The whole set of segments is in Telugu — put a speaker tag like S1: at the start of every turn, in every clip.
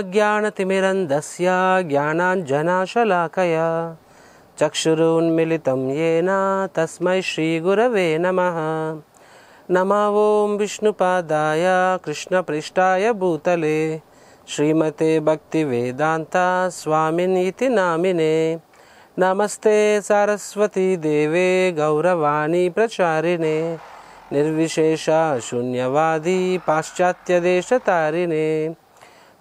S1: ओमज्ञानतिमिरन्धस्य ज्ञानाञ्जनशलाकया चक्षुरुन्मिलितं येन तस्मै श्रीगुरवे नमः। नमो ॐ विष्णुपादाय कृष्णपृष्ठाय भूतले श्रीमते भक्तिवेदान्ता स्वामिनीति नामिने। नमस्ते सरस्वती देवे गौरवाणी प्रचारिणे निर्विशेष शून्यवादी पाश्चात्यदेशतारिणे।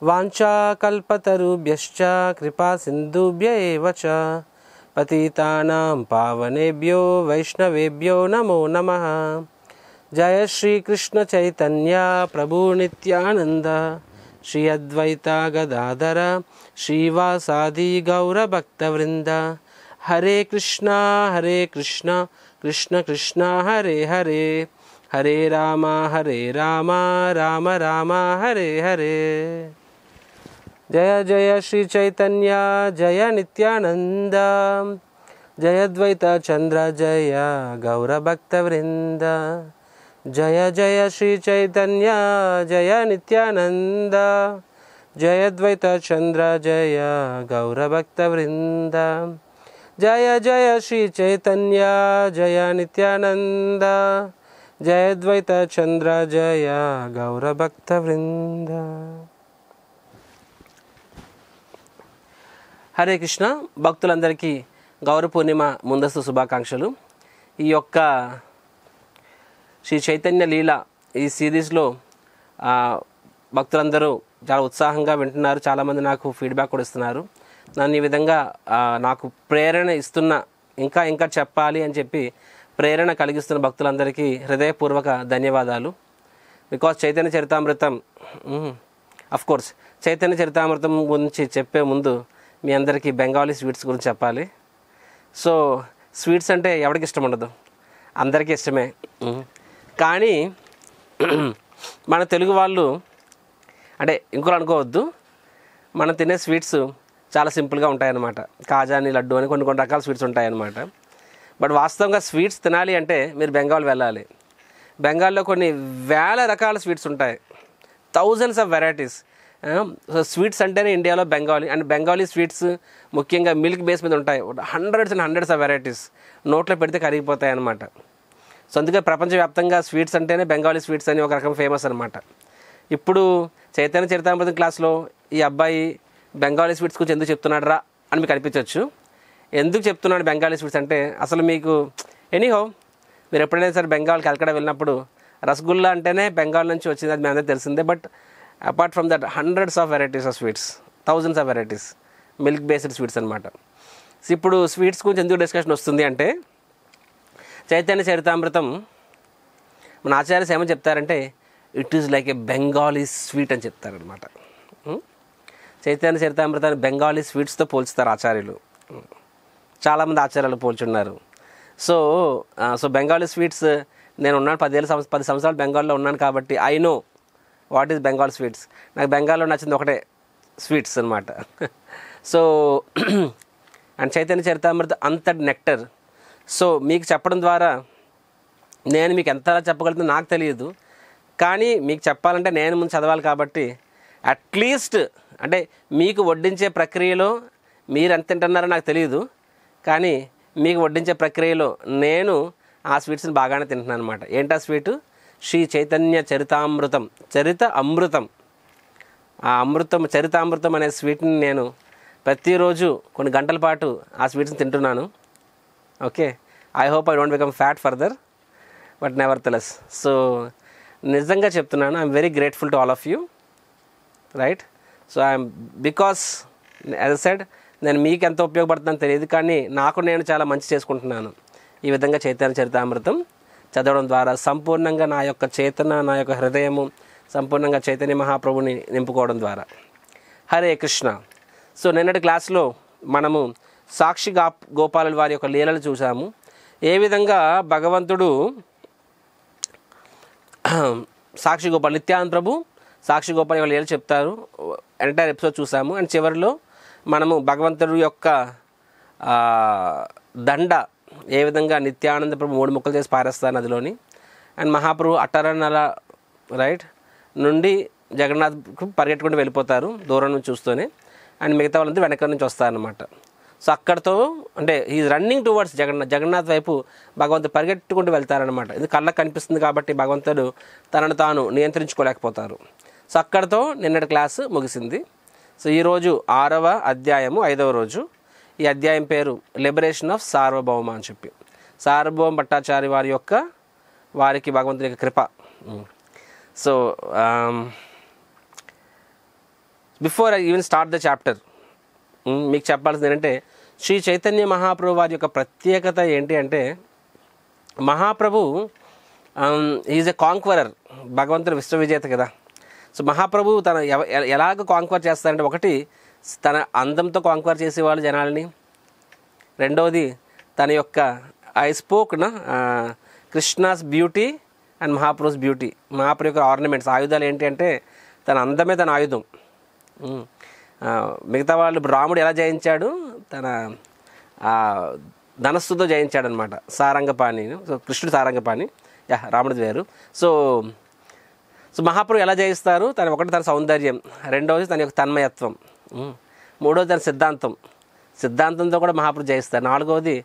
S1: वाञ्छाकल्पतरुभ्यश्च कृपा सिन्धुभ्य एव च पतितानां पावनेभ्यो वैष्णवेभ्यो नमो नमः। जय श्री कृष्ण चैतन्य प्रभु नित्यानंद श्री अद्वैता गदाधर श्रीवासादि गौर भक्तवृंद। हरे कृष्णा कृष्ण कृष्ण हरे हरे, हरे राम राम राम हरे हरे। जय जय श्री चैतन्य जय नित्यानंद जय अद्वैत चंद्र जय गौर भक्तवृंद। जय जय श्री चैतन्य जय नित्यानंद जय अद्वैत चंद्र जय गौर भक्तवृंद। जय जय श्री चैतन्य जय नित्यानंद जय अद्वैत चंद्र जय गौर भक्तवृंद। హరే కృష్ణ భక్తులందరికీ గౌర పూర్ణిమ ముందస్తు శుభాకాంక్షలు. ఈ యొక్క శ్రీ చైతన్య లీల ఈ సిరీస్లో భక్తులందరూ చాలా ఉత్సాహంగా వింటున్నారు. చాలామంది నాకు ఫీడ్బ్యాక్ కూడా ఇస్తున్నారు. నన్ను ఈ విధంగా నాకు ప్రేరణ ఇస్తున్న ఇంకా చెప్పాలి అని చెప్పి ప్రేరణ కలిగిస్తున్న భక్తులందరికీ హృదయపూర్వక ధన్యవాదాలు. బికాజ్ చైతన్య చరితామృతం కోర్స్ చైతన్య చరితామృతం గురించి చెప్పే ముందు మీ అందరికీ బెంగాలీ స్వీట్స్ గురించి చెప్పాలి. సో స్వీట్స్ అంటే ఎవరికి ఇష్టం ఉండదు, అందరికీ ఇష్టమే. కానీ మన తెలుగు వాళ్ళు అంటే ఇంకోరు అనుకోవద్దు, మనం తినే స్వీట్స్ చాలా సింపుల్గా ఉంటాయన్నమాట. కాజా అని, లడ్డు అని కొన్ని రకాల స్వీట్స్ ఉంటాయన్నమాట. బట్ వాస్తవంగా స్వీట్స్ తినాలి అంటే మీరు బెంగాల్ వెళ్ళాలి. బెంగాల్లో కొన్ని వేల రకాల స్వీట్స్ ఉంటాయి, thousands of varieties. So sweets అంటేనే ఇండియాలో బెంగాలీ, అండ్ బెంగాలీ స్వీట్స్ ముఖ్యంగా మిల్క్ బేస్ మీద ఉంటాయి. Hundreds and hundreds of varieties నోట్లో పెడితే కరిగిపోతాయి అన్నమాట. సో అందుకే ప్రపంచవ్యాప్తంగా స్వీట్స్ అంటేనే బెంగాలీ స్వీట్స్ అని ఒక రకం ఫేమస్ అనమాట. ఇప్పుడు చైతన్య చరితామృతం క్లాస్లో ఈ అబ్బాయి బెంగాలీ స్వీట్స్ గురించి ఎందుకు చెప్తున్నాడు రా అని మీకు అనిపించవచ్చు. ఎందుకు చెప్తున్నాడు బెంగాలీ స్వీట్స్ అంటే, అసలు మీకు ఎనీహో మీరు ఎప్పుడైనా సరే బెంగాల్ కలకడ వెళ్ళినప్పుడు రసగుల్లా అంటేనే బెంగాల్ నుంచి వచ్చింది, అది మీ అందరికీ తెలిసిందే. But apart from that hundreds of varieties of sweets, thousands of varieties milk based sweets అనమాట. సో ఇప్పుడు స్వీట్స్ గురించి ఎందుకు డిస్కషన్ వస్తుంది అంటే, చైతన్య చరితామృతం మన ఆచార్యస్ ఏమని చెప్తారంటే it is like A Bengali sweet అని చెప్తారనమాట. చైతన్య చరితామృతాన్ని బెంగాలీ స్వీట్స్తో పోల్చుతారు ఆచార్యులు. చాలామంది ఆచార్యులు పోల్చున్నారు. సో బెంగాలీ స్వీట్స్ నేను ఉన్నాను 10 సంవత్సరాలు బెంగాల్లో ఉన్నాను కాబట్టి I know what is Bengal sweets. నాకు బెంగాల్లో నచ్చింది ఒకటే స్వీట్స్ అనమాట. సో అండ్ చైతన్య చరితామృతం అంతటి నెక్టర్. సో మీకు చెప్పడం ద్వారా నేను మీకు ఎంతలా చెప్పగలుగుతుందో నాకు తెలియదు, కానీ మీకు చెప్పాలంటే నేను ముందు చదవాలి కాబట్టి అట్లీస్ట్ అంటే మీకు వడ్డించే ప్రక్రియలో మీరు ఎంత తింటున్నారో నాకు తెలియదు, కానీ మీకు వడ్డించే ప్రక్రియలో నేను ఆ స్వీట్స్ని బాగానే తింటున్నాను అనమాట. ఏంటా స్వీటు? శ్రీ చైతన్య చరితామృతం, చరిత అమృతం. ఆ అమృతం, చరితామృతం అనే స్వీట్ని నేను ప్రతిరోజు కొన్ని గంటల పాటు ఆ స్వీట్స్ని తింటున్నాను. Okay, I hope I don't become fat further, but nevertheless. So నిజంగా చెప్తున్నాను, I'm very grateful to all of you, right? So I'm because as I said నేను మీకు ఎంత ఉపయోగపడుతుందని తెలియదు, కానీ నాకు నేను చాలా మంచి చేసుకుంటున్నాను ఈ విధంగా చైతన్య చరితామృతం చదవడం ద్వారా. సంపూర్ణంగా నా యొక్క చేతన, నా యొక్క హృదయము సంపూర్ణంగా చైతన్య మహాప్రభుని నింపుకోవడం ద్వారా. హరే కృష్ణ. సో నిన్నటి క్లాస్లో మనము సాక్షి గోపాలుల వారి యొక్క లీలలు చూసాము. ఏ విధంగా భగవంతుడు సాక్షి గోపాల్, నిత్యానంద ప్రభు సాక్షి గోపాల్ యొక్క లీలలు చెప్తారు. ఎంటైర్ ఎపిసోడ్ చూసాము. అండ్ చివరిలో మనము భగవంతుడు యొక్క దండ ఏ విధంగా నిత్యానంద ప్రభు 3 ముక్కలు చేసి పారేస్తారు నదిలోని, అండ్ మహాప్రభు అట్టరణల రైట్ నుండి జగన్నాథ్కు పరిగెట్టుకుంటూ వెళ్ళిపోతారు దూరం నుంచి చూస్తూనే, అండ్ మిగతా వాళ్ళంతా వెనక నుంచి వస్తారనమాట. సో అక్కడితో అంటే ఈజ్ రన్నింగ్ టువర్డ్స్ జగన్నాథ్ వైపు భగవంతుడు పరిగెట్టుకుంటూ వెళ్తారనమాట. ఇది కళ్ళకు కనిపిస్తుంది కాబట్టి భగవంతుడు తనను తాను నియంత్రించుకోలేకపోతారు. సో అక్కడితో నిన్నటి క్లాసు ముగిసింది. సో ఈరోజు 6వ అధ్యాయము 5వ రోజు. ఈ అధ్యాయం పేరు లిబరేషన్ ఆఫ్ సార్వభౌమ అని చెప్పి, సార్వభౌమ భట్టాచార్య వారికి భగవంతుని యొక్క కృప. So before I even start the chapter మీకు చెప్పాల్సింది ఏంటంటే, శ్రీ చైతన్య మహాప్రభు వారి యొక్క ప్రత్యేకత ఏంటి అంటే, మహాప్రభు ఈజ్ ఎ కాంక్వరర్, భగవంతుని విశ్వవిజేత కదా. సో మహాప్రభు తన ఎలాగ కాంక్వర్ చేస్తారంటే, ఒకటి తన అందంతో కాంక్వర్ చేసేవాళ్ళు జనాల్ని, రెండవది తన యొక్క I spoke Krishna's beauty and Mahaprabhu's beauty, Mahaprabhu యొక్క ఆర్నమెంట్స్, ఆయుధాలు ఏంటి అంటే తన అందమే తన ఆయుధం. మిగతా వాళ్ళు రాముడు ఎలా జయించాడు, తన ధనస్సుతో జయించాడు అనమాట, సారంగపాణి. సో కృష్ణుడు సారంగపాణి, రాముడిది వేరు. సో మహాప్రభు ఎలా జయిస్తారు, ఒకటి తన సౌందర్యం, రెండవది తన యొక్క తన్మయత్వం, మూడవది తన సిద్ధాంతంతో కూడా మహాప్రభు జయిస్తారు, నాలుగవది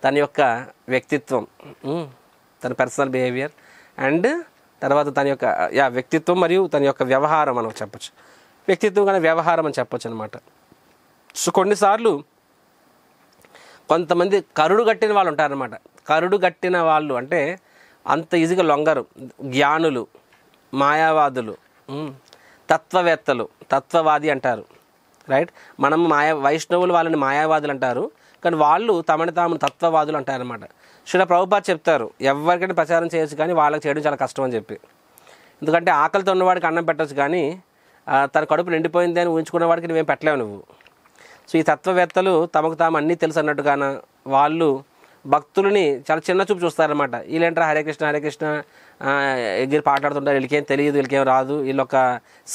S1: తన యొక్క వ్యక్తిత్వం, తన పర్సనల్ బిహేవియర్, అండ్ తర్వాత తన యొక్క వ్యక్తిత్వం మరియు తన యొక్క వ్యవహారం మనం చెప్పచ్చు, వ్యక్తిత్వం కానీ వ్యవహారం అని చెప్పొచ్చు అనమాట. సో కొన్నిసార్లు కొంతమంది కరుడు కట్టిన వాళ్ళు ఉంటారనమాట. కరుడు కట్టిన వాళ్ళు అంటే అంత ఈజీగా లొంగరు, జ్ఞానులు, మాయావాదులు, తత్వవేత్తలు, తత్వవాది అంటారు, రైట్. మనం వైష్ణవులు వాళ్ళని మాయావాదులు అంటారు, కానీ వాళ్ళు తమని తాము తత్వవాదులు అంటారనమాట. శ్రీల ప్రభుపాద చెప్తారు, ఎవరికైనా ప్రచారం చేయొచ్చు కానీ వాళ్ళకి చేయడం చాలా కష్టం అని చెప్పి. ఎందుకంటే ఆకలితో ఉన్నవాడికి అన్నం పెట్టచ్చు, కానీ తన కడుపు నిండిపోయింది అని ఊహించుకున్న వాడికి నువ్వేం పెట్టలేవు నువ్వు. సో ఈ తత్వవేత్తలు తమకు తాము అన్నీ తెలుసు అన్నట్టుగాన వాళ్ళు భక్తులని చాలా చిన్న చూపు చూస్తారనమాట. వీళ్ళేంటారా హరే కృష్ణ హరే కృష్ణ ఎగిరి పాటాడుతుంటారు, వీళ్ళకేం తెలియదు, వీళ్ళకేం రాదు, వీళ్ళు ఒక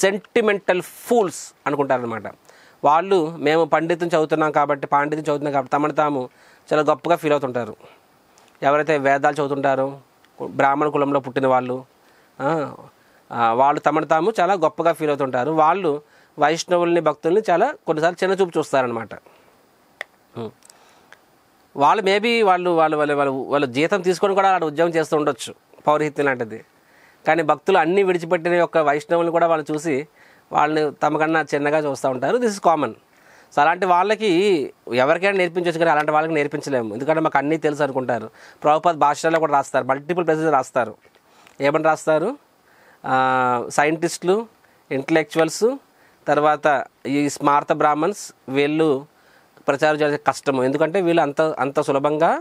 S1: సెంటిమెంటల్ ఫూల్స్ అనుకుంటారనమాట. వాళ్ళు మేము పాండిత్యం చదువుతున్నాం కాబట్టి తమను తాము చాలా గొప్పగా ఫీల్ అవుతుంటారు. ఎవరైతే వేదాలు చదువుతుంటారో, బ్రాహ్మణ కులంలో పుట్టిన వాళ్ళు తమను తాము చాలా గొప్పగా ఫీల్ అవుతుంటారు. వాళ్ళు వైష్ణవుల్ని భక్తుల్ని చాలా కొన్నిసార్లు చిన్న చూపు చూస్తారనమాట. వాళ్ళు మేబీ వాళ్ళు జీతం తీసుకొని కూడా వాళ్ళు ఉద్యోగం చేస్తూ ఉండొచ్చు, పౌరహిత్యం లాంటిది. కానీ భక్తులు అన్నీ విడిచిపెట్టిన యొక్క వైష్ణవులు కూడా వాళ్ళు చూసి వాళ్ళని తమకన్నా చిన్నగా చూస్తూ ఉంటారు. This is common. సో అలాంటి వాళ్ళకి ఎవరికైనా నేర్పించవచ్చు, కానీ అలాంటి వాళ్ళకి నేర్పించలేము, ఎందుకంటే మాకు అన్నీ తెలుసు అనుకుంటారు. ప్రభుపాద భాషల్లో కూడా రాస్తారు, మల్టిపుల్ ప్లేసెస్ రాస్తారు. ఏమని రాస్తారు, సైంటిస్టులు, ఇంటలెక్చువల్స్, తర్వాత ఈ స్మార్త బ్రాహ్మణ్స్ వీళ్ళు ప్రచారం చేసే కష్టము, ఎందుకంటే వీళ్ళు అంత సులభంగా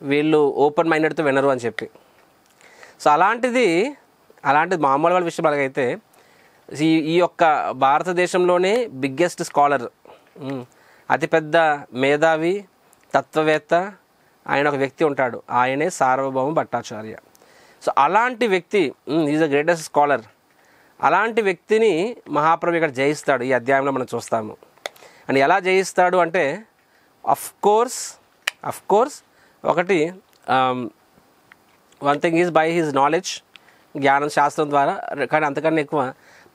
S1: వీళ్ళు ఓపెన్ మైండెడ్తో వినరు అని చెప్పి. సో అలాంటిది మామూలు వాళ్ళ విషయం అలాగైతే ఈ యొక్క భారతదేశంలోనే బిగ్గెస్ట్ స్కాలర్, అతిపెద్ద మేధావి, తత్వవేత్త ఆయన ఒక వ్యక్తి ఉంటాడు, ఆయనే సార్వభౌమ భట్టాచార్య. సో అలాంటి వ్యక్తి ఈజ్ ద గ్రేటెస్ట్ స్కాలర్. అలాంటి వ్యక్తిని మహాప్రభు ఇక్కడ జయిస్తాడు, ఈ అధ్యాయంలో మనం చూస్తాము. అండ్ ఎలా జయిస్తాడు అంటే అఫ్ కోర్స్ ఒకటి one thing is by his knowledge, జ్ఞానం, శాస్త్రం ద్వారా, కానీ అంతకన్నా ఎక్కువ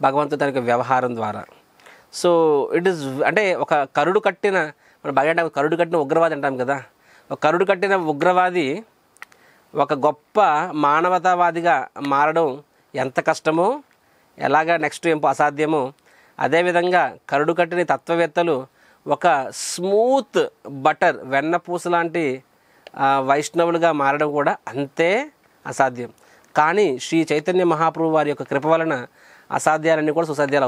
S1: భగవంతుడు తన యొక్క వ్యవహారం ద్వారా. సో ఇట్ ఈస్ అంటే ఒక కరుడు కట్టిన ఉగ్రవాది అంటాం కదా, ఒక కరుడు కట్టిన ఉగ్రవాది ఒక గొప్ప మానవతావాదిగా మారడం ఎంత కష్టమో, ఎలాగా నెక్స్ట్ ఏం అసాధ్యమో, అదేవిధంగా కరుడు కట్టిన తత్వవేత్తలు ఒక స్మూత్ బటర్, వెన్నపూస లాంటి వైష్ణవులుగా మారడం కూడా అంతే అసాధ్యం. కానీ శ్రీ చైతన్య మహాప్రభు వారి యొక్క కృప వలన అసాధ్యాలన్నీ కూడా సుసాధ్యాలు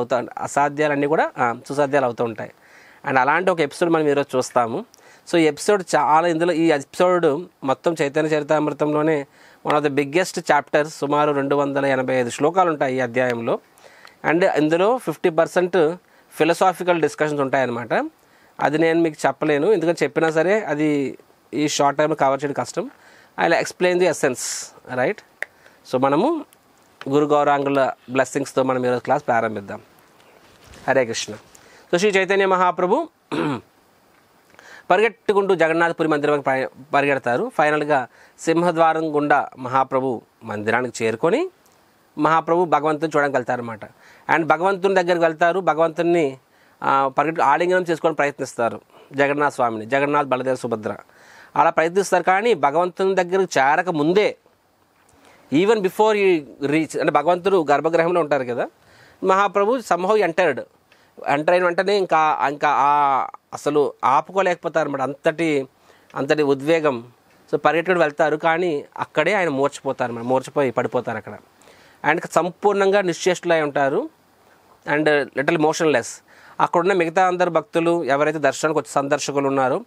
S1: అవుతూ ఉంటాయి. అండ్ అలాంటి ఒక ఎపిసోడ్ మనం ఈరోజు చూస్తాము. సో ఈ ఎపిసోడ్ ఈ ఎపిసోడ్ మొత్తం చైతన్య చరితామృతంలోనే one of the biggest chapters. సుమారు 285 శ్లోకాలు ఉంటాయి ఈ అధ్యాయంలో. అండ్ ఇందులో 50% ఫిలసాఫికల్ డిస్కషన్స్ ఉంటాయన్నమాట. అది నేను మీకు చెప్పలేను, ఎందుకంటే చెప్పినా సరే అది ఈ షార్ట్ టైంలో కవర్ చేయడం కష్టం. I will explain the essence, right. So మనము గురు గౌరాంగుల బ్లెస్సింగ్స్తో మనం ఈరోజు క్లాస్ ప్రారంభిద్దాం. హరే కృష్ణ. సో శ్రీ చైతన్య మహాప్రభు పరిగెట్టుకుంటూ జగన్నాథపురి మందిరానికి పరిగెడతారు. ఫైనల్గా సింహద్వారం గుండా మహాప్రభు మందిరానికి చేరుకొని మహాప్రభు భగవంతుని చూడడానికి వెళ్తారనమాట. అండ్ భగవంతుని దగ్గరికి వెళ్తారు, భగవంతుని ఆలింగనం చేసుకోవడానికి ప్రయత్నిస్తారు జగన్నాథ స్వామిని, జగన్నాథ్ బలదేవ్ సుభద్ర అలా ప్రయత్నిస్తారు. కానీ భగవంతుని దగ్గరికి చేరక ముందే, ఈవెన్ బిఫోర్ ఈ రీచ్, అంటే భగవంతుడు గర్భగృహంలో ఉంటారు కదా, మహాప్రభు సంహౌ ఎంటర్ అయిన వెంటనే ఇంకా అసలు ఆపుకోలేకపోతారు అన్నమాట, అంతటి ఉద్వేగం. సో పరిగెట్టుకుని వెళ్తారు, కానీ అక్కడే ఆయన మూర్చిపోయి పడిపోతారు అక్కడ. అండ్ సంపూర్ణంగా నిశ్చేష్టులై ఉంటారు అండ్ లిటిల్ మోషన్లెస్. అక్కడున్న మిగతా అందరు భక్తులు ఎవరైతే దర్శనానికి వచ్చే సందర్శకులు ఉన్నారో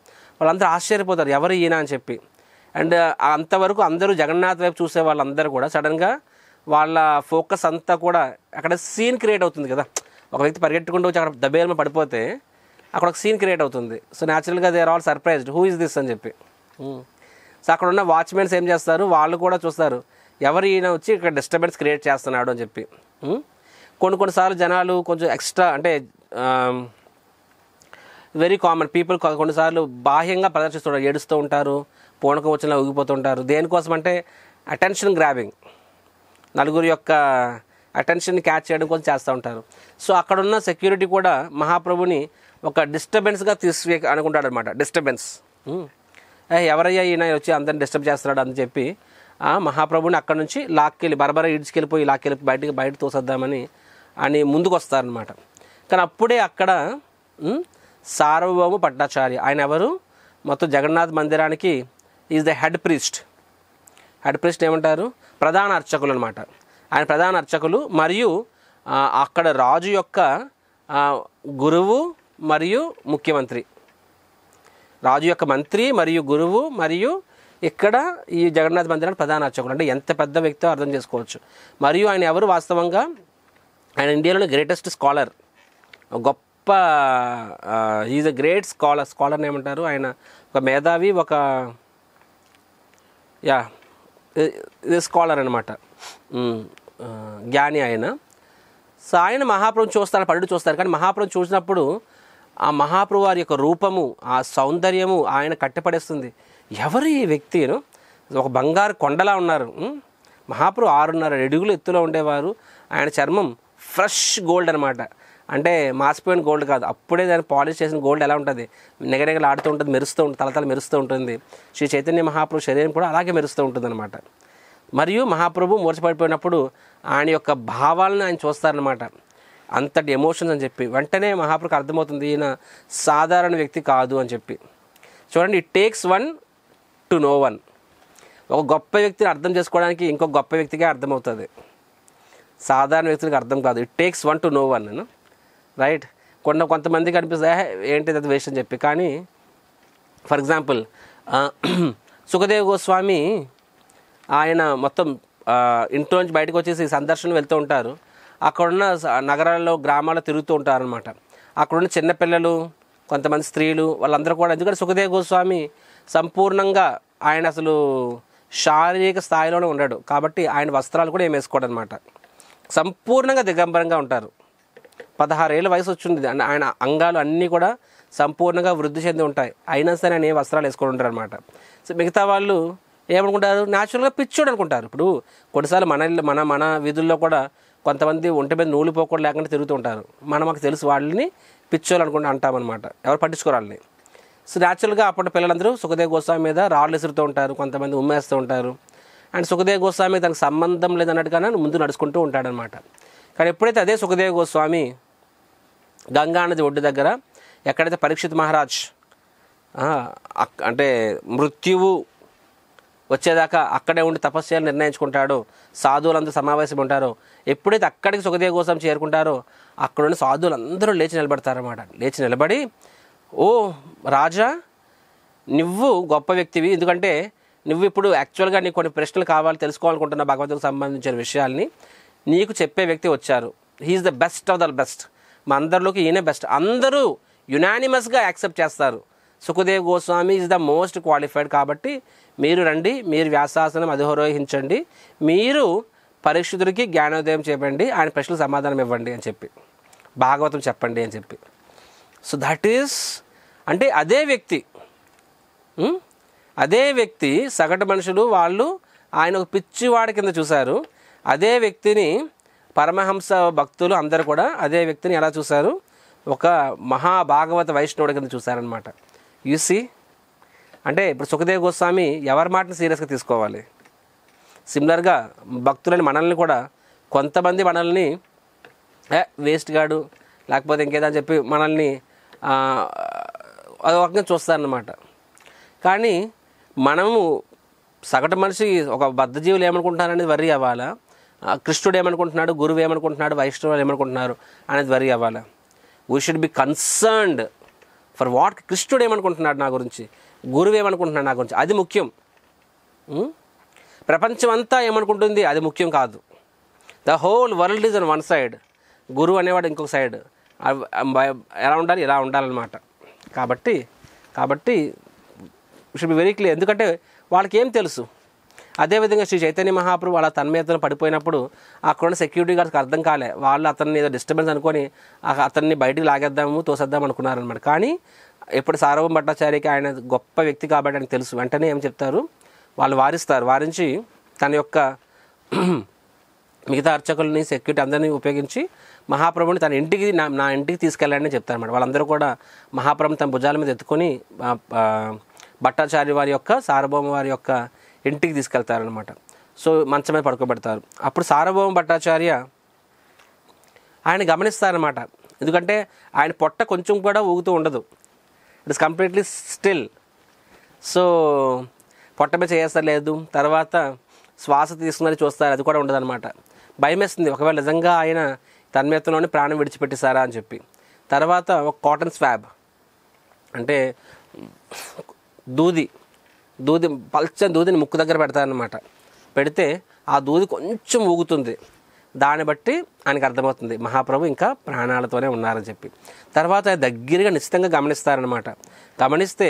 S1: వాళ్ళందరూ ఆశ్చర్యపోతారు, ఎవరు ఈయన అని చెప్పి. అండ్ అంతవరకు అందరూ జగన్నాథ్ వైపు చూసే వాళ్ళందరూ కూడా సడన్గా వాళ్ళ ఫోకస్ అంతా కూడా అక్కడ సీన్ క్రియేట్ అవుతుంది కదా. ఒక వ్యక్తి పరిగెట్టుకుంటూ వచ్చి అక్కడ దబేలమ పడిపోతే అక్కడ ఒక సీన్ క్రియేట్ అవుతుంది. సో న్యాచురల్గా they are all surprised, who is this అని చెప్పి. సో అక్కడ ఉన్న వాచ్మెన్స్ ఏం చేస్తారు, వాళ్ళు కూడా చూస్తారు ఎవరు ఈయన వచ్చి ఇక్కడ డిస్టర్బెన్స్ క్రియేట్ చేస్తున్నాడు అని చెప్పి. కొన్నిసార్లు జనాలు కొంచెం ఎక్స్ట్రా, అంటే వెరీ కామన్ పీపుల్ కొన్నిసార్లు బాహ్యంగా ప్రదర్శిస్తుంటారు, ఏడుస్తూ ఉంటారు, పూనకం వచ్చిన ఊగిపోతుంటారు. దేనికోసం అంటే అటెన్షన్ గ్రాబింగ్, నలుగురి యొక్క అటెన్షన్ని క్యాచ్ చేయడం కోసం చేస్తూ ఉంటారు. సో అక్కడున్న సెక్యూరిటీ కూడా మహాప్రభుని ఒక డిస్టర్బెన్స్గా అనుకుంటాడు అనమాట. డిస్టర్బెన్స్, ఎవరయ్యా ఈయన వచ్చి అందరిని డిస్టర్బ్ చేస్తున్నాడు అని చెప్పి మహాప్రభుని అక్కడ నుంచి బరబర ఈడ్చుకెళ్ళిపోయి బయట తోసేద్దామని ముందుకు వస్తారనమాట. కానీ అప్పుడే అక్కడ సార్వభౌమ భట్టాచార్య, ఆయన ఎవరు, మొత్తం జగన్నాథ్ మందిరానికి is the head priest. Head priest ఏమంటారు, ప్రధాన అర్చకులు అనమాట. ఆయన ప్రధాన అర్చకులు మరియు అక్కడ రాజు యొక్క గురువు మరియు ముఖ్యమంత్రి, రాజు యొక్క మంత్రి మరియు గురువు మరియు ఇక్కడ ఈ జగన్నాథ్ మందిరానికి ప్రధాన అర్చకులు. అంటే ఎంత పెద్ద వ్యక్తో అర్థం చేసుకోవచ్చు. మరియు ఆయన ఎవరు, వాస్తవంగా ఆయన ఇండియాలోని గ్రేటెస్ట్ స్కాలర్, గొప్ప ఈజ్ అ గ్రేట్ స్కాలర్ని ఏమంటారు, ఆయన ఒక మేధావి, ఒక ఇది స్కాలర్ అనమాట, జ్ఞాని ఆయన. సో ఆయన మహాప్రభుని చూస్తారు. కానీ మహాప్రభుని చూసినప్పుడు ఆ మహాప్రభు వారి యొక్క రూపము, ఆ సౌందర్యము ఆయన కట్టిపడేస్తుంది. ఎవరు ఈ వ్యక్తిను, ఒక బంగారు కొండలా ఉన్నారు. మహాప్రభు 6.5 అడుగులు ఎత్తులో ఉండేవారు. ఆయన చర్మం ఫ్రెష్ గోల్డ్ అనమాట, అంటే మాసిపోయిన గోల్డ్ కాదు, అప్పుడే దాన్ని పాలిష్ చేసిన గోల్డ్ ఎలా ఉంటుంది, నిగనిగలు ఆడుతూ ఉంటుంది, మెరుస్తూ ఉంటుంది, తలతల మెరుస్తూ ఉంటుంది. శ్రీ చైతన్య మహాప్రభు శరీరం కూడా అలాగే మెరుస్తూ ఉంటుంది అనమాట. మరియు మహాప్రభు మూర్చపడిపోయినప్పుడు ఆయన యొక్క భావాలను ఆయన చూస్తారనమాట, అంతటి ఎమోషన్స్ అని చెప్పి. వెంటనే మహాప్రభుకి అర్థమవుతుంది ఈయన సాధారణ వ్యక్తి కాదు అని చెప్పి. చూడండి, it takes one to know one. ఒక గొప్ప వ్యక్తిని అర్థం చేసుకోవడానికి ఇంకొక గొప్ప వ్యక్తికే అర్థమవుతుంది, సాధారణ వ్యక్తులకు అర్థం కాదు. It takes one to know one, right. కొంతమందికి అనిపిస్తుంది ఏంటి అది వేస్ట్ అని చెప్పి. కానీ ఫర్ ఎగ్జాంపుల్ సుఖదేవ్ గోస్వామి ఆయన మొత్తం ఇంట్లో నుంచి బయటకు వచ్చేసి సందర్శనం వెళ్తూ ఉంటారు. అక్కడున్న నగరాల్లో గ్రామాల్లో తిరుగుతూ ఉంటారనమాట. అక్కడున్న చిన్నపిల్లలు, కొంతమంది స్త్రీలు, వాళ్ళందరూ కూడా, ఎందుకంటే సుఖదేవ్ గోస్వామి సంపూర్ణంగా ఆయన అసలు శారీరక స్థాయిలోనే ఉన్నాడు కాబట్టి ఆయన వస్త్రాలు కూడా ఏం వేసుకోవడం అనమాట, సంపూర్ణంగా దిగంబరంగా ఉంటారు. 16 ఏళ్ళ వయసు వచ్చింది, ఆయన అంగాలు అన్నీ కూడా సంపూర్ణంగా వృద్ధి చెంది ఉంటాయి, అయినా సరే ఆయన ఏ వస్త్రాలు వేసుకొని ఉంటారు అనమాట. సో మిగతా వాళ్ళు ఏమనుకుంటారు, న్యాచురల్గా పిచ్చోడు అనుకుంటారు. ఇప్పుడు కొన్నిసార్లు మన వీధుల్లో కూడా కొంతమంది ఒంటి మీద నూలు పోకుండా లేకుండా తిరుగుతూ ఉంటారు. మాకు తెలుసు వాళ్ళని పిచ్చోళ్ళు అంటామన్నమాట, ఎవరు పట్టించుకోరాలని. సో న్యాచురల్గా అప్పటి పిల్లలందరూ సుఖదేవ్ గోస్వామి మీద రాళ్ళు విసురుతూ ఉంటారు, కొంతమంది ఉమ్మేస్తూ ఉంటారు. అండ్ సుఖదేవ్ గోస్వామి తనకు సంబంధం లేదన్నట్టుగానే ముందు నడుచుకుంటూ ఉంటాడనమాట. కానీ ఎప్పుడైతే అదే సుఖదేవ్ గోస్వామి గంగా నది ఒడ్డు దగ్గర ఎక్కడైతే పరీక్షిత్ మహారాజ్ అంటే మృత్యువు వచ్చేదాకా అక్కడే ఉండి తపస్సు చేయాలని నిర్ణయించుకుంటాడో, సాధువులందరూ సమావేశం ఉంటారో, ఎప్పుడైతే అక్కడికి సుఖదేవ్ గోస్వామి చేరుకుంటారో అక్కడున్న సాధువులందరూ లేచి నిలబడతారన్నమాట. లేచి నిలబడి, ఓ రాజా, నువ్వు గొప్ప వ్యక్తివి, ఎందుకంటే నువ్వు ఇప్పుడు యాక్చువల్గా నీకు కొన్ని ప్రశ్నలు కావాలి, తెలుసుకోవాలనుకుంటున్న భగవంతుడికి సంబంధించిన విషయాల్ని నీకు చెప్పే వ్యక్తి వచ్చారు. He is the best of the best, మా అందరిలోకి ఈయనే బెస్ట్, అందరూ యునానిమస్గా యాక్సెప్ట్ చేస్తారు. Sukhdev Goswami is the most qualified, కాబట్టి మీరు రండి, మీరు వ్యాసాసనం అధిరోహించండి, మీరు పరీక్షితుడికి జ్ఞానోదయం చెప్పండి, ఆయన ప్రశ్నలకు సమాధానం ఇవ్వండి అని చెప్పి, భాగవతం చెప్పండి అని చెప్పి. సో దట్ ఈస్, అంటే అదే వ్యక్తి సగటు మనుషులు వాళ్ళు ఆయన ఒక పిచ్చివాడి కింద చూశారు. అదే వ్యక్తిని పరమహంస భక్తులు అందరూ కూడా అదే వ్యక్తిని ఎలా చూశారు, ఒక మహాభాగవత వైష్ణవుడి కింద చూశారనమాట. యూసి అంటే ఇప్పుడు సుఖదేవ్ గోస్వామి ఎవరి మాటని సీరియస్గా తీసుకోవాలి. సిమిలర్గా భక్తులని మనల్ని కూడా కొంతమంది మనల్ని వేస్ట్ గాడు లేకపోతే ఇంకేదని చెప్పి మనల్ని అదో రకంగా చూస్తారన్నమాట. కానీ మనము సగటు మనిషి ఒక బద్ధజీవులు ఏమనుకుంటున్నారనేది వరి అవ్వాలా, కృష్ణుడు ఏమనుకుంటున్నాడు, గురువు ఏమనుకుంటున్నాడు, వైష్ణవులు ఏమనుకుంటున్నారు అనేది వరి అవ్వాలా. We should be concerned for what కృష్ణుడు ఏమనుకుంటున్నాడు నా గురించి, గురువు ఏమనుకుంటున్నాడు నా గురించి, అది ముఖ్యం. ప్రపంచం అంతా ఏమనుకుంటుంది అది ముఖ్యం కాదు. The whole world is on one side, గురువు అనేవాడు ఇంకొక సైడ్. ఎలా ఉండాలి, ఇలా ఉండాలన్నమాట. కాబట్టి షుడ్ బి వెరీ క్లియర్. ఎందుకంటే వాళ్ళకి ఏం తెలుసు. అదేవిధంగా శ్రీ చైతన్య మహాప్రభు వాళ్ళ తన్మయతను పడిపోయినప్పుడు అక్కడ సెక్యూరిటీ గార్డ్స్కి అర్థం కాలే. వాళ్ళు అతన్ని ఏదో డిస్టర్బెన్స్ అనుకొని అతన్ని బయటికి లాగేద్దాము, తోసేద్దాం అనుకున్నారనమాట. కానీ ఎప్పుడు సార్వభౌమ భట్టాచార్యకి ఆయన గొప్ప వ్యక్తి కాబట్టి ఆయనకు తెలుసు. వెంటనే ఏం చెప్తారు, వాళ్ళు వారిస్తారు. వారించి తన యొక్క మిగతా అర్చకుల్ని, సెక్యూరిటీ అందరినీ ఉపయోగించి మహాప్రభుని తన ఇంటికి నా ఇంటికి తీసుకెళ్ళాలని చెప్తారన్నమాట. వాళ్ళందరూ కూడా మహాప్రభుని తన భుజాల మీద ఎత్తుకొని భట్టాచార్య వారి యొక్క, సార్వభౌమ వారి యొక్క ఇంటికి తీసుకెళ్తారనమాట. సో మంచం మీద పడుకోబెడతారు. అప్పుడు సార్వభౌమ భట్టాచార్య ఆయన గమనిస్తారనమాట. ఎందుకంటే ఆయన పొట్ట కొంచెం కూడా ఊగుతూ ఉండదు, it is completely still. So పొట్ట మీద చేయలేదు. తర్వాత శ్వాస తీసుకున్నది చూస్తారు, అది కూడా ఉండదన్నమాట. భయం వేస్తుంది, ఒకవేళ నిజంగా ఆయన తన్మయత్వంలోనే ప్రాణం విడిచిపెట్టేశారా అని చెప్పి. తర్వాత ఒక కాటన్ స్వాబ్ అంటే దూది పల్చని దూదిని ముక్కు దగ్గర పెడతారనమాట. పెడితే ఆ దూది కొంచెం ఊగుతుంది. దాన్ని బట్టి ఆయనకు అర్థమవుతుంది మహాప్రభు ఇంకా ప్రాణాలతోనే ఉన్నారని చెప్పి. తర్వాత దగ్గరగా నిశ్చితంగా గమనిస్తారనమాట. గమనిస్తే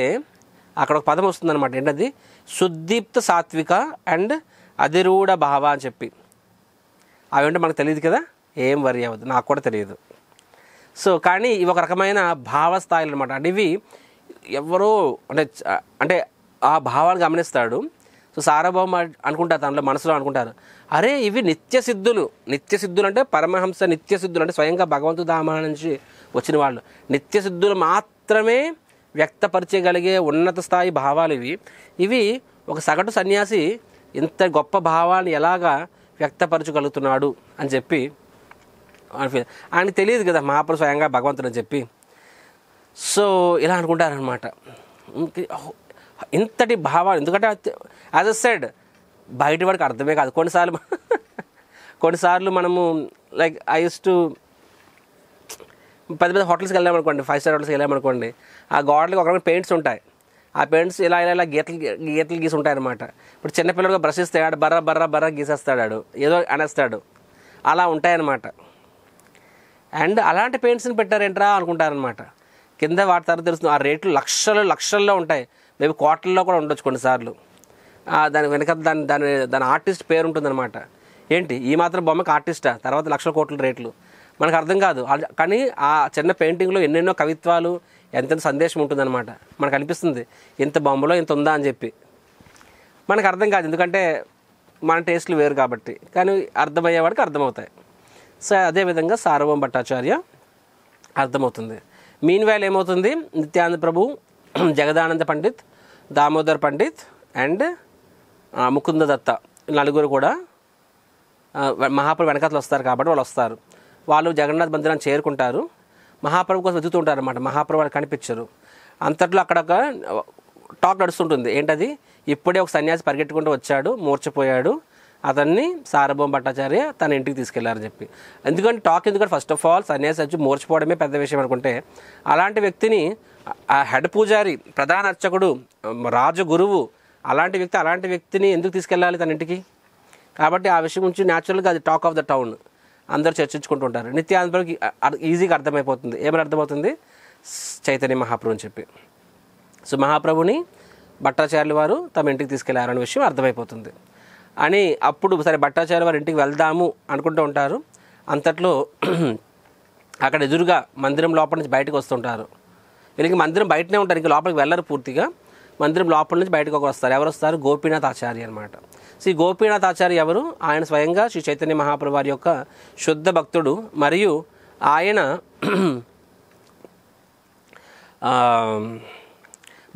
S1: అక్కడ ఒక పదం వస్తుందన్నమాట. ఏంటది, శుద్ధీప్త సాత్విక అండ్ అధిరూఢ భావ అని చెప్పి. అవేంటో మనకు తెలియదు కదా, ఏం వరి అవ్వదు, నాకు కూడా తెలియదు. సో కానీ ఇవి ఒక రకమైన భావస్థాయిలు అనమాట. అంటే ఇవి ఎవరో అంటే ఆ భావాన్ని గమనిస్తాడు. సో సార్వభౌమ అనుకుంటారు, తనలో మనసులో అనుకుంటారు, అరే ఇవి నిత్యసిద్ధులు అంటే పరమహంస నిత్యసిద్ధులు అంటే స్వయంగా భగవంతుడు ధామ నుంచి వచ్చిన వాళ్ళు. నిత్యసిద్ధులు మాత్రమే వ్యక్తపరచగలిగే ఉన్నత స్థాయి భావాలు ఇవి ఒక సగటు సన్యాసి ఇంత గొప్ప భావాన్ని ఎలాగా వ్యక్తపరచగలుగుతున్నాడు అని చెప్పి ఆయనకు తెలియదు కదా మహాప్రభు స్వయంగా భగవంతుడు అని చెప్పి. సో ఇలా అనుకుంటారనమాట. ఇంతటి భావాలు, ఎందుకంటే యాజ్ అ సెడ్ బయట వాడికి అర్థమే కాదు. కొన్నిసార్లు మనము లైక్ ఐ యూస్ టు పెద్ద హోటల్స్కి వెళ్ళామనుకోండి, 5 స్టార్ హోటల్స్కి వెళ్ళామనుకోండి, ఆ గోడలకి ఒక పెయింట్స్ ఉంటాయి. ఆ పెయింట్స్ ఇలా గీతలు గీసి ఉంటాయన్నమాట. ఇప్పుడు చిన్నపిల్లడుగా బ్రష్ ఇస్తే ఆడు బర్ర గీసేస్తాడు, ఏదో అనేస్తాడు, అలా ఉంటాయన్నమాట. అండ్ అలాంటి పెయింట్స్ని పెట్టారేంట్రా అనుకుంటారనమాట. కింద వాటి తర్వాత తెలుస్తుంది ఆ రేట్లు లక్షల్లో ఉంటాయి, మేబీ కోట్లలో కూడా ఉండొచ్చు కొన్నిసార్లు. దాని వెనక దాని ఆర్టిస్ట్ పేరు ఉంటుందన్నమాట. ఏంటి ఈ మాత్రం బొమ్మకి ఆర్టిస్టా, తర్వాత లక్షల కోట్ల రేట్లు మనకు అర్థం కాదు. కానీ ఆ చిన్న పెయింటింగ్లో ఎన్నెన్నో కవిత్వాలు, ఎంత సందేశం ఉంటుందన్నమాట. మనకు అనిపిస్తుంది ఇంత బొమ్మలో ఇంత ఉందా అని చెప్పి. మనకు అర్థం కాదు, ఎందుకంటే మన టేస్ట్లు వేరు కాబట్టి. కానీ అర్థమయ్యేవాడికి అర్థమవుతాయి. సో అదేవిధంగా సార్వభౌమ భట్టాచార్య అర్థమవుతుంది. మీన్ వైల్ ఏమవుతుంది, నిత్యానంద ప్రభు, జగదానంద పండిత్, దామోదర్ పండిత్ అండ్ ముకుంద దత్త నలుగురు కూడా మహాప్రభు వెనకాతలు వస్తారు కాబట్టి వాళ్ళు వస్తారు. వాళ్ళు జగన్నాథ్ మందిరాన్ని చేరుకుంటారు. మహాప్రభు కోసం వెతుకుతూ ఉంటారు అన్నమాట. మహాప్రభు వాళ్ళు కనిపించరు. అంతట్లో అక్కడ ఒక టాక్ నడుస్తుంటుంది. ఏంటది, ఇప్పుడే ఒక సన్యాసి పరిగెట్టుకుంటూ వచ్చాడు, మూర్చపోయాడు, అతన్ని సార్వభౌమ భట్టాచార్య తన ఇంటికి తీసుకెళ్లారని చెప్పి. ఎందుకంటే ఫస్ట్ ఆఫ్ ఆల్ సన్యాసి వచ్చి మూర్చిపోవడమే పెద్ద విషయం అనుకుంటే, అలాంటి వ్యక్తిని ఆ హెడ్ పూజారి, ప్రధాన అర్చకుడు, రాజు గురువు అలాంటి వ్యక్తిని ఎందుకు తీసుకెళ్ళాలి తన ఇంటికి? కాబట్టి ఆ విషయం నుంచి న్యాచురల్గా అది టాక్ ఆఫ్ ద టౌన్, అందరూ చర్చించుకుంటూ ఉంటారు. నిత్యానందకి ఈజీగా అర్థమైపోతుంది. ఏమని అర్థమవుతుంది, చైతన్య మహాప్రభు అని చెప్పి. సో మహాప్రభుని భట్టాచార్యుల వారు తమ ఇంటికి తీసుకెళ్లారనే విషయం అర్థమైపోతుంది. అని అప్పుడు సరే భట్టాచార్య వారి ఇంటికి వెళ్దాము అనుకుంటూ ఉంటారు. అంతట్లో అక్కడ ఎదురుగా మందిరం లోపల నుంచి బయటకు వస్తుంటారు. వీళ్ళకి మందిరం బయటనే ఉంటారు, ఇంకా లోపలికి వెళ్ళరు పూర్తిగా. మందిరం లోపల నుంచి బయటకు ఒకరు వస్తారు. ఎవరు వస్తారు? గోపీనాథ్ ఆచార్య అనమాట. సో ఈ గోపీనాథ్ ఆచార్య ఎవరు? ఆయన స్వయంగా శ్రీ చైతన్య మహాప్రభు వారి యొక్క శుద్ధ భక్తుడు. మరియు ఆయన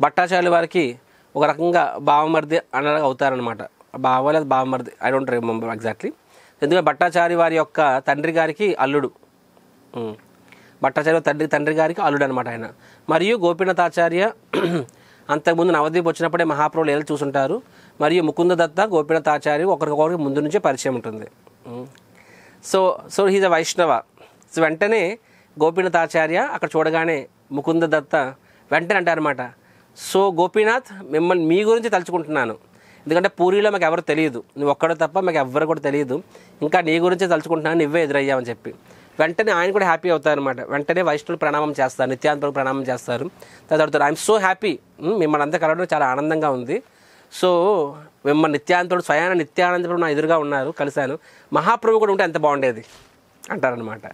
S1: భట్టాచార్యుల వారికి ఒక రకంగా బావమర్ది అనగా అవుతారనమాట. బావ లేదా బావమర్ది, ఐ డోంట్ రిమెంబర్ ఎగ్జాక్ట్లీ. ఎందుకంటే భట్టాచార్య వారి యొక్క తండ్రి గారికి అల్లుడు, భట్టాచార్య తండ్రి గారికి అల్లుడు అనమాట ఆయన. మరియు గోపీనాథ్ ఆచార్య అంతకుముందు నవద్వీప్ వచ్చినప్పుడే మహాప్రభులు ఏళ్ళు చూసుంటారు. మరియు ముకుంద దత్త, గోపీనాథ్ ఆచార్య ఒకరికొకరికి ముందు నుంచే పరిచయం ఉంటుంది. సో హీజ్ అ వైష్ణవ. సో వెంటనే గోపీనాథ్ ఆచార్య అక్కడ చూడగానే ముకుంద దత్త వెంటనే అంటారనమాట, సో గోపీనాథ్, మిమ్మల్ని మీ గురించి తలుచుకుంటున్నాను. ఎందుకంటే పూరిలో మాకు ఎవరు తెలియదు, నువ్వు ఒక్కడో తప్ప మాకు ఎవ్వరు కూడా తెలియదు, ఇంకా నీ గురించే తలుచుకుంటున్నాను, నువ్వే ఎదురయ్యావని చెప్పి వెంటనే ఆయన కూడా హ్యాపీ అవుతారనమాట. వెంటనే వైష్ణవులు ప్రణామం చేస్తారు, నిత్యానంతరం ప్రణామం చేస్తారు. తర్వాత ఐఎమ్ సో హ్యాపీ, మిమ్మల్ని అంతా కలవడం చాలా ఆనందంగా ఉంది. సో మిమ్మల్ని నిత్యానంతుడు స్వయాన నిత్యానందపుడు నా ఎదురుగా ఉన్నారు, కలిశాను, మహాప్రభు కూడా ఉంటే ఎంత బాగుండేది అంటారనమాట.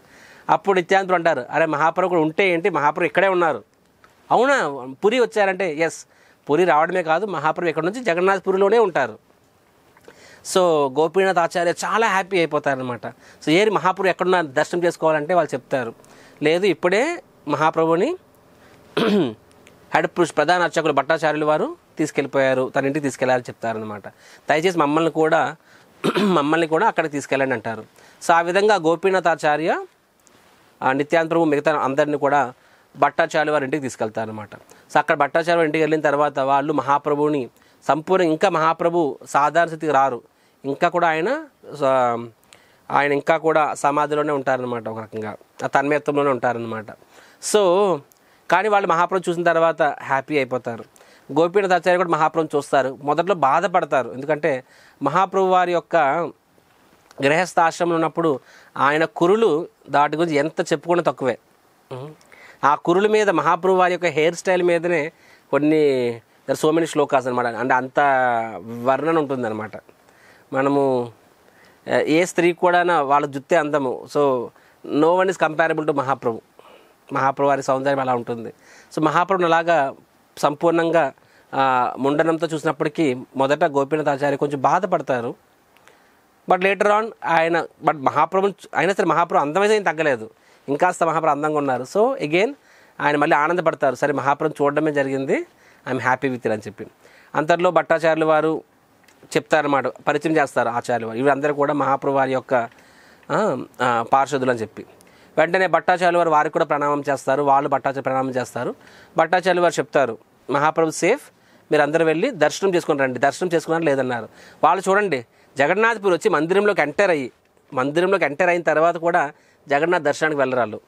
S1: అప్పుడు నిత్యానంతుడు అంటారు, అరే మహాప్రభు కూడా ఉంటే ఏంటి, మహాప్రభు ఇక్కడే ఉన్నారు. అవునా, పురి వచ్చారంటే ఎస్, పురి రావడమే కాదు, మహాప్రభు ఇక్కడ నుంచి జగన్నాథ్పురిలోనే ఉంటారు. సో గోపీనాథ్ ఆచార్య చాలా హ్యాపీ అయిపోతారనమాట. సో ఏరి మహాప్రభు ఎక్కడున్నా దర్శనం చేసుకోవాలంటే వాళ్ళు చెప్తారు, లేదు ఇప్పుడే మహాప్రభుని హెడ్ ప్రధాన అర్చకులు భట్టాచార్యులు వారు తీసుకెళ్ళిపోయారు, తన ఇంటికి తీసుకెళ్ళాలని చెప్తారనమాట. దయచేసి మమ్మల్ని కూడా అక్కడికి తీసుకెళ్ళండి అంటారు. సో ఆ విధంగా గోపీనాథ్ ఆచార్య నిత్యానంద ప్రభు మిగతా అందరినీ కూడా భట్టాచార్యుల వారి ఇంటికి తీసుకెళ్తారనమాట. సో అక్కడ భట్టాచార్య వారి ఇంటికి వెళ్ళిన తర్వాత వాళ్ళు మహాప్రభుని సంపూర్ణ, ఇంకా మహాప్రభు సాధారణ స్థితికి రారు, ఇంకా కూడా ఆయన ఇంకా కూడా సమాధిలోనే ఉంటారనమాట, ఒక రకంగా ఆ తన్మయత్వంలోనే ఉంటారనమాట. సో కానీ వాళ్ళు మహాప్రభు చూసిన తర్వాత హ్యాపీ అయిపోతారు. గోపీనాథ్ ఆచార్య కూడా మహాప్రభుని చూస్తారు. మొదట్లో బాధపడతారు, ఎందుకంటే మహాప్రభు వారి యొక్క గృహస్థాశ్రమంలో ఉన్నప్పుడు ఆయన కురులు దాటి గురించి ఎంత చెప్పుకున్నా తక్కువే. ఆ కురుల మీద మహాప్రభు వారి యొక్క హెయిర్ స్టైల్ మీదనే కొన్ని సో మెనీ శ్లోకాస్ అనమాట, అంటే అంత వర్ణన ఉంటుందన్నమాట. మనము ఏ స్త్రీ కూడా వాళ్ళ జుత్తే అందము. So no one is comparable to Mahaprabhu వారి సౌందర్యం అలా ఉంటుంది. సో మహాప్రభుని అలాగా సంపూర్ణంగా ముండనంతో చూసినప్పటికీ మొదట గోపీనాథ్ ఆచార్య కొంచెం బాధపడతారు. బట్ లేటర్ ఆన్ మహాప్రభు అయినా సరే మహాప్రభు అందమైతే ఏం తగ్గలేదు, ఇంకాస్త మహాప్రభు అందంగా ఉన్నారు. సో అగైన్ ఆయన మళ్ళీ ఆనందపడతారు, సరే మహాప్రభు చూడడమే జరిగింది, ఐఎమ్ హ్యాపీ విత్ ఇట్ అని చెప్పి. అంతట్లో భట్టాచార్యులు వారు చెప్తారన్నమాట, పరిచయం చేస్తారు ఆచార్యులు వారు, వీరందరూ కూడా మహాప్రభు వారి యొక్క పార్షదులు అని చెప్పి. వెంటనే భట్టాచార్యులు వారు వారికి కూడా ప్రణామం చేస్తారు, వాళ్ళు భట్టాచార్య ప్రణామం చేస్తారు. భట్టాచార్యులు వారు చెప్తారు, మహాప్రభు సేఫ్, మీరు అందరూ వెళ్ళి దర్శనం చేసుకుని రండి. దర్శనం చేసుకున్నారు లేదన్నారు. వాళ్ళు చూడండి, జగన్నాథ్పూర్ వచ్చి మందిరంలోకి ఎంటర్ అయిన తర్వాత కూడా జగన్నాథ్ దర్శనానికి వెళ్ళరాళ్ళు.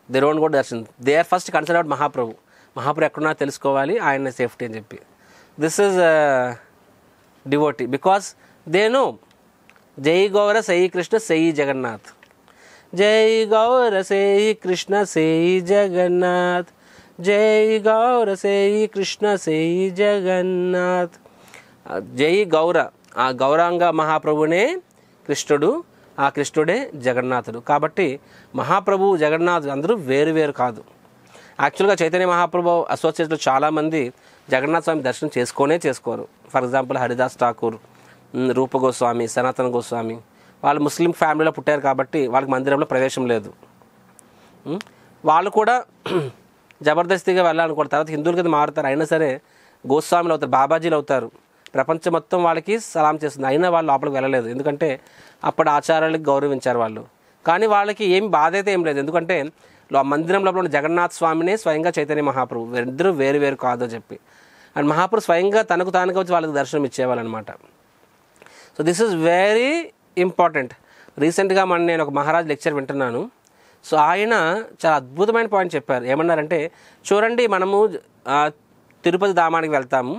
S1: దే డోంట్ గో దర్శనం, they are first concern about Mahaprabhu ఎక్కడున్నా తెలుసుకోవాలి, ఆయన సేఫ్టీ అని చెప్పి. This is devotee because they know జై గౌర సై కృష్ణ సై జగన్నాథ్, జై గౌర సై కృష్ణ సై జగన్నాథ్, జై గౌర సై కృష్ణ సై జగన్నాథ్. జై గౌర, ఆ గౌరాంగ మహాప్రభునే కృష్ణుడు, ఆ కృష్ణుడే జగన్నాథుడు. కాబట్టి మహాప్రభు జగన్నాథుడు అందరూ వేరు కాదు. యాక్చువల్గా చైతన్య మహాప్రభు అసోసియేట్లు చాలామంది జగన్నాథ స్వామి దర్శనం చేసుకోరు. ఫర్ ఎగ్జాంపుల్ హరిదాస్ ఠాకూర్, రూప గోస్వామి, సనాతన గోస్వామి, వాళ్ళు ముస్లిం ఫ్యామిలీలో పుట్టారు కాబట్టి వాళ్ళకి మందిరంలో ప్రవేశం లేదు. వాళ్ళు కూడా జబర్దస్తిగా వెళ్ళాలనుకోరు, తర్వాత హిందువుల కింద మారుతారు, అయినా సరే గోస్వాములు అవుతారు, బాబాజీలు అవుతారు. ప్రపంచం మొత్తం వాళ్ళకి సలాం చేస్తుంది, అయినా వాళ్ళు లోపలికి వెళ్ళలేదు, ఎందుకంటే అప్పుడు ఆచారాలకు గౌరవించారు వాళ్ళు. కానీ వాళ్ళకి ఏం బాధ అయితే ఏం లేదు, ఎందుకంటే మందిరం లోపల ఉన్న జగన్నాథ్ స్వామినే స్వయంగా చైతన్య మహాప్రభు, ఇద్దరు వేరు కాదో చెప్పి. అండ్ మహాప్రభు స్వయంగా తనకు తానుగా వచ్చి వాళ్ళకి దర్శనం ఇచ్చేవాళ్ళు అనమాట. So this is very important. రీసెంట్గా నేను ఒక మహారాజ్ లెక్చర్ వింటున్నాను. సో ఆయన చాలా అద్భుతమైన పాయింట్ చెప్పారు. ఏమన్నారంటే, చూడండి మనము తిరుపతి ధామానికి వెళ్తాము,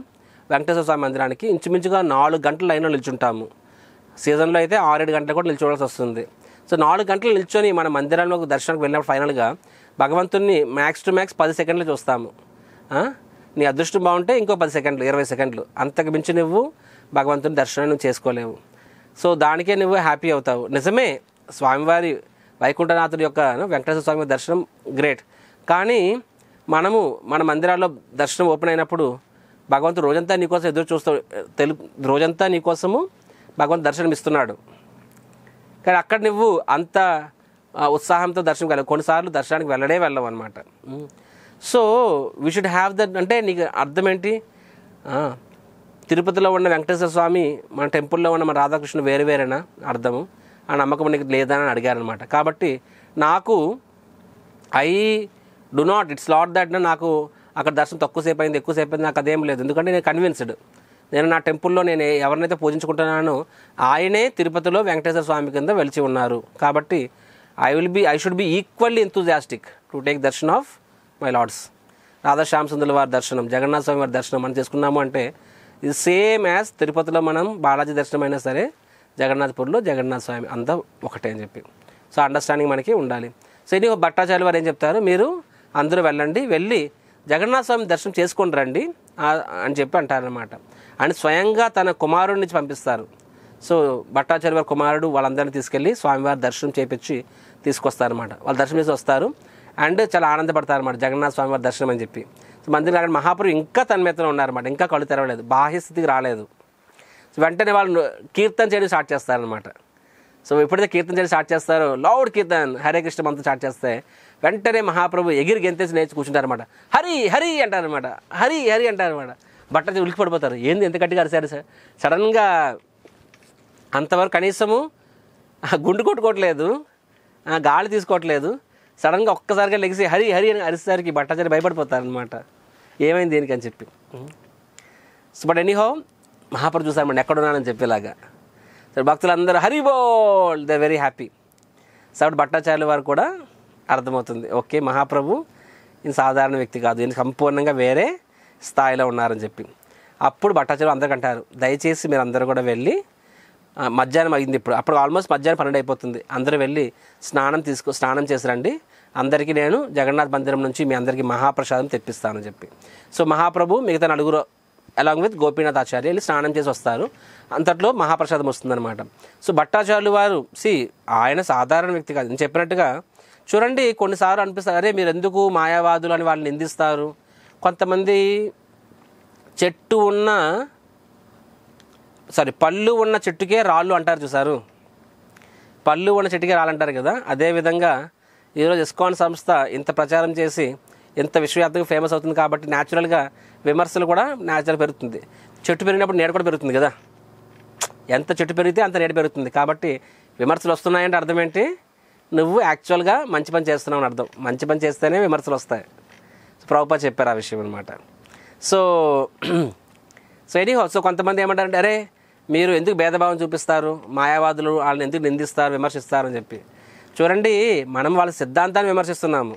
S1: వెంకటేశ్వర స్వామి మందిరానికి ఇంచుమించుగా 4 గంటల లైన్లో నిల్చుంటాము. సీజన్లో అయితే 6-7 గంటలు కూడా నిల్చోవాల్సి వస్తుంది. సో 4 గంటలు నిల్చొని మన మందిరంలోకి దర్శనానికి వెళ్ళినప్పుడు ఫైనల్గా భగవంతుని మ్యాక్స్ టు మ్యాక్స్ 10 సెకండ్లు చూస్తాము. నీ అదృష్టం బాగుంటే ఇంకో 10 సెకండ్లు 20 సెకండ్లు, అంతకు మించి నువ్వు భగవంతుని దర్శనం నువ్వు చేసుకోలేవు. సో దానికే నువ్వు హ్యాపీ అవుతావు. నిజమే, స్వామివారి వైకుంఠనాథుడి యొక్క వెంకటేశ్వర స్వామి దర్శనం గ్రేట్, కానీ మన మందిరాల్లో దర్శనం ఓపెన్ అయినప్పుడు భగవంతుడు రోజంతా నీకోసం ఎదురు చూస్తూ రోజంతా నీకోసము భగవంతుడు దర్శనం ఇస్తున్నాడు. కానీ అక్కడ నువ్వు అంత ఉత్సాహంతో దర్శనం వెళ్ళవు, కొన్నిసార్లు దర్శనానికి వెళ్ళవు అనమాట. So we should have that. అంటే నీకు అర్థం ఏంటి, తిరుపతిలో ఉన్న వెంకటేశ్వర స్వామి మన టెంపుల్లో ఉన్న మన రాధాకృష్ణుడు వేరేనా అర్థము, ఆ నమ్మకం నీకు లేదా అని అడిగారనమాట. కాబట్టి నాకు ఇట్స్ నాట్ దట్ నాకు అక్కడ దర్శనం తక్కువసేపు అయింది ఎక్కువసేపు అయింది నాకు అదేం లేదు. ఎందుకంటే నేను కన్విన్స్డ్, నేను నా టెంపుల్లో నేను ఎవరినైతే పూజించుకుంటున్నానో ఆయనే తిరుపతిలో వెంకటేశ్వర స్వామి కింద వెలిచి ఉన్నారు. కాబట్టి I should be equally enthusiastic to take darshan of my lords. రాధాశ్యామ సుందరుల వారి దర్శనం, జగన్నాథ స్వామి వారి దర్శనం మనం చేసుకున్నాము అంటే ఇది సేమ్ యాజ్ తిరుపతిలో మనం బాలాజీ దర్శనం అయినా సరే జగన్నాథ్పూర్లో జగన్నాథ స్వామి అంతా ఒకటే అని చెప్పి. సో అండర్స్టాండింగ్ మనకి ఉండాలి. సో ఇది భట్టాచార్య వారు ఏం చెప్తారు, మీరు అందరూ వెళ్ళి జగన్నాథ స్వామి దర్శనం చేసుకొని రండి అని చెప్పి అంటారనమాట. అని స్వయంగా తన కుమారుడి నుంచి పంపిస్తారు. సో భట్టాచార్య వారి కుమారుడు వాళ్ళందరినీ తీసుకెళ్ళి స్వామివారి దర్శనం చేపించి తీసుకొస్తారనమాట. వాళ్ళు దర్శనం చేసి వస్తారు అండ్ చాలా ఆనందపడతారన్నమాట జగన్నాథ స్వామివారి దర్శనం అని చెప్పి. సో మందిరం అక్కడ మహాప్రభు ఇంకా తన్మేతలో ఉన్నారన్నమాట, ఇంకా కళ్ళు తెరవలేదు, బాహ్య స్థితికి రాలేదు. సో వెంటనే వాళ్ళు కీర్తన చేయడం స్టార్ట్ చేస్తారనమాట. సో ఎప్పుడైతే కీర్తన చేయడం స్టార్ట్ చేస్తారో లౌడ్ కీర్తన్ హరే కృష్ణ మంత్రం స్టార్ట్ చేస్తే వెంటనే మహాప్రభు ఎగిరి గెంతేసి నేర్చి కూర్చుంటారనమాట. హరి అంటారనమాట, హరి అంటారనమాట. భట్టాచార్య ఉలికి పడిపోతారు, ఏంది ఎంత గట్టిగా అరిశారు సార్. సడన్గా అంతవరకు కనీసము గుండు కొట్టుకోవట్లేదు, గాలి తీసుకోవట్లేదు, సడన్గా ఒక్కసారిగా లెగిసి హరి అని అరిసేసరికి భట్టాచార్య భయపడిపోతారనమాట, ఏమైంది దేనికి అని చెప్పి. సో బట్ ఎనీహో మహాప్రభు చూసారన్నమాట ఎక్కడున్నానని చెప్పేలాగా. సో భక్తులందరూ హరి బోల్, దే వెరీ హ్యాపీ. సో అప్పుడు భట్టాచార్యుల వారు కూడా అర్థమవుతుంది, ఓకే మహాప్రభు ఈయన సాధారణ వ్యక్తి కాదు, ఈయన సంపూర్ణంగా వేరే స్థాయిలో ఉన్నారని చెప్పి. అప్పుడు భట్టాచార్యులు అందరికీ అంటారు, దయచేసి మీరు అందరూ కూడా వెళ్ళి మధ్యాహ్నం అయింది, అప్పుడు ఆల్మోస్ట్ మధ్యాహ్నం 12 అయిపోతుంది, అందరూ వెళ్ళి స్నానం చేసి రండి, అందరికీ నేను జగన్నాథ్ మందిరం నుంచి మీ అందరికీ మహాప్రసాదం తెప్పిస్తానని చెప్పి. సో మహాప్రభు మిగతా నలుగురు అలాంగ్ విత్ గోపీనాథ్ ఆచార్య వెళ్ళి స్నానం చేసి వస్తారు, అంతట్లో మహాప్రసాదం వస్తుందన్నమాట. సో భట్టాచార్యులు వారు ఆయన సాధారణ వ్యక్తి కాదు. నేను చెప్పినట్టుగా చూడండి, కొన్నిసార్లు అనిపిస్తారు, అరే మీరు ఎందుకు మాయావాదులు అని వాళ్ళు నిందిస్తారు. కొంతమంది పళ్ళు ఉన్న చెట్టుకే రాళ్ళు అంటారు చూసారు, పళ్ళు ఉన్న చెట్టుకే రాళ్ళు అంటారు కదా. అదేవిధంగా ఈరోజు ఇస్కాన్ సంస్థ ఇంత ప్రచారం చేసి ఇంత విశ్వవ్యాప్తంగా ఫేమస్ అవుతుంది కాబట్టి న్యాచురల్గా విమర్శలు కూడా న్యాచురల్ పెరుగుతుంది. చెట్టు పెరిగినప్పుడు నీడ కూడా పెరుగుతుంది కదా, ఎంత చెట్టు పెరిగితే అంత నీడ పెరుగుతుంది. కాబట్టి విమర్శలు వస్తున్నాయంటే అర్థం ఏంటి, నువ్వు యాక్చువల్గా మంచి పని చేస్తున్నావు అని అర్థం. మంచి పని చేస్తేనే విమర్శలు వస్తాయి. ప్రభుపాద చెప్పారు ఆ విషయం అనమాట. సో ఎనీహో, సో కొంతమంది ఏమంటారంటే, అరే మీరు ఎందుకు భేదభావం చూపిస్తారు, మాయావాదులు వాళ్ళని ఎందుకు నిందిస్తారు, విమర్శిస్తారు అని చెప్పి. చూడండి, మనం వాళ్ళ సిద్ధాంతాన్ని విమర్శిస్తున్నాము,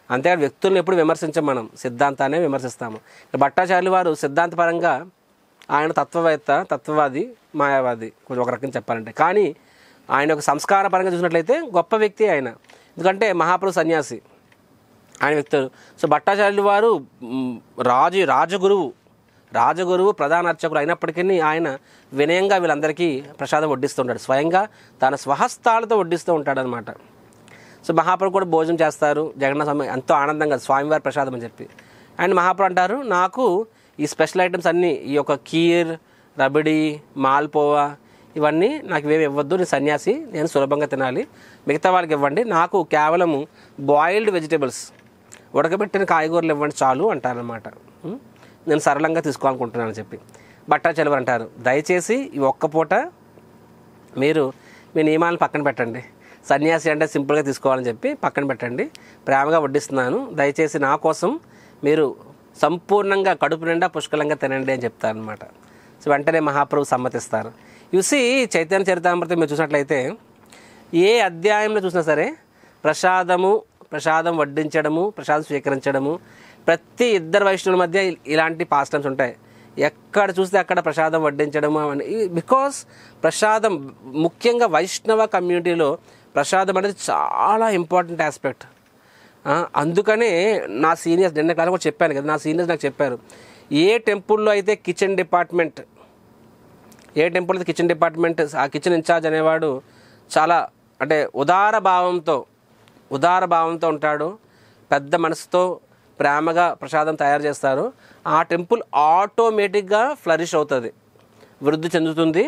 S1: అంతేకాదు వ్యక్తులను ఎప్పుడు విమర్శించం, మనం సిద్ధాంతాన్ని విమర్శిస్తాము. భట్టాచార్యులు వారు సిద్ధాంతపరంగా ఆయన తత్వవాది, మాయావాది కొంచెం ఒక రకంగా చెప్పాలంటే. కానీ ఆయన ఒక సంస్కార పరంగా చూసినట్లయితే గొప్ప వ్యక్తి ఆయన, ఎందుకంటే మహాప్రభు సన్యాసి ఆయన వ్యక్తులు. సో భట్టాచార్యులు వారు రాజగురువు ప్రధాన అర్చకులు అయినప్పటికీ ఆయన వినయంగా వీళ్ళందరికీ ప్రసాదం వడ్డిస్తుంటాడు, స్వయంగా తన స్వహస్తాలతో వడ్డిస్తూ ఉంటాడు అనమాట. సో మహాప్రభు కూడా భోజనం చేస్తారు, జగన్నాథ స్వామి ఎంతో ఆనందంగా స్వామివారి ప్రసాదం అని చెప్పి. అండ్ మహాప్రభు అంటారు, నాకు ఈ స్పెషల్ ఐటమ్స్ అన్నీ, ఈ యొక్క కీర్, రబడి, మాల్పోవా ఇవన్నీ నాకు ఇవేమి ఇవ్వద్దు, నేను సన్యాసి, నేను సులభంగా తినాలి, మిగతా వాళ్ళకి ఇవ్వండి, నాకు కేవలము బాయిల్డ్ వెజిటేబుల్స్, ఉడకబెట్టిన కాయగూరలు ఇవ్వండి చాలు అంటారనమాట. నేను సరళంగా తీసుకోవాలనుకుంటున్నాను చెప్పి. భట్టాచార్యులు అంటారు, దయచేసి ఈ ఒక్క పూట మీరు మీ నియమాలను పక్కన పెట్టండి, సన్యాసి అంటే సింపుల్గా తీసుకోవాలని చెప్పి పక్కన పెట్టండి, ప్రేమగా వడ్డిస్తున్నాను, దయచేసి నా కోసం మీరు సంపూర్ణంగా కడుపు నిండా పుష్కలంగా తినండి అని చెప్తారనమాట. సో వెంటనే మహాప్రభు సమ్మతిస్తారు. చూసి చైతన్య చరితామృతం మీరు చూసినట్లయితే ఏ అధ్యాయంలో చూసినా సరే ప్రసాదం వడ్డించడము, ప్రసాదం స్వీకరించడము, ప్రతి ఇద్దరు వైష్ణవుల మధ్య ఇలాంటి పాస్టమ్స్ ఉంటాయి. ఎక్కడ చూస్తే అక్కడ ప్రసాదం వడ్డించడము అని. బికాస్ ప్రసాదం ముఖ్యంగా వైష్ణవ కమ్యూనిటీలో ప్రసాదం అనేది చాలా ఇంపార్టెంట్ ఆస్పెక్ట్. అందుకనే నా సీనియర్స్ నిన్న క్లాస్ కూడా చెప్పాను కదా, నా సీనియర్స్ నాకు చెప్పారు, ఏ టెంపుల్లో అయితే కిచెన్ డిపార్ట్మెంట్ ఆ కిచెన్ ఇన్ఛార్జ్ అనేవాడు చాలా ఉదార భావంతో ఉంటాడు, పెద్ద మనసుతో ప్రేమగా ప్రసాదం తయారు చేస్తారో ఆ టెంపుల్ ఆటోమేటిక్గా ఫ్లరిష్ అవుతుంది, వృద్ధి చెందుతుంది.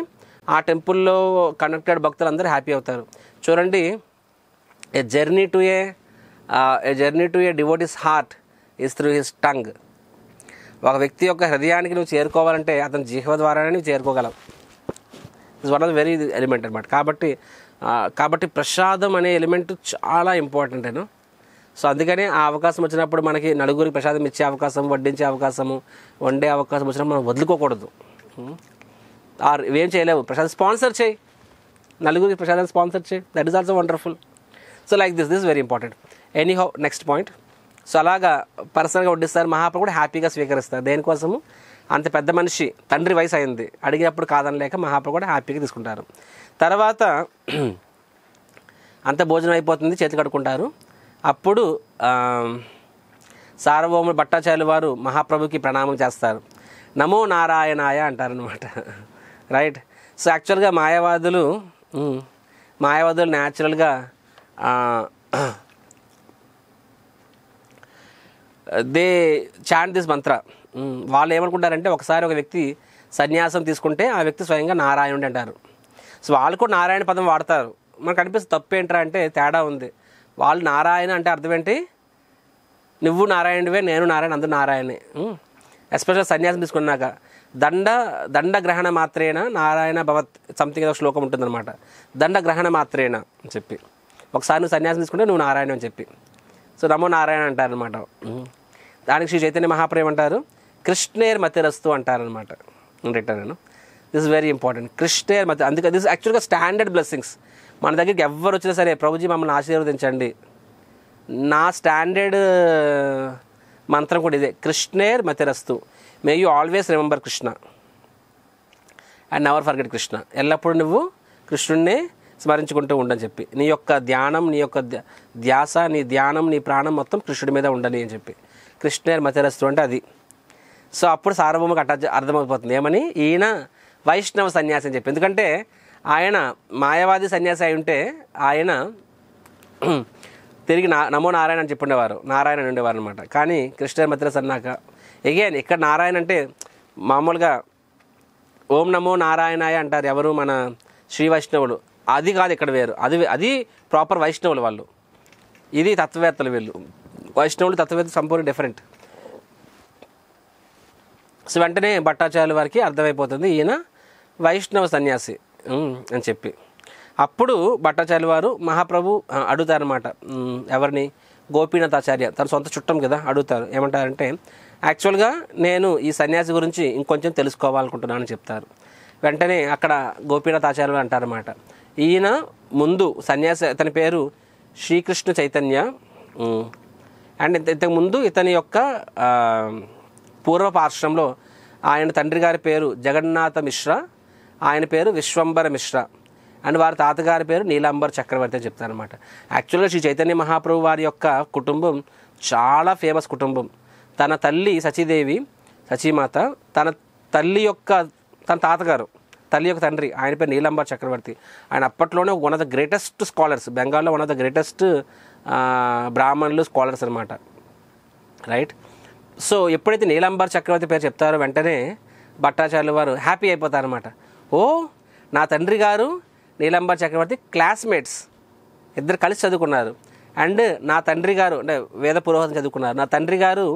S1: ఆ టెంపుల్లో కనెక్టెడ్ భక్తులందరూ హ్యాపీ అవుతారు. చూడండి, ఏ journey to A devotees heart is through his tongue. ఒక వ్యక్తి యొక్క హృదయానికి నువ్వు చేరుకోవాలంటే అతని జిహ్వ ద్వారానే నువ్వు చేరుకోగలవు. It's one of the very element అనమాట. కాబట్టి ప్రసాదం అనే ఎలిమెంట్ చాలా ఇంపార్టెంట్ నేను. సో అందుకని ఆ అవకాశం వచ్చినప్పుడు మనకి నలుగురికి ప్రసాదం ఇచ్చే అవకాశం, వడ్డించే అవకాశము, వండే అవకాశం వచ్చినప్పుడు మనం వదులుకోకూడదు. ఏం చేయలేవు, ప్రసాదం స్పాన్సర్ చేయి, నలుగురికి ప్రసాదం స్పాన్సర్ చేయి, that is also wonderful. So like this very important. Anyhow next point. So అలాగా పర్సనల్గా వడ్డిస్తారు, మహాప్రభు కూడా హ్యాపీగా స్వీకరిస్తారు. దేనికోసము, అంత పెద్ద మనిషి, తండ్రి వయసు అయింది, అడిగినప్పుడు కాదనలేక మహాప్రభు కూడా హ్యాపీగా తీసుకుంటారు. తర్వాత అంత భోజనం అయిపోతుంది, చేతులు కడుక్కుంటారు. అప్పుడు సార్వభౌముడు భట్టాచార్యులు వారు మహాప్రభుకి ప్రణామం చేస్తారు, నమో నారాయణాయ అంటారనమాట. రైట్. సో యాక్చువల్గా మాయావాదులు న్యాచురల్గా దే చాంట్ దిస్ మంత్ర. వాళ్ళు ఏమనుకుంటారంటే ఒకసారి ఒక వ్యక్తి సన్యాసం తీసుకుంటే ఆ వ్యక్తి స్వయంగా నారాయణుడు అంటారు. సో వాళ్ళు కూడా నారాయణ పదం వాడతారు. మనకు అనిపిస్తుంది తప్పు ఏంట్రా అంటే తేడా ఉంది. వాళ్ళు నారాయణ అంటే అర్థం ఏంటి, నువ్వు నారాయణుడివే, నేను నారాయణ, అందరూ నారాయణే. ఎస్పెషల్ సన్యాసం తీసుకున్నాక దండగ్రహణ మాత్రేన నారాయణ భవత్ సంథింగ్ ఏదో శ్లోకం ఉంటుందన్నమాట. దండగ్రహణ మాత్రేన అని చెప్పి ఒకసారి నువ్వు సన్యాసం తీసుకుంటే నువ్వు నారాయణ అని చెప్పి, సో నమో నారాయణ అంటారనమాట. దానికి శ్రీ చైతన్య మహాప్రభు అంటారు కృష్ణేర్ మతిరస్తు అంటారనమాట. రిటర్న్ దిస్ వెరీ ఇంపార్టెంట్, కృష్ణేర్ మతి. అందుకే దిస్ యాక్చువల్గా స్టాండర్డ్ బ్లెస్సింగ్స్. మన దగ్గరికి ఎవరు వచ్చినా సరే, ప్రభుజీ మమ్మల్ని ఆశీర్వదించండి, నా స్టాండర్డ్ మంత్రం కూడా ఇదే, కృష్ణేర్ మతిరస్తు, may you always remember Krishna and never forget Krishna. ఎల్లప్పుడూ నువ్వు కృష్ణుడినే స్మరించుకుంటూ ఉండని చెప్పి, నీ యొక్క ధ్యానం, నీ యొక్క ధ్యాస, నీ ధ్యానం, నీ ప్రాణం మొత్తం కృష్ణుడి మీద ఉండని అని చెప్పి, కృష్ణేర్ మతిరస్తు అంటే అది. సో అప్పుడు సార్వభౌమకు అర్థమైపోతుంది ఏమని, ఈయన వైష్ణవ సన్యాసి అని చెప్పి. ఎందుకంటే ఆయన మాయావాది సన్యాసి అయి ఉంటే ఆయన తిరిగి నమో నారాయణ అని చెప్పుండేవారు, నారాయణ ఉండేవారు అనమాట. కానీ కృష్ణ మతిరస్ అన్నాక ఎగైన్ ఇక్కడ నారాయణ అంటే మామూలుగా ఓం నమో నారాయణాయ అంటారు ఎవరు, మన శ్రీ వైష్ణవులు. అది కాదు, ఇక్కడ వేరు, అది ప్రాపర్ వైష్ణవులు వాళ్ళు, ఇది తత్వవేత్తలు వీళ్ళు. వైష్ణవులు తత్వవేత్తలు సంపూర్ణ డిఫరెంట్. సో వెంటనే భట్టాచార్యుల వారికి అర్థమైపోతుంది ఈయన వైష్ణవ సన్యాసి అని చెప్పి. అప్పుడు భట్టాచార్యుల వారు మహాప్రభు అడుగుతారనమాట, ఎవరిని, గోపీనాథాచార్య, తన సొంత చుట్టం కదా, అడుగుతారు. ఏమంటారంటే యాక్చువల్గా నేను ఈ సన్యాసి గురించి ఇంకొంచెం తెలుసుకోవాలనుకుంటున్నానని చెప్తారు. వెంటనే అక్కడ గోపీనాథాచార్యులు అంటారన్నమాట, ఈయన ముందు సన్యాసి, అతని పేరు శ్రీకృష్ణ చైతన్య, అండ్ ఇంతకుముందు ఇతని యొక్క పూర్వపార్శ్వంలో ఆయన తండ్రి గారి పేరు జగన్నాథ మిశ్రా, ఆయన పేరు విశ్వంబర మిశ్రా, అండ్ వారి తాతగారి పేరు నీలాంబర్ చక్రవర్తి అని చెప్తారనమాట. యాక్చువల్గా శ్రీ చైతన్య మహాప్రభు వారి యొక్క కుటుంబం చాలా ఫేమస్ కుటుంబం. తన తల్లి సచీదేవి, సచీమాత, తన తాతగారు, తల్లి యొక్క తండ్రి, ఆయన పేరు నీలాంబర్ చక్రవర్తి. ఆయన అప్పట్లోనే one of the greatest scholars, బెంగాల్లో వన్ ఆఫ్ ద గ్రేటెస్ట్ బ్రాహ్మణులు స్కాలర్స్ అనమాట. రైట్. సో ఎప్పుడైతే నీలాంబర్ చక్రవర్తి పేరు చెప్తారో వెంటనే భట్టాచార్యుల వారు హ్యాపీ అయిపోతారనమాట. ఓ, నా తండ్రి గారు నీలాంబర్ చక్రవర్తి క్లాస్మేట్స్, ఇద్దరు కలిసి చదువుకున్నారు. అండ్ నా తండ్రి గారు అంటే వేద పురోహితం చదువుకున్నారు. నా తండ్రి గారు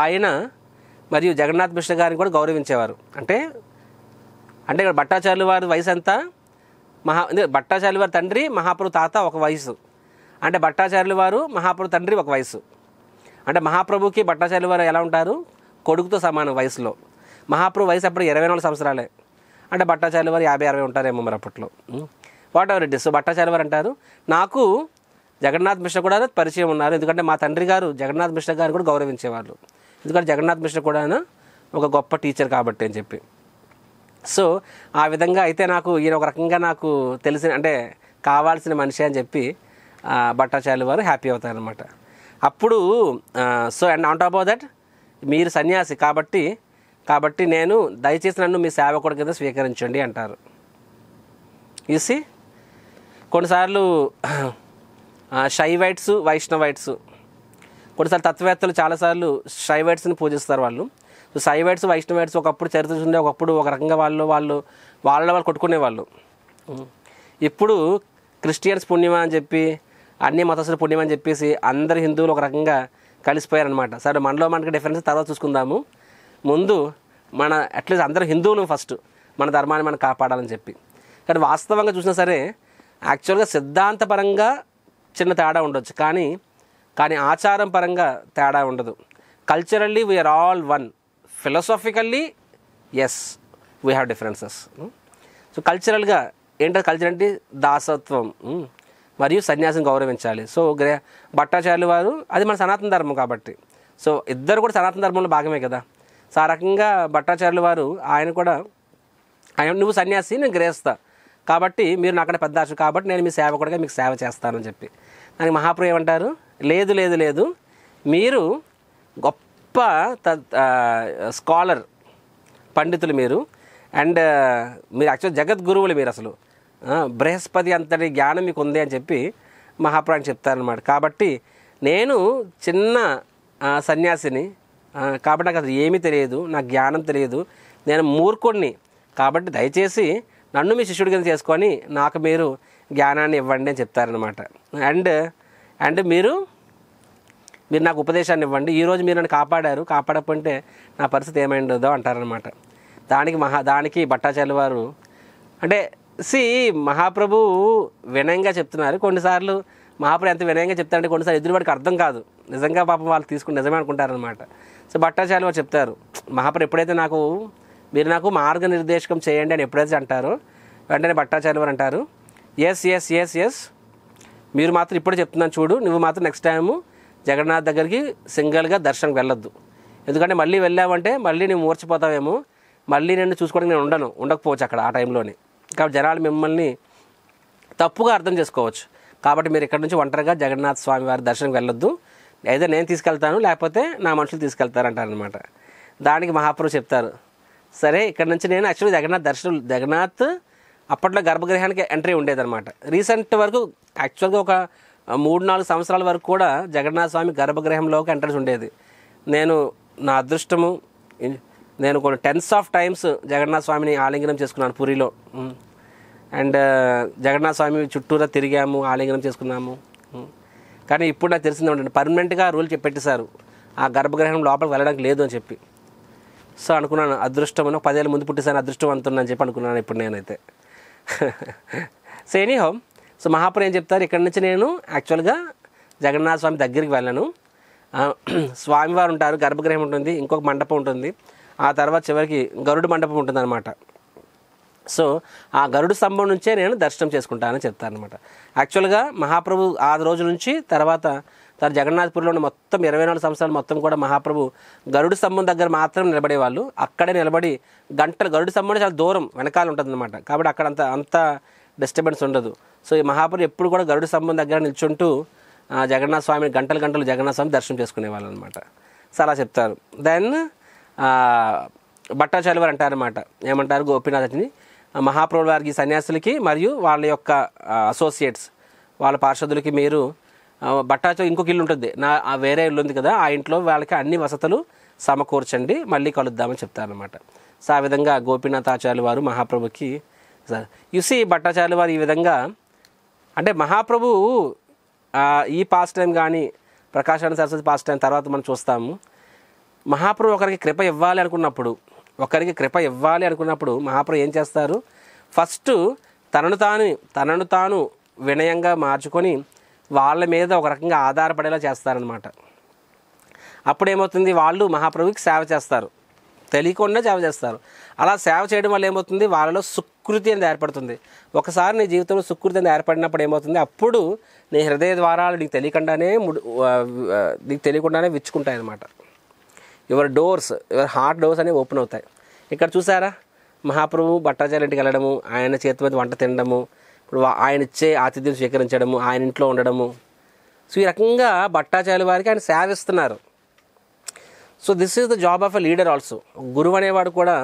S1: ఆయన మరియు జగన్నాథ్ మిశ్ర గారిని కూడా గౌరవించేవారు. అంటే ఇక్కడ భట్టాచార్యుల వారి వయసు ఎంత, భట్టాచార్యుల వారి తండ్రి మహాప్రభు తాత ఒక వయసు, అంటే భట్టాచార్యుల వారు మహాప్రభు తండ్రి ఒక వయసు. అంటే మహాప్రభుకి భట్టాచార్యుల వారు ఎలా ఉంటారు, కొడుకుతో సమానం వయసులో. మహాప్రభు వయసు అప్పుడు 24 సంవత్సరాలే, అంటే భట్టాచార్యుల వారు 50-60 ఉంటారేమో మరి అప్పట్లో. Whatever it is. So భట్టాచార్యుల వారు అంటారు, నాకు జగన్నాథ్ మిశ్ర కూడా పరిచయం ఉన్నారు, ఎందుకంటే మా తండ్రి గారు జగన్నాథ్ మిశ్ర గారు కూడా గౌరవించేవాళ్ళు, ఎందుకంటే జగన్నాథ్ మిశ్ర కూడా ఒక గొప్ప టీచర్ కాబట్టి అని చెప్పి. సో ఆ విధంగా అయితే నాకు ఈయన ఒక రకంగా నాకు తెలిసిన, అంటే కావాల్సిన మనిషి అని చెప్పి భట్టాచార్యుల వారు హ్యాపీ అవుతారనమాట. అప్పుడు so and on top of that మీరు సన్యాసి కాబట్టి నేను దయచేసి నన్ను మీ సేవకుడి కింద స్వీకరించండి అంటారు. చూసి కొన్నిసార్లు షైవైట్స్, వైష్ణవైట్స్ కొన్నిసార్లు తత్వవేత్తలు చాలాసార్లు శైవైట్స్ని పూజిస్తారు వాళ్ళు. సో శైవైట్స్ వైష్ణవైట్స్ ఒకప్పుడు చరిత్ర ఉండే, ఒకప్పుడు ఒక రకంగా వాళ్ళు కొట్టుకునేవాళ్ళు. ఇప్పుడు క్రిస్టియన్స్ పుణ్యమా అని చెప్పి, అన్ని మతస్థుల పుణ్యమా అని చెప్పేసి అందరు హిందువులు ఒక రకంగా కలిసిపోయారనమాట. సరే మనలో మనకి డిఫరెన్స్ తర్వాత చూసుకుందాము, ముందు మన అట్లీస్ట్ అందరూ హిందువులు ఫస్ట్ మన ధర్మాన్ని మనం కాపాడాలని చెప్పి. కానీ వాస్తవంగా చూసినా సరే యాక్చువల్గా సిద్ధాంతపరంగా చిన్న తేడా ఉండొచ్చు, కానీ ఆచారం పరంగా తేడా ఉండదు. Culturally we are all one, philosophically yes we have differences. So కల్చరల్గా ఏంటో కల్చర్ అంటే దాసత్వం మరియు సన్యాసం గౌరవించాలి. సో భట్టాచార్యులు వారు అది మన సనాతన ధర్మం కాబట్టి, సో ఇద్దరు కూడా సనాతన ధర్మంలో భాగమే కదా. సో ఆ రకంగా భట్టాచార్యులు వారు ఆయన నువ్వు సన్యాసి, నేను గ్రహిస్తా కాబట్టి మీరు నాకన్నా పెద్ద ఆశ కాబట్టి నేను మీ సేవకుడిగా మీకు సేవ చేస్తానని చెప్పి. దానికి మహాప్రభు ఏమంటారు, లేదు లేదు లేదు, మీరు గొప్ప స్కాలర్ పండితులు మీరు, అండ్ మీరు యాక్చువల్ జగద్గురువులు, మీరు అసలు బృహస్పతి అంతటి జ్ఞానం మీకు ఉంది అని చెప్పి మహాప్రభు చెప్తారనమాట. కాబట్టి నేను చిన్న సన్యాసిని కాబట్టి నాకు అసలు ఏమీ తెలియదు, నాకు జ్ఞానం తెలియదు, నేను మూర్ఖుడిని, కాబట్టి దయచేసి నన్ను మీ శిష్యుడి కింద చేసుకొని నాకు మీరు జ్ఞానాన్ని ఇవ్వండి అని చెప్తారనమాట. అండ్ మీరు నాకు ఉపదేశాన్ని ఇవ్వండి, ఈరోజు మీరు నన్ను కాపాడకపోతే నా పరిస్థితి ఏమైందో అంటారనమాట. దానికి భట్టాచార్యుల వారు అంటే మహాప్రభు వినయంగా చెప్తున్నారు. కొన్నిసార్లు మహాప్రభు ఎంత వినయంగా చెప్తారంటే కొన్నిసార్లు ఎదురువాడికి అర్థం కాదు, నిజంగా పాపం వాళ్ళు తీసుకుని నిజమే అనుకుంటారనమాట. సో భట్టాచార్యులు వారు చెప్తారు, మహాప్రభు ఎప్పుడైతే మీరు నాకు మార్గనిర్దేశకం చేయండి అని ఎప్పుడైతే అంటారో వెంటనే భట్టాచార్యులు వారు అంటారు, ఎస్ మీరు మాత్రం ఇప్పుడే చెప్తున్నాను చూడు, నువ్వు మాత్రం నెక్స్ట్ టైము జగన్నాథ్ దగ్గరికి సింగిల్గా దర్శనంకి వెళ్ళొద్దు, ఎందుకంటే మళ్ళీ వెళ్ళావంటే మళ్ళీ నువ్వు మూర్చిపోతావేమో, మళ్ళీ నేను చూసుకోవడానికి నేను ఉండకపోవచ్చు అక్కడ ఆ టైంలోనే. కాబట్టి జనాలు మిమ్మల్ని తప్పుగా అర్థం చేసుకోవచ్చు, కాబట్టి మీరు ఇక్కడ నుంచి ఒంటరిగా జగన్నాథ్ స్వామి వారి దర్శనంకి వెళ్ళొద్దు, అయితే నేను తీసుకెళ్తాను లేకపోతే నా మనుషులు తీసుకెళ్తారంటారనమాట. దానికి మహాప్రభు చెప్తారు, సరే ఇక్కడ నుంచి నేను యాక్చువల్లీ జగన్నాథ్ అప్పట్లో గర్భగృహానికి ఎంట్రీ ఉండేదన్నమాట. రీసెంట్ వరకు యాక్చువల్గా ఒక 3-4 సంవత్సరాల వరకు కూడా జగన్నాథ స్వామి గర్భగృహంలోకి ఎంట్రన్స్ ఉండేది. నా అదృష్టము, నేను కొన్ని 10s of times జగన్నాథ స్వామిని ఆలింగనం చేసుకున్నాను పూరిలో. అండ్ జగన్నాథ స్వామి చుట్టూరా తిరిగాము, ఆలింగనం చేసుకున్నాము. కానీ ఇప్పుడు నాకు తెలిసింది ఏంటంటే పర్మనెంట్గా రూల్ పెట్టేశారు, ఆ గర్భగృహం లోపలికి వెళ్ళడానికి లేదు అని చెప్పి. సో అనుకున్నాను అదృష్టం, 10 ఏళ్ళ ముందు పుట్టేసాను, అదృష్టవంతుని చెప్పి అనుకున్నాను ఇప్పుడు నేనైతే. సో ఎనీహౌ, సో మహాప్రభు ఏం చెప్తారు, ఇక్కడ నుంచి నేను యాక్చువల్గా జగన్నాథ స్వామి దగ్గరికి వెళ్ళను. స్వామివారు ఉంటారు, గర్భగృహం ఉంటుంది, ఇంకొక మండపం ఉంటుంది, ఆ తర్వాత చివరికి గరుడు మండపం ఉంటుంది అనమాట. సో ఆ గరుడు స్తంభం నుంచే నేను దర్శనం చేసుకుంటానని చెప్తారనమాట. యాక్చువల్గా మహాప్రభు ఆ రోజు నుంచి తర్వాత జగన్నాథ్పూర్లో ఉన్న మొత్తం 24 సంవత్సరాలు మొత్తం కూడా మహాప్రభు గరుడు స్తంభం దగ్గర మాత్రం నిలబడేవాళ్ళు. అక్కడే నిలబడి గరుడు స్తంభం చాలా దూరం వెనకాల ఉంటుంది అనమాట, కాబట్టి అక్కడ అంత డిస్టర్బెన్స్ ఉండదు. సో ఈ మహాప్రభు ఎప్పుడు కూడా గరుడు స్తంభం దగ్గర నిల్చుంటూ జగన్నాథ స్వామిని గంటలు జగన్నాథ స్వామి దర్శనం చేసుకునేవాళ్ళు అనమాట. సో అలా చెప్తారు. దెన్ భట్టాచార్యులు వారు అంటారనమాట, ఏమంటారు, గోపీనాథ్ని మహాప్రభు వారికి సన్యాసులకి మరియు వాళ్ళ యొక్క అసోసియేట్స్ వాళ్ళ పార్షదులకి మీరు భట్టాచార్య ఇంకొక ఇల్లు ఉంటుంది, వేరే ఇల్లు ఉంది కదా, ఆ ఇంట్లో వాళ్ళకి అన్ని వసతులు సమకూర్చండి, మళ్ళీ కలుద్దామని చెప్తారనమాట. సో ఆ విధంగా గోపీనాథాచార్యులు వారు మహాప్రభుకి యుసి భట్టాచార్యులు వారు ఈ విధంగా అంటే మహాప్రభు ఈ పాస్ట్ టైం కానీ ప్రకాశానంద సరస్వతి పాస్ట్ టైం తర్వాత మనం చూస్తాము. మహాప్రభు ఒకరికి కృప ఇవ్వాలి అనుకున్నప్పుడు మహాప్రభు ఏం చేస్తారు, ఫస్ట్ తనను తాను వినయంగా మార్చుకొని వాళ్ళ మీద ఒక రకంగా ఆధారపడేలా చేస్తారనమాట. అప్పుడేమవుతుంది, వాళ్ళు మహాప్రభుకి సేవ చేస్తారు, తెలియకుండా సేవ చేస్తారు. అలా సేవ చేయడం వల్ల ఏమవుతుంది, వాళ్ళలో సుకృతి అనేది ఏర్పడుతుంది. ఒకసారి నీ జీవితంలో సుకృతి అనేది ఏర్పడినప్పుడు ఏమవుతుంది, అప్పుడు నీ హృదయ ద్వారాలు నీకు తెలియకుండానే విచ్చుకుంటాయి అన్నమాట. యువర్ హార్ట్ డోర్స్ అనేవి ఓపెన్ అవుతాయి. ఇక్కడ చూసారా, మహాప్రభు భట్టాచార్య ఇంటికి వెళ్ళడము, ఆయన చేతి మీద వంట తినడము, ఇప్పుడు ఆయన ఇచ్చే ఆతిథ్యం స్వీకరించడము, ఆయన ఇంట్లో ఉండడము. సో ఈ రకంగా భట్టాచార్యుల వారికి ఆయన సేవిస్తున్నారు. So this is the job of a leader also. గురువు అనేవాడు కూడా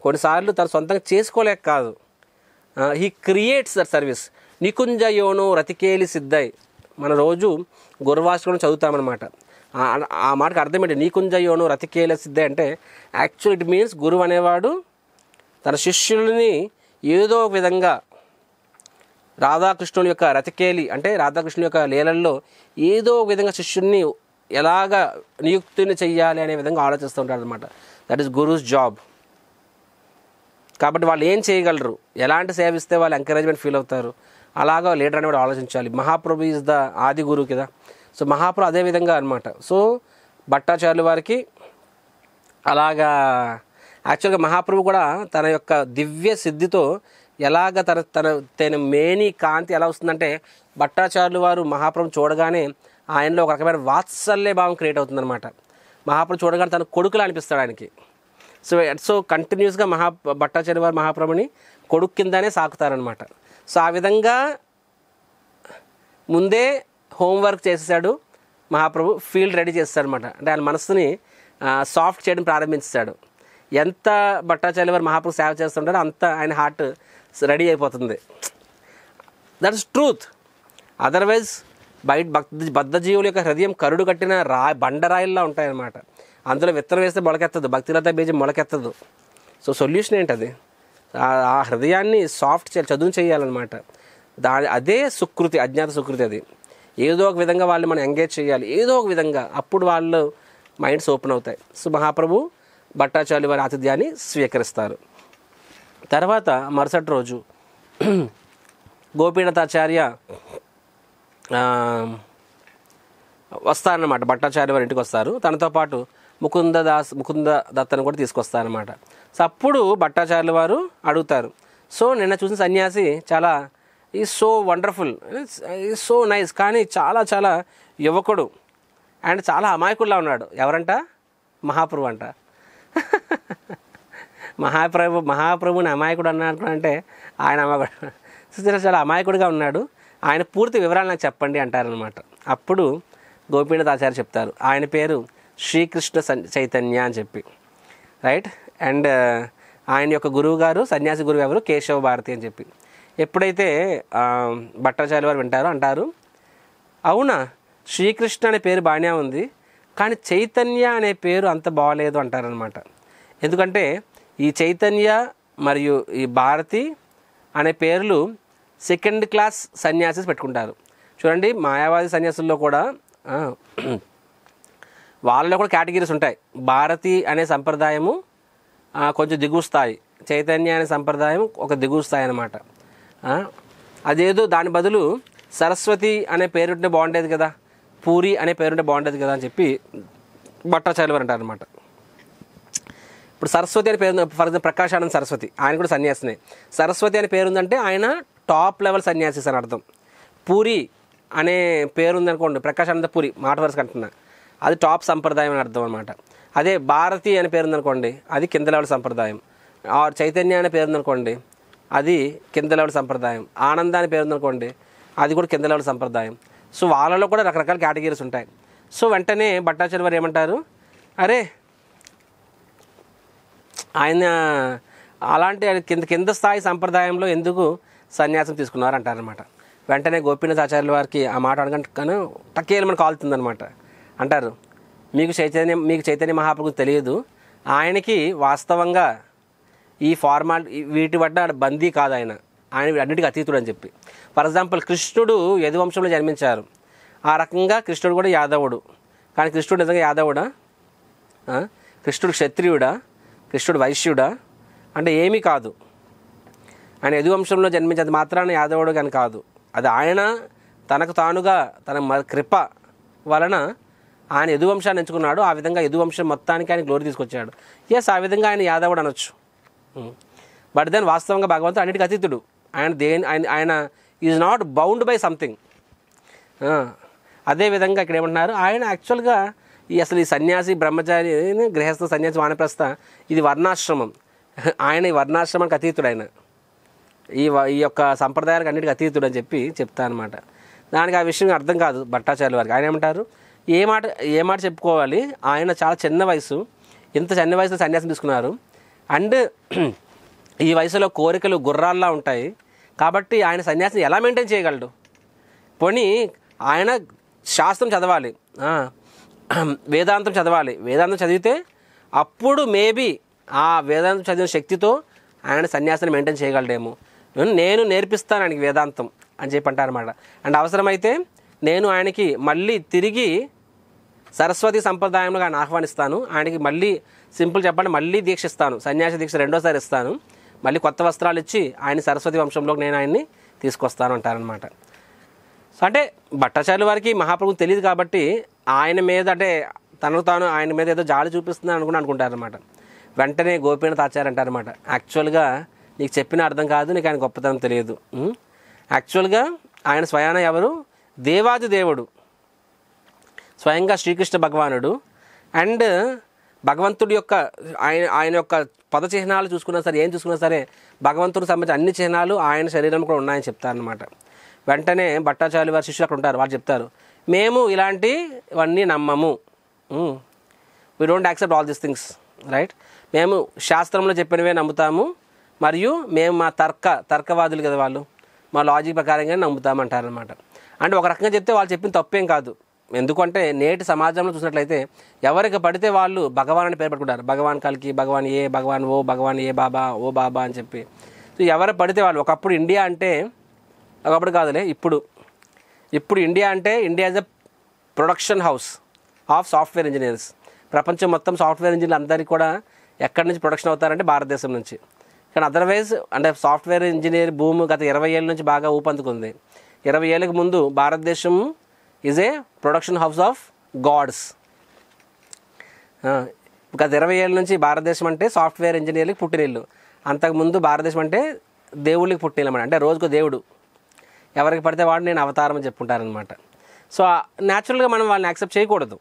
S1: కొన్నిసార్లు తను సొంతంగా చేసుకోలేక కాదు, హీ క్రియేట్స్ దట్ సర్వీస్. నికుంజయోను రతికేలి సిద్ధయ్, మన రోజు గురువాష్టకం చదువుతామన్నమాట. ఆ మాటకు అర్థం ఏంటి? నీకుంజయోను రతికేల సిద్ధే అంటే యాక్చువల్ ఇట్ మీన్స్ గురువు అనేవాడు తన శిష్యుల్ని ఏదో ఒక విధంగా రాధాకృష్ణుని యొక్క రతికేలి అంటే రాధాకృష్ణుని యొక్క లీలల్లో ఏదో ఒక విధంగా శిష్యుల్ని ఎలాగా నియుక్తిని చెయ్యాలి అనే విధంగా ఆలోచిస్తూ ఉంటాడు అనమాట. That is gurus job. కాబట్టి వాళ్ళు ఏం చేయగలరు, ఎలాంటి సేవ ఇస్తే వాళ్ళు ఎంకరేజ్మెంట్ ఫీల్ అవుతారు, అలాగా లీడర్ అనేవాడు ఆలోచించాలి. మహాప్రభు ఈజ్ ద ఆది గురువు కదా. సో మహాప్రభు అదే విధంగా అనమాట. సో భట్టాచార్యుల వారికి అలాగా యాక్చువల్గా మహాప్రభు కూడా తన యొక్క దివ్య సిద్ధితో ఎలాగ తన మేని కాంతి ఎలా వస్తుందంటే భట్టాచార్యుల వారు మహాప్రభు చూడగానే ఆయనలో ఒక రకమైన వాత్సల్య భావం క్రియేట్ అవుతుందన్నమాట. మహాప్రభు చూడగానే తన కొడుకులా అనిపిస్తాడు ఆయనకి. సో కంటిన్యూస్గా భట్టాచార్య వారు మహాప్రభుని కొడుకు కిందనే సాకుతారనమాట. సో ఆ విధంగా ముందే హోంవర్క్ చేసేసాడు మహాప్రభు, ఫీల్డ్ రెడీ చేస్తాడు అనమాట. అంటే ఆయన మనసుని సాఫ్ట్ చేయడం ప్రారంభించాడు. ఎంత భట్టాచార్య వారు మహాప్రభు సేవ చేస్తుంటారో అంత ఆయన హార్ట్ రెడీ అయిపోతుంది. That is truth. అదర్వైజ్ బద్ధజీవుల యొక్క హృదయం కరుడు కట్టిన బండరాయిల్లా ఉంటాయన్నమాట. అందులో విత్తనం వేస్తే మొలకెత్తదు, భక్తిలత బీజం మొలకెత్తదు. సో సొల్యూషన్ ఏంటది? ఆ హృదయాన్ని సాఫ్ట్ చేయాలి, చదువు చేయాలన్నమాట. అదే సుకృతి, అజ్ఞాత సుకృతి. అది ఏదో ఒక విధంగా వాళ్ళు మనం ఎంగేజ్ చేయాలి, ఏదో ఒక విధంగా. అప్పుడు వాళ్ళు మైండ్స్ ఓపెన్ అవుతాయి. సో మహాప్రభు భట్టాచార్యుల వారి ఆతిథ్యాన్ని స్వీకరిస్తారు. తర్వాత మరుసటి రోజు గోపీనాథాచార్య వస్తారన్నమాట. భట్టాచార్య వారి ఇంటికి వస్తారు. తనతో పాటు ముకుంద దత్తను కూడా తీసుకొస్తారనమాట. సో అప్పుడు భట్టాచార్యుల వారు అడుగుతారు, సో నిన్న చూసిన సన్యాసి చాలా is so wonderful, is so nice, కానీ చాలా చాలా యువకుడు అండ్ చాలా అమాయకుల్లా ఉన్నాడు. ఎవరంట? మహాప్రభు అంట. మహాప్రభుని అమాయకుడు అన్నాడంటే ఆయన అమాయకుడు, చాలా అమాయకుడిగా ఉన్నాడు, ఆయన పూర్తి వివరాలు నాకు చెప్పండి అంటారనమాట. అప్పుడు గోపీనాథాచార్య చెప్తారు, ఆయన పేరు శ్రీకృష్ణ చైతన్య అని చెప్పి, రైట్. అండ్ ఆయన యొక్క గురువు గారు, సన్యాసి గురువు ఎవరు? కేశవ భారతి అని చెప్పి. ఎప్పుడైతే భట్టాచార్య వారు వింటారో అంటారు, అవునా, శ్రీకృష్ణ అనే పేరు బాగానే ఉంది, కానీ చైతన్య అనే పేరు అంత బాగలేదు అంటారనమాట. ఎందుకంటే ఈ చైతన్య మరియు ఈ భారతి అనే పేర్లు సెకండ్ క్లాస్ సన్యాసిస్ పెట్టుకుంటారు. చూడండి, మాయావాది సన్యాసుల్లో కూడా వాళ్ళలో కూడా కేటగిరీస్ ఉంటాయి. భారతి అనే సంప్రదాయము కొంచెం దిగువ స్థాయి, చైతన్య అనే సంప్రదాయం ఒక దిగువ స్థాయి అనమాట. అదేదో దాని బదులు సరస్వతి అనే పేరుంటే బాగుండేది కదా, పూరి అనే పేరుంటే బాగుండేది కదా అని చెప్పి భట్టాచార్యులు వారు అంటారు అనమాట. ఇప్పుడు సరస్వతి అనే పేరు, ఫర్ ఎగ్జాంపుల్ ప్రకాశానంద సరస్వతి, ఆయన కూడా సన్యాసినే. సరస్వతి అనే పేరు ఉందంటే ఆయన టాప్ లెవెల్ సన్యాసిస్ అని అర్థం. పూరి అనే పేరు ఉందనుకోండి, ప్రకాశానంద పూరి మాట వరుస అంటున్నా, అది టాప్ సంప్రదాయం అని అర్థం అనమాట. అదే భారతి అనే పేరు ఉందనుకోండి, అది కింద లెవెల్ సంప్రదాయం. ఆర్ చైతన్య అనే పేరు ఉందనుకోండి, అది కింద లెవెల్ సంప్రదాయం. ఆనంద అనే పేరు ఉందనుకోండి, అది కూడా కింద లెవెల్ సంప్రదాయం. సో వాళ్ళలో కూడా రకరకాల కేటగిరీస్ ఉంటాయి. సో వెంటనే భట్టాచార్య వారు ఏమంటారు, అరే ఆయన అలాంటి కింద స్థాయి సంప్రదాయంలో ఎందుకు సన్యాసం తీసుకున్నారు అంటారనమాట. వెంటనే గోపీనాథాచార్యుల వారికి ఆ మాట అడగంటే టక్కేలు మనకు కాలుతుందనమాట. అంటారు, మీకు చైతన్య మహాప్రభు తెలియదు, ఆయనకి వాస్తవంగా ఈ వీటి వడ్డ బందీ కాదు, ఆయన అన్నిటికీ అతీతుడు అని చెప్పి. ఫర్ ఎగ్జాంపుల్, కృష్ణుడు యదువంశంలో జన్మించారు, ఆ రకంగా కృష్ణుడు కూడా యాదవుడు. కానీ కృష్ణుడు నిజంగా యాదవుడా? కృష్ణుడు క్షత్రియుడా? కృష్ణుడు వైశ్యుడా? అంటే ఏమీ కాదు. ఆయన యదువంశంలో జన్మించేది మాత్రాన యాదవుడు కానీ కాదు. అది ఆయన తనకు తానుగా తన కృప వలన ఆయన యదువంశాన్ని ఎంచుకున్నాడు. ఆ విధంగా యదువంశం మొత్తానికి ఆయన గ్లోరీ తీసుకొచ్చాడు. ఎస్, ఆ విధంగా ఆయన యాదవుడు అనొచ్చు. బట్ దెన్ వాస్తవంగా భగవంతుడు అన్నిటికీ అతీతుడు. ఆయన is not bound by something. అదేవిధంగా ఇక్కడ ఏమంటున్నారు, ఆయన యాక్చువల్గా అసలు ఈ సన్యాసి, బ్రహ్మచారి, గృహస్థ, సన్యాసి, వానప్రస్థ, ఇది వర్ణాశ్రమం. ఆయన ఈ వర్ణాశ్రమానికి అతీతుడు. ఆయన ఈ యొక్క సంప్రదాయాలకు అన్నిటికీ అతీతుడు అని చెప్పి చెప్తా అనమాట. దానికి ఆ విషయం అర్థం కాదు భట్టాచార్యుల వారికి. ఆయన ఏమంటారు, ఏ మాట చెప్పుకోవాలి, ఆయన చాలా చిన్న వయసు, ఇంత చిన్న వయసులో సన్యాసం తీసుకున్నారు. అండ్ ఈ వయసులో కోరికలు గుర్రాల్లా ఉంటాయి. కాబట్టి ఆయన సన్యాసం ఎలా మెయింటైన్ చేయగలడు? పోనీ ఆయన శాస్త్రం చదవాలి, వేదాంతం చదవాలి. వేదాంతం చదివితే అప్పుడు మేబీ ఆ వేదాంతం చదివిన శక్తితో ఆయన సన్యాసాన్ని మెయింటైన్ చేయగలడేమో. నేను నేర్పిస్తాను ఆయనకి వేదాంతం అని చెప్పి అంటారన్నమాట. అండ్ అవసరమైతే నేను ఆయనకి మళ్ళీ తిరిగి సరస్వతి సంప్రదాయంలో ఆయన ఆహ్వానిస్తాను. ఆయనకి మళ్ళీ సింపుల్ చెప్పండి, మళ్ళీ దీక్ష ఇస్తాను, సన్యాసి దీక్ష రెండోసారి ఇస్తాను. మళ్ళీ కొత్త వస్త్రాలు ఇచ్చి ఆయన సరస్వతి వంశంలోకి నేను ఆయన్ని తీసుకొస్తాను అంటారనమాట. సో అంటే భట్టాచార్యుల వారికి మహాప్రభువు తెలియదు కాబట్టి ఆయన మీద అంటే తనకు తాను ఆయన మీద ఏదో జాలి చూపిస్తుందని అనుకుంటారనమాట. వెంటనే గోపీనాథ్ ఆచార్య అంటారనమాట, యాక్చువల్గా నీకు చెప్పిన అర్థం కాదు, నీకు ఆయన గొప్పతనం తెలియదు. యాక్చువల్గా ఆయన స్వయాన ఎవరు? దేవాది దేవుడు, స్వయంగా శ్రీకృష్ణ భగవానుడు. అండ్ భగవంతుడి యొక్క ఆయన యొక్క పద చిహ్నాలు చూసుకున్నా సరే, ఏం చూసుకున్నా సరే భగవంతుడికి సంబంధించిన అన్ని చిహ్నాలు ఆయన శరీరం కూడా ఉన్నాయని చెప్తారనమాట. వెంటనే భట్టాచార్యుల వారి శిష్యులు అక్కడ ఉంటారు, వాళ్ళు చెప్తారు, మేము ఇలాంటివన్నీ నమ్మము, we don't accept all these things, right. మేము శాస్త్రంలో చెప్పినవే నమ్ముతాము, మరియు మేము మా తర్కవాదులు కదా వాళ్ళు, మా లాజిక్ ప్రకారంగా నమ్ముతామంటారనమాట. అంటే ఒక రకంగా చెప్తే వాళ్ళు చెప్పిన తప్పేం కాదు. ఎందుకంటే నేటి సమాజంలో చూసినట్లయితే ఎవరికి పడితే వాళ్ళు భగవాన్ అని పేరు పెట్టుకుంటారు. భగవాన్ కల్కి, భగవాన్ ఏ, భగవాన్ ఓ, భగవాన్ ఏ బాబా, ఓ బాబా అని చెప్పి. సో ఎవరు పడితే వాళ్ళు, ఒకప్పుడు ఇండియా అంటే, ఒకప్పుడు కాదులే ఇప్పుడు ఇండియా అంటే India is a production house of software engineers. ప్రపంచం మొత్తం సాఫ్ట్వేర్ ఇంజనీర్లు అందరికీ కూడా ఎక్కడి నుంచి ప్రొడక్షన్ అవుతారంటే భారతదేశం నుంచి. కానీ అదర్వైజ్ అంటే సాఫ్ట్వేర్ ఇంజనీర్ భూమి గత 20 ఏళ్ళ నుంచి బాగా ఊపందుకుంది. 20 ఏళ్ళకి ముందు భారతదేశం is a production house of gods. గత 20 ఏళ్ళ నుంచి భారతదేశం అంటే సాఫ్ట్వేర్ ఇంజనీర్లకి పుట్టినిల్లు. అంతకుముందు భారతదేశం అంటే దేవుళ్ళకి పుట్టినిల్లు అన్నమాట. అంటే రోజుకు దేవుడు, ఎవరికి పడితే వాడు నేను అవతారం అని చెప్పుకుంటారనమాట. సో న్యాచురల్గా మనం వాళ్ళని యాక్సెప్ట్ చేయకూడదు.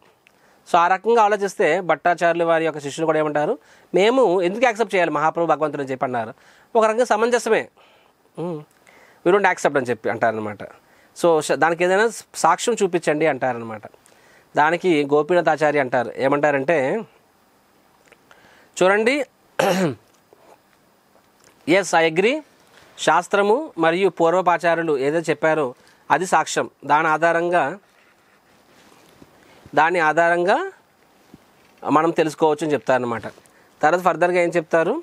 S1: సో ఆ రకంగా ఆలోచిస్తే భట్టాచార్యుల వారి యొక్క శిష్యులు కూడా ఏమంటారు, మేము ఎందుకు యాక్సెప్ట్ చేయాలి మహాప్రభు భగవంతుడు అని చెప్పి అన్నారు. ఒక రకంగా సమంజసమే, వీ డోంట్ యాక్సెప్ట్ అని చెప్పి అంటారనమాట. సో దానికి ఏదైనా సాక్ష్యం చూపించండి అంటారనమాట. దానికి గోపీనాథ్ ఆచార్య అంటారు, ఏమంటారంటే చూడండి, ఎస్ ఐ అగ్రీ, శాస్త్రము మరియు పూర్వపాచారులు ఏదైతే చెప్పారో అది సాక్ష్యం, దాని ఆధారంగా మనం తెలుసుకోవచ్చు అని చెప్తారనమాట. తర్వాత ఫర్దర్గా ఏం చెప్తారు,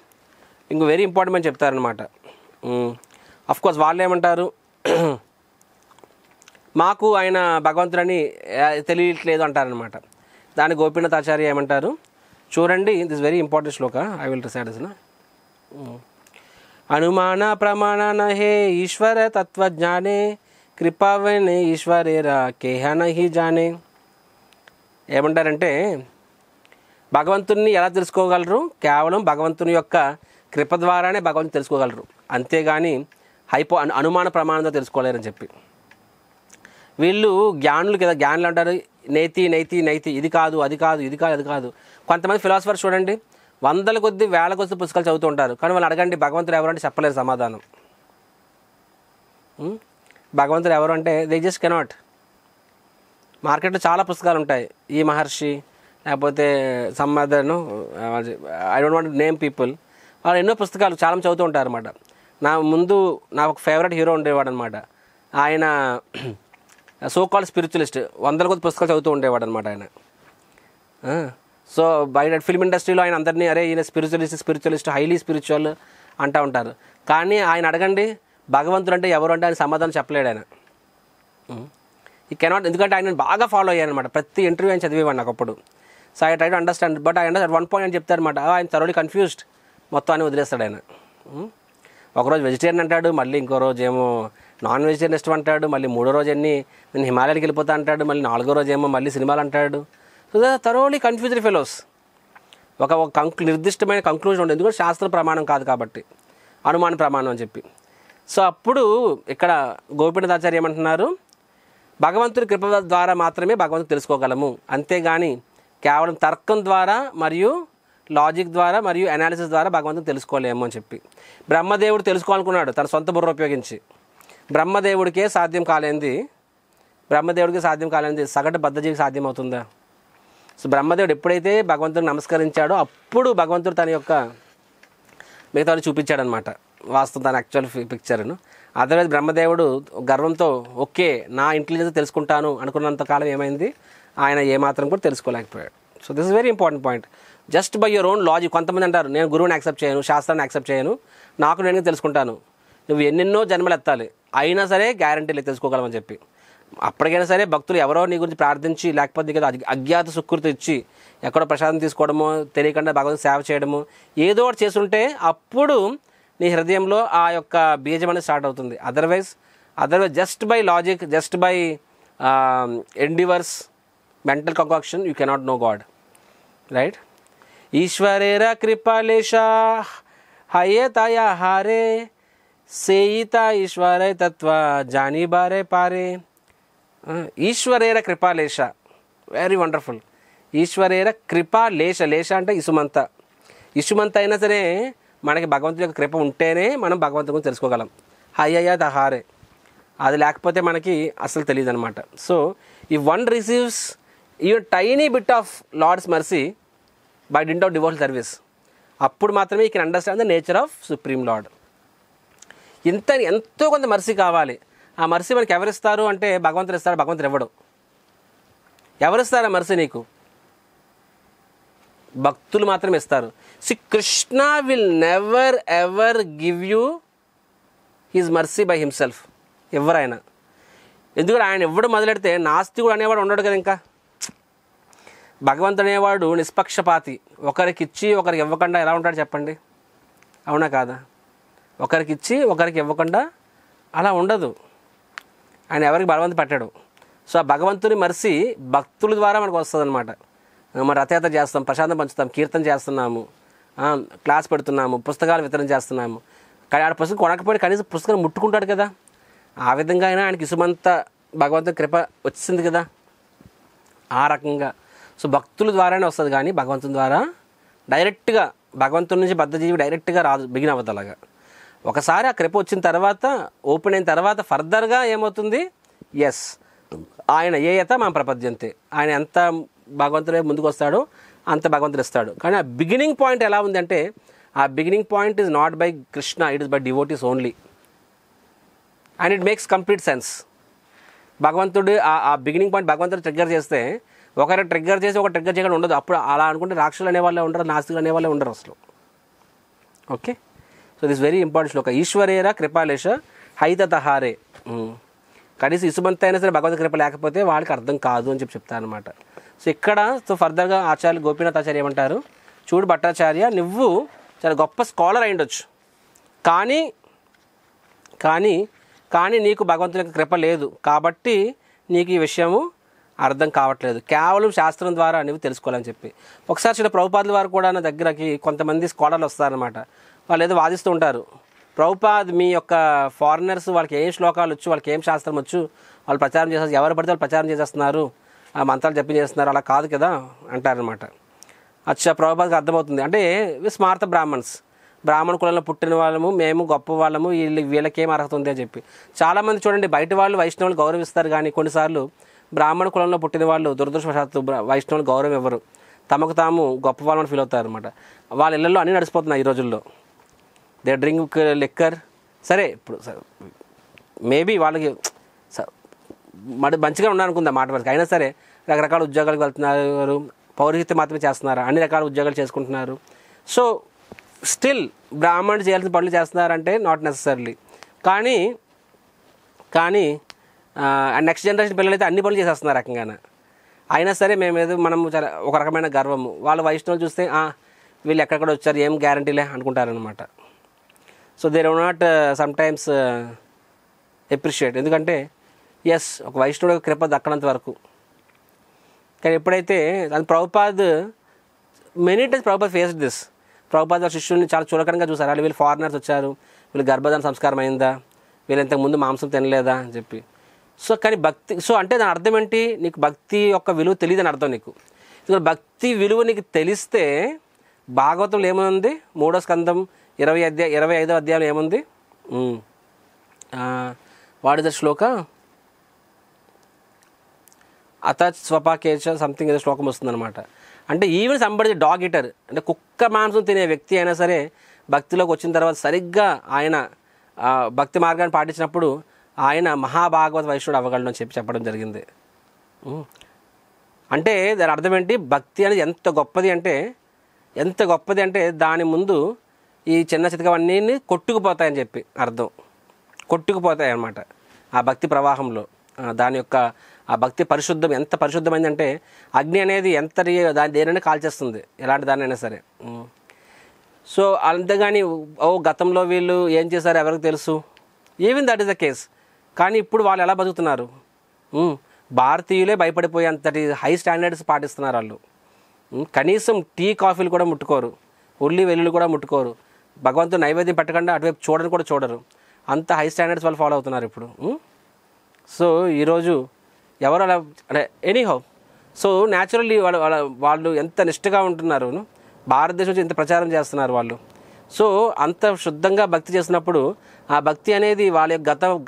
S1: ఇంకో వెరీ ఇంపార్టెంట్ అని చెప్తారనమాట. అఫ్కోర్స్ వాళ్ళు ఏమంటారు, మాకు ఆయన భగవంతుడని తెలియట్లేదు అంటారనమాట. దాని గోపీనాథ్ ఆచార్య ఏమంటారు చూడండి, this very important Shloka, I will reside this. అనుమాన ప్రమాణ నహే ఈశ్వర తత్వజ్ఞానే కృపావనే ఈశ్వరేరా కేహ నహి జానే. ఏమంటారంటే భగవంతుని ఎలా తెలుసుకోగలరు, కేవలం భగవంతుని యొక్క కృప ద్వారానే భగవంతుని తెలుసుకోగలరు, అంతేగాని అనుమాన ప్రమాణంతో తెలుసుకోలేరని చెప్పి. వీళ్ళు జ్ఞానులు కదా, జ్ఞానులు అంటారు నైతి నైతి నైతి, ఇది కాదు అది కాదు ఇది కాదు అది కాదు. కొంతమంది ఫిలాసఫర్స్ చూడండి, వందల కొద్ది వేల కొద్ది పుస్తకాలు చదువుతూ ఉంటారు, కానీ వాళ్ళు అడగండి భగవంతుడు ఎవరు అంటే చెప్పలేరు సమాధానం. భగవంతుడు ఎవరు అంటే దే జస్ట్ కెనాట్. మార్కెట్లో చాలా పుస్తకాలు ఉంటాయి, ఈ మహర్షి లేకపోతే some other, I don't want name people, వాళ్ళు ఎన్నో పుస్తకాలు చాలా చదువుతూ ఉంటారు అనమాట. నాకు ఒక ఫేవరెట్ హీరో ఉండేవాడు అనమాట. ఆయన సో కాల్డ్ స్పిరిచువలిస్ట్, వందల కొద్ది పుస్తకాలు చదువుతూ ఉండేవాడు అనమాట ఆయన. సో బయట ఫిల్మ్ ఇండస్ట్రీలో ఆయన అందరినీ అరే ఈయన స్పిరిచువలిస్ట్ హైలీ స్పిరిచువల్ అంటూ ఉంటారు. కానీ ఆయన అడగండి భగవంతుడు అంటే ఎవరు అంటే ఆయన సమాధానం చెప్పలేడు ఆయన. ఈ కెనాట్, ఎందుకంటే ఆయన బాగా ఫాలో అయ్యాను అనమాట. ప్రతి ఇంటర్వ్యూ ఆయన చదివేవాడు నాకు అప్పుడు. So I try to understand, but I understand one point అని చెప్తారనమాట. ఆయన థరోలీ కన్ఫ్యూజ్డ్, మొత్తం అని వదిలేస్తాడు ఆయన. ఒకరోజు వెజిటేరియన్ అంటాడు, మళ్ళీ ఇంకో రోజు ఏమో నాన్ వెజిటేరియన్ ఇష్టం అంటాడు, మళ్ళీ మూడో రోజు నేను హిమాలయానికి వెళ్ళిపోతా అంటాడు, మళ్ళీ నాలుగో రోజు ఏమో మళ్ళీ సినిమాలు అంటాడు. So thoroughly confused fellows. ఒక నిర్దిష్టమైన కంక్లూజన్ ఉండదు, ఎందుకంటే శాస్త్ర ప్రమాణం కాదు కాబట్టి, అనుమాన ప్రమాణం అని చెప్పి. సో అప్పుడు ఇక్కడ గోపీనాథ్ ఆచార్య ఏమంటున్నారు, భగవంతుడి కృప ద్వారా మాత్రమే భగవంతుడు తెలుసుకోగలము, అంతేగాని కేవలం తర్కం ద్వారా మరియు లాజిక్ ద్వారా మరియు అనాలిసిస్ ద్వారా భగవంతుని తెలుసుకోలేము అని చెప్పి. బ్రహ్మదేవుడు తెలుసుకోవాలనుకున్నాడు తన సొంత బుర్ర ఉపయోగించి, బ్రహ్మదేవుడికి సాధ్యం కాలేంది సగటు బద్ధజీవికి సాధ్యమవుతుందా? సో బ్రహ్మదేవుడు ఎప్పుడైతే భగవంతుడిని నమస్కరించాడో అప్పుడు భగవంతుడు తన యొక్క మిగతా చూపించాడనమాట, వాస్తవం తన యాక్చువల్ పిక్చర్ను. అదర్వైజ్ బ్రహ్మదేవుడు గర్వంతో ఓకే నా ఇంటెలిజెన్స్ తెలుసుకుంటాను అనుకున్నంత కాలం ఏమైంది, ఆయన ఏమాత్రం కూడా తెలుసుకోలేకపోయాడు. So this is very important point. Just by your own logic. కొంతమంది అంటారు నేను గురువుని యాక్సెప్ట్ చేయను, శాస్త్రాన్ని యాక్సెప్ట్ చేయను, నాకు నేను తెలుసుకుంటాను. నువ్వు ఎన్నెన్నో జన్మలు ఎత్తాలి, అయినా సరే గ్యారంటీ లేదు తెలుసుకోగలమని చెప్పి. అప్పటికైనా సరే భక్తులు ఎవరో నీ గురించి ప్రార్థించి, లేకపోతే కదా అజ్ఞాత సుకృతి ఇచ్చి ఎక్కడో ప్రసాదం తీసుకోవడమో, తెలియకుండా భగవంతుని సేవ చేయడమో ఏదో ఒకటి చేస్తుంటే అప్పుడు నీ హృదయంలో ఆ యొక్క బీజం అనేది స్టార్ట్ అవుతుంది. Otherwise just by logic, just by endeavours, mental concoction you cannot know God, right? ఈశ్వరేర కృపాలేశ హయేతాయ హారే సేయిత ఈశ్వరే తత్వ జానీ బారే పారే. ఈశ్వరేర కృపాలేశ, వెరీ వండర్ఫుల్. ఈశ్వరేర కృపాలేశ, లేశ అంటే ఇసుమంత. ఇసుమంత అయినా సరే మనకి భగవంతుడి యొక్క కృప ఉంటేనే మనం భగవంతుడి గురించి తెలుసుకోగలం. హయ్యయ్య దహారే, అది లేకపోతే మనకి అసలు తెలియదు అనమాట. సో ఈ one receives even tiny bit of Lord's mercy by dint of devotional service, అప్పుడు మాత్రమే you can understand the nature of supreme Lord. ఎంతో కొంత మర్సీ కావాలి. ఆ మర్సీ మనకి ఎవరిస్తారు అంటే భగవంతుడు ఇస్తాడు, భగవంతుడు ఇవ్వడు. ఎవరిస్తారు ఆ మర్సీ నీకు? భక్తులు మాత్రమే ఇస్తారు. See Krishna will never ever give you his mercy by himself, ఎవరైనా. ఎందుకంటే ఆయన ఇవ్వడం మొదలెడితే నాస్తికుడు అనేవాడు ఉండడు కదా. ఇంకా భగవంతుడు అనేవాడు నిష్పక్షపాతి, ఒకరికి ఇచ్చి ఒకరికి ఇవ్వకుండా ఎలా ఉంటాడు చెప్పండి, అవునా కాదా? ఒకరికి ఇచ్చి ఒకరికి ఇవ్వకుండా అలా ఉండదు. ఆయన ఎవరికి బలవంత పెట్టాడు. సో ఆ భగవంతుని మర్సీ భక్తుల ద్వారా మనకు వస్తుంది అనమాట. మన రథయాత్ర చేస్తాం, ప్రశాంతం పంచుతాం, కీర్తన చేస్తున్నాము, క్లాస్ పెడుతున్నాము, పుస్తకాలు వితరణ చేస్తున్నాము. కానీ ఆడ పుస్తకం కొనకపోయినా కనీసం పుస్తకం ముట్టుకుంటాడు కదా. ఆ విధంగా అయినా ఆయనకి ఇసుమంత భగవంతుని కృప వచ్చింది కదా, ఆ రకంగా. సో భక్తుల ద్వారానే వస్తుంది, కానీ భగవంతుని ద్వారా డైరెక్ట్గా భగవంతుడి నుంచి బద్ధజీవి డైరెక్ట్గా రాదు, బిగిన్ అవ్వదు. అలాగా ఒకసారి ఆ కృప వచ్చిన తర్వాత, ఓపెన్ అయిన తర్వాత ఫర్దర్గా ఏమవుతుంది? ఎస్, ఆయన ఏయత మా ప్రపద్యంతే, ఆయన ఎంత భగవంతుడే ముందుకు వస్తాడో అంత భగవంతుడు ఇస్తాడు. కానీ ఆ బిగినింగ్ పాయింట్ ఎలా ఉంది అంటే, ఆ beginning point is not by Krishna, it is by devotees only. And it makes complete sense. భగవంతుడు ఆ బిగినింగ్ పాయింట్ భగవంతుడు ట్రిగ్గర్ చేస్తే, ఒకరు ట్రిగ్గర్ చేసి ఒక ట్రిగ్గర్ చేయకుండా ఉండదు. అప్పుడు అలా అనుకుంటే రాక్షసులు అనేవాళ్ళే ఉండరు, నాస్తికులు అనేవాళ్ళే ఉండరు అసలు. Okay, so this very important shloka. ఈశ్వరేర కృపాలేశ హైతహారే. కనీసం ఇసుమంత అయినా సరే భగవంతు కృప లేకపోతే వాళ్ళకి అర్థం కాదు అని చెప్తాను అనమాట. సో ఇక్కడ సో ఫర్దర్గా ఆచార్యులు గోపీనాథ్ ఆచార్య ఏమంటారు, చూడు భట్టాచార్య, నువ్వు చాలా గొప్ప స్కాలర్ అయి ఉండొచ్చు, కానీ కానీ కానీ నీకు భగవంతుని యొక్క కృప లేదు, కాబట్టి నీకు ఈ విషయము అర్థం కావట్లేదు, కేవలం శాస్త్రం ద్వారా నువ్వు తెలుసుకోవాలని చెప్పి. ఒకసారి చూడ ప్రభుపాదుల వారు కూడా నా దగ్గరకి కొంతమంది స్కాలర్లు వస్తారనమాట. వాళ్ళు ఏదో వాదిస్తూ ఉంటారు, ప్రభుపాద్ మీ యొక్క ఫారినర్స్ వాళ్ళకి ఏం శ్లోకాలు వచ్చు, వాళ్ళకి ఏం శాస్త్రం వచ్చు, వాళ్ళు ప్రచారం చేస్తారు, ఎవరు పడితే వాళ్ళు ప్రచారం చేసేస్తున్నారు, ఆ మంత్రాలు చెప్పించేస్తున్నారు, అలా కాదు కదా అంటారనమాట. అచ్చా, ప్రభుపాద్కి అర్థమవుతుంది. అంటే స్మార్త బ్రాహ్మణ కులంలో పుట్టిన వాళ్ళము, మేము గొప్ప వాళ్ళము, వీళ్ళకేం అర్హత ఉంది అని చెప్పి. చాలామంది చూడండి, బయట వాళ్ళు వైష్ణవులు గౌరవిస్తారు, కానీ కొన్నిసార్లు బ్రాహ్మణ కులంలో పుట్టిన వాళ్ళు దురదృష్టవశాత్తు వైష్ణవులు గౌరవం ఇవ్వరు, తమకు తాము గొప్ప వాళ్ళని ఫీల్ అవుతారు అనమాట. వాళ్ళ ఇళ్లలో అన్నీ నడిచిపోతున్నాయి ఈ రోజుల్లో. దే డ్రింక్ లిక్కర్, సరే ఇప్పుడు మేబీ వాళ్ళకి మంచిగా ఉన్నారనుకుందా మాట వరకు, అయినా సరే రకరకాల ఉద్యోగాలకు వెళ్తున్నారు, పౌరహిత్యం మాత్రమే చేస్తున్నారు, అన్ని రకాల ఉద్యోగాలు చేసుకుంటున్నారు. సో స్టిల్ బ్రాహ్మణుడు చేయాల్సిన పనులు చేస్తున్నారంటే నాట్ నెసెసర్లీ. కానీ నెక్స్ట్ జనరేషన్ పిల్లలు అయితే అన్ని పనులు చేసేస్తున్నారు రకంగానే. అయినా సరే మనం చాలా ఒక రకమైన గర్వము. వాళ్ళు వైష్ణవులు చూస్తే వీళ్ళు ఎక్కడెక్కడ వచ్చారు, ఏం గ్యారంటీలే అనుకుంటారనమాట. So they do not sometimes appreciate. ఎందుకంటే ఎస్, ఒక వైష్ణవుడు కృప దక్కనంత వరకు. కానీ ఎప్పుడైతే అది Prabhupad many times Prabhupad faced this. Prabhupad వాళ్ళ శిష్యుల్ని చాలా చులకనగా చూసారు. వాళ్ళు వీళ్ళు ఫారినర్స్ వచ్చారు, వీళ్ళు గర్భధారణ సంస్కారం అయిందా, వీళ్ళు ఇంతకుముందు మాంసం తినలేదా అని చెప్పి. సో కానీ భక్తి, సో అంటే దాని అర్థం ఏంటి, నీకు భక్తి యొక్క విలువ తెలియదని అర్థం నీకు. ఇక్కడ భక్తి విలువ నీకు తెలిస్తే భాగవతంలో ఏముంది, 3వ స్కందం 25వ అధ్యాయంలో ఏముంది, వాట్ ఇస్ ద శ్లోక, అత స్వపాకేచ సంథింగ్ ఏదో శ్లోకం వస్తుందన్నమాట. అంటే ఈవెన్ సంబడి డాగ్ ఈటర్, అంటే కుక్క మాంసం తినే వ్యక్తి అయినా సరే భక్తిలోకి వచ్చిన తర్వాత సరిగ్గా ఆయన భక్తి మార్గాన్ని పాటించినప్పుడు ఆయన మహాభాగవత వైష్ణవుడు అవ్వగలను అని చెప్పడం జరిగింది. అంటే దాని అర్థం ఏంటి, భక్తి అనేది ఎంత గొప్పది అంటే దాని ముందు ఈ చిన్న చితకవన్నీ కొట్టుకుపోతాయని చెప్పి అర్థం. కొట్టుకుపోతాయి అన్నమాట ఆ భక్తి ప్రవాహంలో. దాని యొక్క ఆ భక్తి పరిశుద్ధం ఎంత పరిశుద్ధమైందంటే అగ్ని అనేది దాని దేనైనా కాల్చేస్తుంది, ఎలాంటి దాన్నైనా సరే. సో అంతేగాని గతంలో వీళ్ళు ఏం చేశారో ఎవరికి తెలుసు, even that is the case. కానీ ఇప్పుడు వాళ్ళు ఎలా బతుకుతున్నారు, భారతీయులే భయపడిపోయేంతటి హై స్టాండర్డ్స్ పాటిస్తున్నారు వాళ్ళు. కనీసం టీ కాఫీలు కూడా ముట్టుకోరు, ఉల్లి వెల్లుల్లి కూడా ముట్టుకోరు, భగవంతుడు నైవేద్యం పెట్టకుండా అటువైపు చూడని కూడా చూడరు. అంత హై స్టాండర్డ్స్ వాళ్ళు ఫాలో అవుతున్నారు ఇప్పుడు. సో ఈరోజు ఎవరు అలా అంటే ఎనీహౌ. సో న్యాచురల్లీ వాళ్ళు ఎంత నిష్ఠగా ఉంటున్నారు, భారతదేశం నుంచి ఎంత ప్రచారం చేస్తున్నారు వాళ్ళు. సో అంత శుద్ధంగా భక్తి చేసినప్పుడు ఆ భక్తి అనేది వాళ్ళ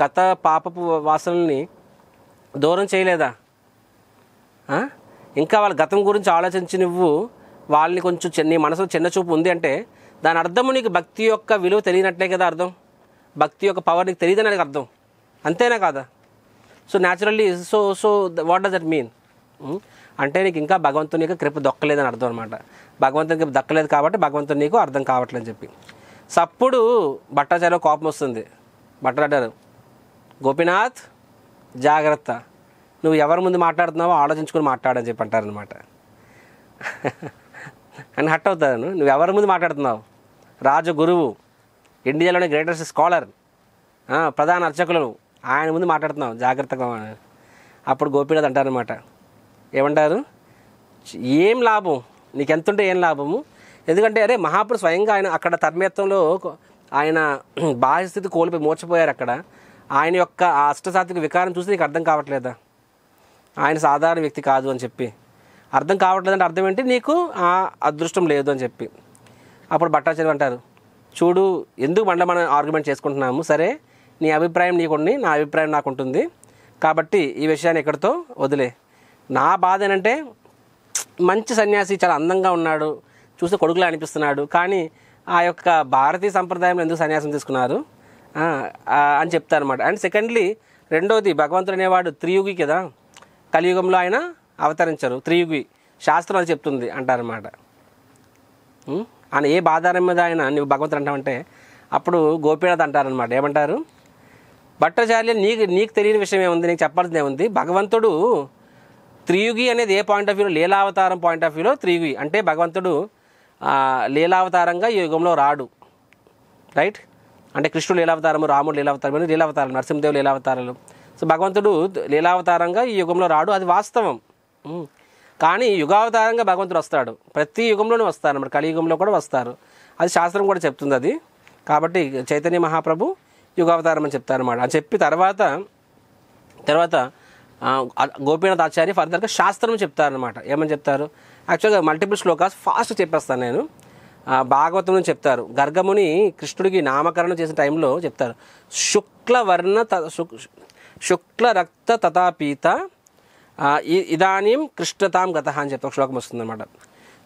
S1: గత పాపపు వాసనల్ని దూరం చేయలేదా? ఇంకా వాళ్ళ గతం గురించి ఆలోచించి నువ్వు వాళ్ళని కొంచెం నీ మనసులో చిన్న చూపు ఉంది అంటే దాని అర్థము నీకు భక్తి యొక్క విలువ తెలియనట్లే కదా అర్థం. భక్తి యొక్క పవర్ నీకు తెలియదని అర్థం, అంతేనా కాదా? So naturally so what does that mean అంటే నీకు ఇంకా భగవంతుని యొక్క కృప దొక్కలేదని అర్థం అనమాట. భగవంతుని కృప దక్కలేదు కాబట్టి భగవంతుని నీకు అర్థం కావట్లేదని చెప్పి. సప్పుడు భట్టాచార్య కోపం వస్తుంది. భట్టాచార్య, గోపీనాథ్ జాగ్రత్త, నువ్వు ఎవరి ముందు మాట్లాడుతున్నావో ఆలోచించుకొని మాట్లాడని చెప్పి అంటారనమాట. అని హట్ అవుతాను. నువ్వు ఎవరి ముందు మాట్లాడుతున్నావు, రాజగురువు, ఇండియాలోని గ్రేటెస్ట్ స్కాలర్, ప్రధాన అర్చకులు, ఆయన ముందు మాట్లాడుతున్నావు, జాగ్రత్తగా. అప్పుడు గోపీనాథ్ అంటారనమాట, ఏమంటారు, ఏం లాభం నీకెంతుంటే ఏం లాభము, ఎందుకంటే అరే మహాపురుషు స్వయంగా ఆయన అక్కడ తన్మయత్వంలో ఆయన బాహ్యస్థితి కోల్పోయి మోర్చిపోయారు. అక్కడ ఆయన యొక్క ఆ అష్టసాత్విక వికారం చూసి నీకు అర్థం కావట్లేదా, ఆయన సాధారణ వ్యక్తి కాదు అని చెప్పి అర్థం కావట్లేదంటే అర్థం ఏంటి, నీకు ఆ అదృష్టం లేదు అని చెప్పి. అప్పుడు భట్టాచార్య అంటారు, చూడు ఎందుకు మనం ఆర్గ్యుమెంట్ చేసుకుంటున్నాము, సరే నీ అభిప్రాయం నీకుండి, నా అభిప్రాయం నాకు ఉంటుంది, కాబట్టి ఈ విషయాన్ని ఎక్కడితో వదిలే. నా బాధ ఏంటంటే మంచి సన్యాసి, చాలా అందంగా ఉన్నాడు, చూస్తే కొడుకులా అనిపిస్తున్నాడు, కానీ ఆ యొక్క భారతీయ సంప్రదాయంలో ఎందుకు సన్యాసం తీసుకున్నారు అని చెప్తారనమాట. అండ్ సెకండ్లీ రెండోది, భగవంతుడు అనేవాడు త్రియుగి కదా, కలియుగంలో ఆయన అవతరించరు, త్రియుగి, శాస్త్రం అది చెప్తుంది అంటారనమాట. ఆయన ఏ బాధారం మీద ఆయన నువ్వు భగవంతుడు అంటావంటే అప్పుడు గోపీనాథ్ అంటారనమాట, ఏమంటారు, భట్టాచార్య నీకు తెలియని విషయం ఏముంది, నీకు చెప్పాల్సింది ఏముంది, భగవంతుడు త్రియుగి అనేది ఏ పాయింట్ ఆఫ్ వ్యూలో, లీలావతారం పాయింట్ ఆఫ్ వ్యూలో త్రియుగి అంటే భగవంతుడు లీలావతారంగా ఈ యుగంలో రాడు, రైట్? అంటే కృష్ణుడు లీలావతారము, రాముడు లీలావతారం, లీలావతారాలు, నరసింహదేవుడు లీలావతారాలు. సో భగవంతుడు లీలావతారంగా ఈ యుగంలో రాడు, అది వాస్తవం. కానీ యుగావతారంగా భగవంతుడు వస్తాడు, ప్రతి యుగంలోనే వస్తారు, మరి కలియుగంలో కూడా వస్తారు, అది శాస్త్రం కూడా చెప్తుంది అది. కాబట్టి చైతన్య మహాప్రభు యుగావతారం అని చెప్తారన్నమాట. అని చెప్పి తర్వాత గోపీనాథ్ ఆచార్య ఫర్దర్గా శాస్త్రం చెప్తారనమాట. ఏమని చెప్తారు, యాక్చువల్గా మల్టిపుల్ శ్లోకాస్ ఫాస్ట్ చెప్పేస్తాను నేను. భాగవతం నుంచి చెప్తారు, గర్గముని కృష్ణుడికి నామకరణం చేసిన టైంలో చెప్తారు, శుక్ల రక్త తథాపీత ఇదానీం కృష్ణతాం గత అని చెప్పి ఒక శ్లోకం వస్తుంది అనమాట.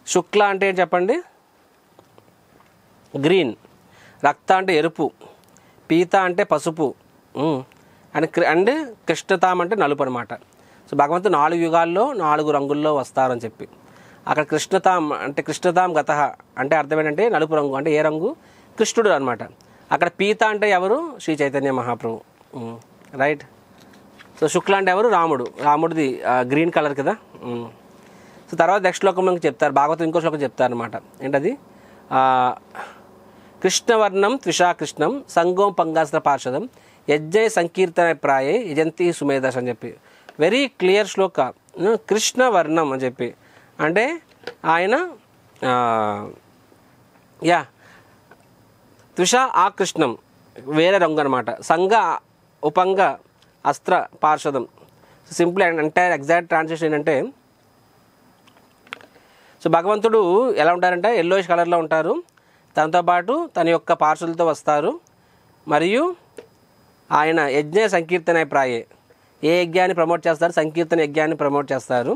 S1: శుక్ల అంటే ఏంటి చెప్పండి, గ్రీన్, రక్త అంటే ఎరుపు, పీత అంటే పసుపు, అండ్ కృష్ణతాం అంటే నలుపు అనమాట. సో భగవంతుడు 4 యుగాల్లో 4 రంగుల్లో వస్తారని చెప్పి అక్కడ కృష్ణతాం గత అంటే అర్థం ఏంటంటే నలుపు రంగు అంటే ఏ రంగు, కృష్ణుడు అనమాట. అక్కడ పీత అంటే ఎవరు, శ్రీ చైతన్య మహాప్రభు, రైట్? సో శుక్ల అంటే ఎవరు, రాముడిది గ్రీన్ కలర్ కదా. సో తర్వాత నెక్స్ట్ శ్లోకం మనకి చెప్తారు, భాగవతం ఇంకో శ్లోకం చెప్తారనమాట. ఏంటది, కృష్ణవర్ణం త్విషాకృష్ణం సంగోం పంగాస్త్ర పార్షదం యజ్ఞ సంకీర్తన ప్రాయే యజంతి సుమేధస్ అని చెప్పి వెరీ క్లియర్ శ్లోక. కృష్ణవర్ణం అని చెప్పి అంటే ఆయన త్విష ఆకృష్ణం వేరే రంగు అనమాట, సంగ ఉపంగ అస్త్ర పార్షదం. Simple and entire exact translation ఏంటంటే, సో భగవంతుడు ఎలా ఉంటారంటే ఎల్లోయిష్ కలర్లో ఉంటారు, దాంతోపాటు తన యొక్క పార్షులతో వస్తారు, మరియు ఆయన యజ్ఞ సంకీర్తన ప్రాయే, ఏ యజ్ఞాన్ని ప్రమోట్ చేస్తారు, సంకీర్తన యజ్ఞాన్ని ప్రమోట్ చేస్తారు,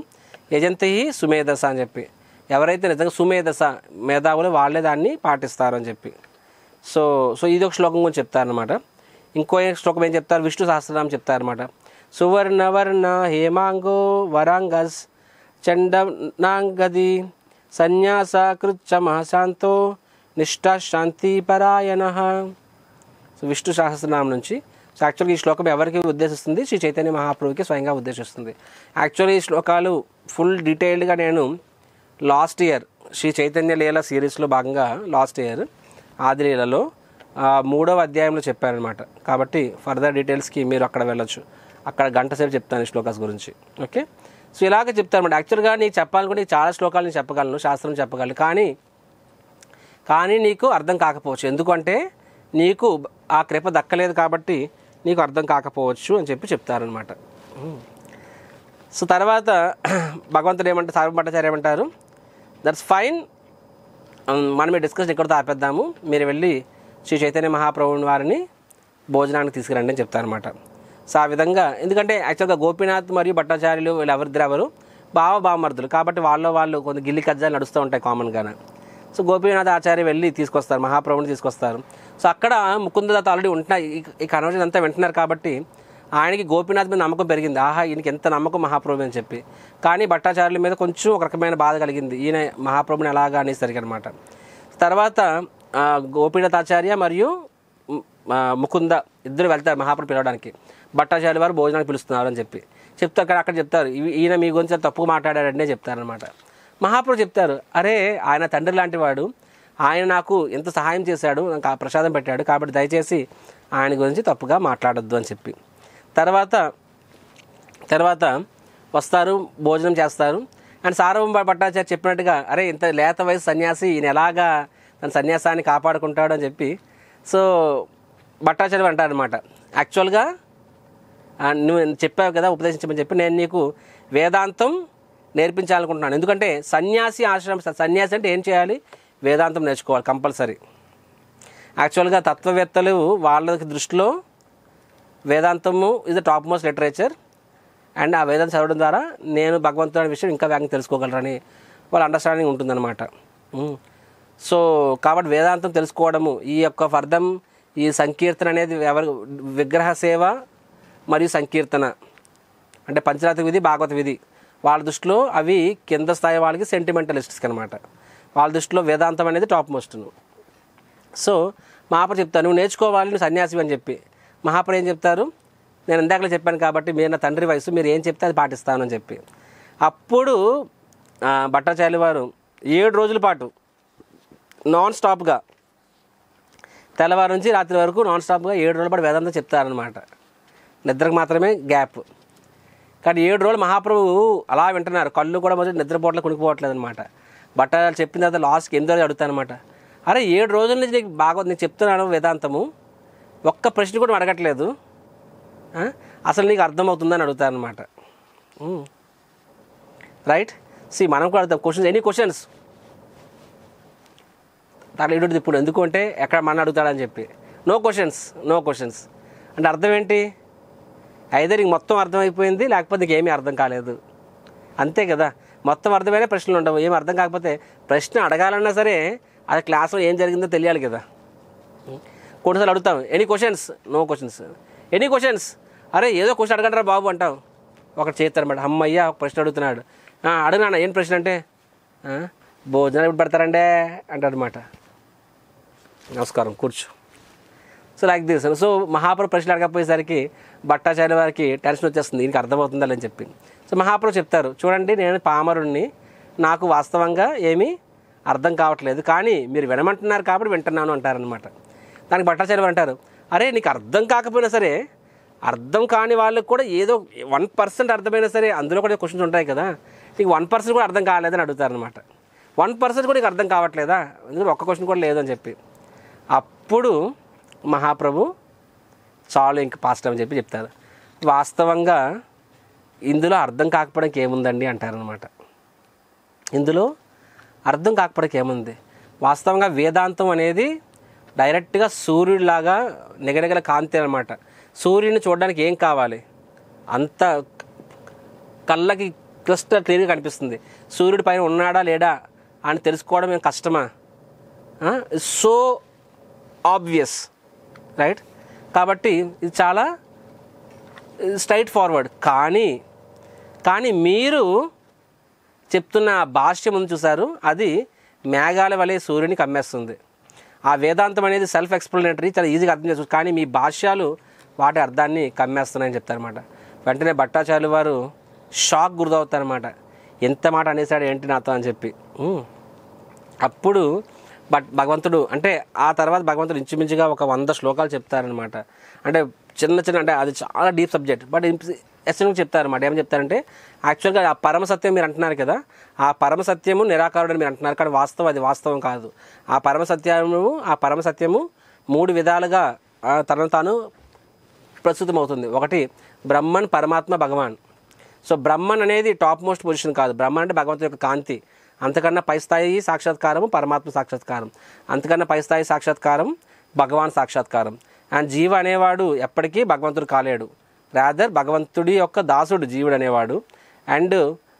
S1: యజంతి సుమేధస అని చెప్పి ఎవరైతే నిజంగా సుమేధస మేధావులు వాళ్ళే దాన్ని పాటిస్తారు అని చెప్పి. సో ఇది ఒక శ్లోకం గురించి చెప్తారనమాట. ఇంకో శ్లోకం ఏం చెప్తారు, విష్ణు సహస్రనామం చెప్తారనమాట. సువర్ణవర్ణ హేమాంగో వరాంగస్ చండనాంగది సన్యాస కృచ్చమ శాంతో నిష్ఠా శాంతి పరాయణ. సో విష్ణు సహస్రనామం నుంచి. సో యాక్చువల్గా ఈ శ్లోకం ఎవరికి ఉద్దేశిస్తుంది, శ్రీ చైతన్య మహాప్రభుకి స్వయంగా ఉద్దేశిస్తుంది. యాక్చువల్లీ ఈ శ్లోకాలు ఫుల్ డీటెయిల్డ్గా నేను లాస్ట్ ఇయర్ శ్రీ చైతన్య లీల సిరీస్లో భాగంగా లాస్ట్ ఇయర్ ఆదిలీలలో 3వ అధ్యాయంలో చెప్పారనమాట. కాబట్టి ఫర్దర్ డీటెయిల్స్కి మీరు అక్కడ వెళ్ళొచ్చు. అక్కడ గంట సేపు చెప్తాను ఈ శ్లోకాస్ గురించి. ఓకే, సో ఇలాగ చెప్తారనమాట. యాక్చువల్గా నీకు చెప్పాలనుకుంటే చాలా శ్లోకాలు నేను చెప్పగలను, శాస్త్రం చెప్పగలను, కానీ నీకు అర్థం కాకపోవచ్చు. ఎందుకంటే నీకు ఆ కృప దక్కలేదు కాబట్టి నీకు అర్థం కాకపోవచ్చు అని చెప్పి చెప్తారనమాట. సో తర్వాత భగవంతుడు ఏమంటారు, సార్వ భట్టాచార్య ఏమంటారు, దట్స్ ఫైన్, మనం ఈ డిస్కషన్ ఎక్కడితో ఆపేద్దాము, మీరు వెళ్ళి శ్రీ చైతన్య మహాప్రభుని వారిని భోజనానికి తీసుకురండి అని చెప్తారనమాట. సో ఆ విధంగా, ఎందుకంటే యాక్చువల్గా గోపీనాథ్ మరియు భట్టాచార్యులు వీళ్ళు ఎవరు బావమర్దులు కాబట్టి వాళ్ళు కొంత గిల్లి కజ్జాలు నడుస్తూ ఉంటాయి కామన్గానే. సో గోపీనాథ్ ఆచార్య వెళ్ళి తీసుకొస్తారు, మహాప్రభుని తీసుకొస్తారు. సో అక్కడ ముకుందదాత ఆల్రెడీ ఉంటున్నాయి, ఈ కన్వర్జన్ అంతా వింటున్నారు కాబట్టి ఆయనకి గోపీనాథ్ మీద నమ్మకం పెరిగింది. ఆహా, ఈయనకి ఎంత నమ్మకం మహాప్రభు అని చెప్పి. కానీ భట్టాచార్యుల మీద కొంచెం ఒక రకమైన బాధ కలిగింది, ఈయన మహాప్రభుని ఎలాగా అనేసరికి అనమాట. తర్వాత గోపీనాథ్ ఆచార్య మరియు ముకుంద ఇద్దరు వెళ్తారు మహాప్రభు పిలవడానికి. భట్టాచార్య వారు భోజనానికి పిలుస్తున్నారు అని చెప్తే అక్కడ చెప్తారు, ఈయన మీ గురించి తప్పుగా మాట్లాడారంటే చెప్తారనమాట. మహాప్రభు చెప్తారు, అరే ఆయన తండ్రి లాంటి వాడు, ఆయన నాకు ఎంత సహాయం చేశాడు, నాకు ఆ ప్రసాదం పెట్టాడు, కాబట్టి దయచేసి ఆయన గురించి తప్పుగా మాట్లాడొద్దు అని చెప్పి. తర్వాత వస్తారు, భోజనం చేస్తారు. అండ్ సార్వభౌమ భట్టాచార్య చెప్పినట్టుగా, అరే ఇంత లేత వయసు సన్యాసి, ఈయన ఎలాగా తన సన్యాసాన్ని కాపాడుకుంటాడు అని చెప్పి. సో భట్టాచార్య అంటారనమాట, యాక్చువల్గా నువ్వు చెప్పావు కదా ఉపదేశించమని చెప్పి, నేను నీకు వేదాంతం నేర్పించాలనుకుంటున్నాను. ఎందుకంటే సన్యాసి అంటే ఏం చేయాలి, వేదాంతం నేర్చుకోవాలి కంపల్సరీ. యాక్చువల్గా తత్వవేత్తలు వాళ్ళ దృష్టిలో వేదాంతము is the top most literature, and ఆ వేదాంతం చదవడం ద్వారా నేను భగవంతుడి విషయం ఇంకా వేగంగా తెలుసుకోగలరని వాళ్ళ అండర్స్టాండింగ్ ఉంటుందన్నమాట. సో కాబట్టి వేదాంతం తెలుసుకోవడము, ఈ యొక్క అర్థం, ఈ సంకీర్తన అనేది విగ్రహ సేవ మరియు సంకీర్తన అంటే పంచరాత్రి విధి, భాగవత విధి, వాళ్ళ దృష్టిలో అవి కింద స్థాయి వాళ్ళకి సెంటిమెంటలిస్ట్స్కి అనమాట. వాళ్ళ దృష్టిలో వేదాంతం అనేది టాప్ మోస్ట్. సో మహాప్రభు చెప్తాను, నువ్వు నేర్చుకోవాలి, నువ్వు సన్యాసి అని చెప్పి. మహాప్రభు ఏం చెప్తారు, నేను ఇందాకలో చెప్పాను కాబట్టి మీరు నా తండ్రి వయసు, మీరు ఏం చెప్తే అది పాటిస్తాను అని చెప్పి. అప్పుడు భట్టాచార్యుల వారు 7 రోజుల పాటు నాన్ స్టాప్గా, తెల్లవారు నుంచి రాత్రి వరకు నాన్ స్టాప్గా 7 రోజుల పాటు వేదాంతం చెప్తారనమాట. నిద్రకు మాత్రమే గ్యాప్. కానీ 7 రోజులు మహాప్రభు అలా వింటున్నారు, కళ్ళు కూడా మొదటి నిద్రపోవట్లేదు, కుణికిపోవట్లేదు అనమాట. భట్టాచార్యులు చెప్పిన తర్వాత లాస్ట్కి 8వ రోజు అడుగుతాను అనమాట, అరే 7 రోజుల నుంచి నీకు నేను చెప్తున్నాను వేదాంతము, ఒక్క ప్రశ్న కూడా అడగట్లేదు, అసలు నీకు అర్థమవుతుందని అడుగుతాను అనమాట. రైట్, మనం కూడా అడుగుతాం క్వశ్చన్స్, ఎనీ క్వశ్చన్స్ అట్లా ఇటు ఇప్పుడు, ఎందుకంటే ఎక్కడ మన అడుగుతాడని చెప్పి. నో క్వశ్చన్స్ అంటే అర్థం ఏంటి, అయితే నీకు మొత్తం అర్థమైపోయింది, లేకపోతే నీకు ఏమీ అర్థం కాలేదు, అంతే కదా. మొత్తం అర్థమైన ప్రశ్నలు ఉండవు, ఏమి అర్థం కాకపోతే ప్రశ్న అడగాలన్నా సరే అది క్లాస్లో ఏం జరిగిందో తెలియాలి కదా. కొన్నిసార్లు అడుగుతాం, any questions, no questions. Any questions, అరే ఏదో క్వశ్చన్ అడగంటారా బాబు అంటాం, ఒకటి చేస్తారన్నమాట. అమ్మయ్య ఒక ప్రశ్న అడుగుతున్నాడు, అడుగునా ఏం ప్రశ్న అంటే, భోజనం ఎప్పుడు పెడతారండే అంటాడనమాట. నమస్కారం, కూర్చో. So like this. సో మహాప్రభు ప్రశ్నలు అడగకపోయేసరికి భట్టాచార్య వారికి టెన్షన్ వచ్చేస్తుంది, దీనికి అర్థమవుతుందా అని చెప్పి. సో మహాప్రభు చెప్తారు, చూడండి నేను పామరుణ్ణి, నాకు వాస్తవంగా ఏమీ అర్థం కావట్లేదు, కానీ మీరు వినమంటున్నారు కాబట్టి వింటున్నాను అంటారనమాట. దానికి భట్టాచార్య వారు అంటారు, అరే నీకు అర్థం కాకపోయినా సరే, అర్థం కాని వాళ్ళకి కూడా ఏదో 1% అర్థమైనా సరే, అందులో కూడా క్వశ్చన్స్ ఉంటాయి కదా, నీకు 1% కూడా అర్థం కాలేదని అడుగుతారనమాట. 1% కూడా నీకు అర్థం కావట్లేదా, ఎందుకంటే ఒక్క క్వశ్చన్ కూడా లేదని చెప్పి. అప్పుడు మహాప్రభు చాలు ఇంక పాస్ట్ అని చెప్పి చెప్తారు, వాస్తవంగా ఇందులో అర్థం కాకపోవడానికి ఏముందండి అంటారనమాట. ఇందులో అర్థం కాకపోవడానికి ఏముంది, వాస్తవంగా వేదాంతం అనేది డైరెక్ట్గా సూర్యుడిలాగా నిగనిగల కాంతి అనమాట. సూర్యుడిని చూడడానికి ఏం కావాలి, అంత కళ్ళకి క్రిస్టల్ క్లియర్గా కనిపిస్తుంది. సూర్యుడి పైన ఉన్నాడా లేడా అని తెలుసుకోవడం ఏం కష్టమా, సో ఆబ్వియస్ రైట్. కాబట్టి ఇది చాలా స్ట్రైట్ ఫార్వర్డ్. కానీ మీరు చెప్తున్న భాష్యం ఉంది చూసారు, అది మేఘాల వలె సూర్యుని కమ్మేస్తుంది. ఆ వేదాంతం అనేది సెల్ఫ్ ఎక్స్ప్లెనేటరీ, చాలా ఈజీగా అర్థం చేసుకోవచ్చు. కానీ మీ భాష్యాలు వాటి అర్థాన్ని కమ్మేస్తున్నాయని చెప్తారనమాట. వెంటనే భట్టాచార్యులు వారు షాక్ గురవుతారనమాట. ఎంత మాట అనేసాడు ఏంటి నాతో అని చెప్పి. అప్పుడు భగవంతుడు అంటే ఆ తర్వాత భగవంతుడు ఇంచుమించుగా ఒక 100 శ్లోకాలు చెప్తారనమాట. అంటే చిన్న అంటే అది చాలా డీప్ సబ్జెక్ట్, బట్ ఎస్ఎన్గా చెప్తారన్నమాట. ఏమని చెప్తారంటే యాక్చువల్గా ఆ పరమసత్యం మీరు అంటున్నారు కదా, ఆ పరమసత్యము నిరాకారుడని మీరు అంటున్నారు, కానీ అది వాస్తవం కాదు. ఆ పరమసత్యము 3 విధాలుగా తనను తాను ప్రస్తుతమవుతుంది. ఒకటి బ్రహ్మన్, పరమాత్మ, భగవాన్. సో బ్రహ్మన్ అనేది టాప్ మోస్ట్ పొజిషన్ కాదు. బ్రహ్మన్ అంటే భగవంతుడి యొక్క కాంతి. అంతకన్నా పై స్థాయి సాక్షాత్కారము పరమాత్మ సాక్షాత్కారం, అంతకన్నా పై స్థాయి సాక్షాత్కారం భగవాన్ సాక్షాత్కారం. అండ్ జీవ అనేవాడు ఎప్పటికీ భగవంతుడు కాలేడు, రాదర్ భగవంతుడి యొక్క దాసుడు జీవుడు అనేవాడు. అండ్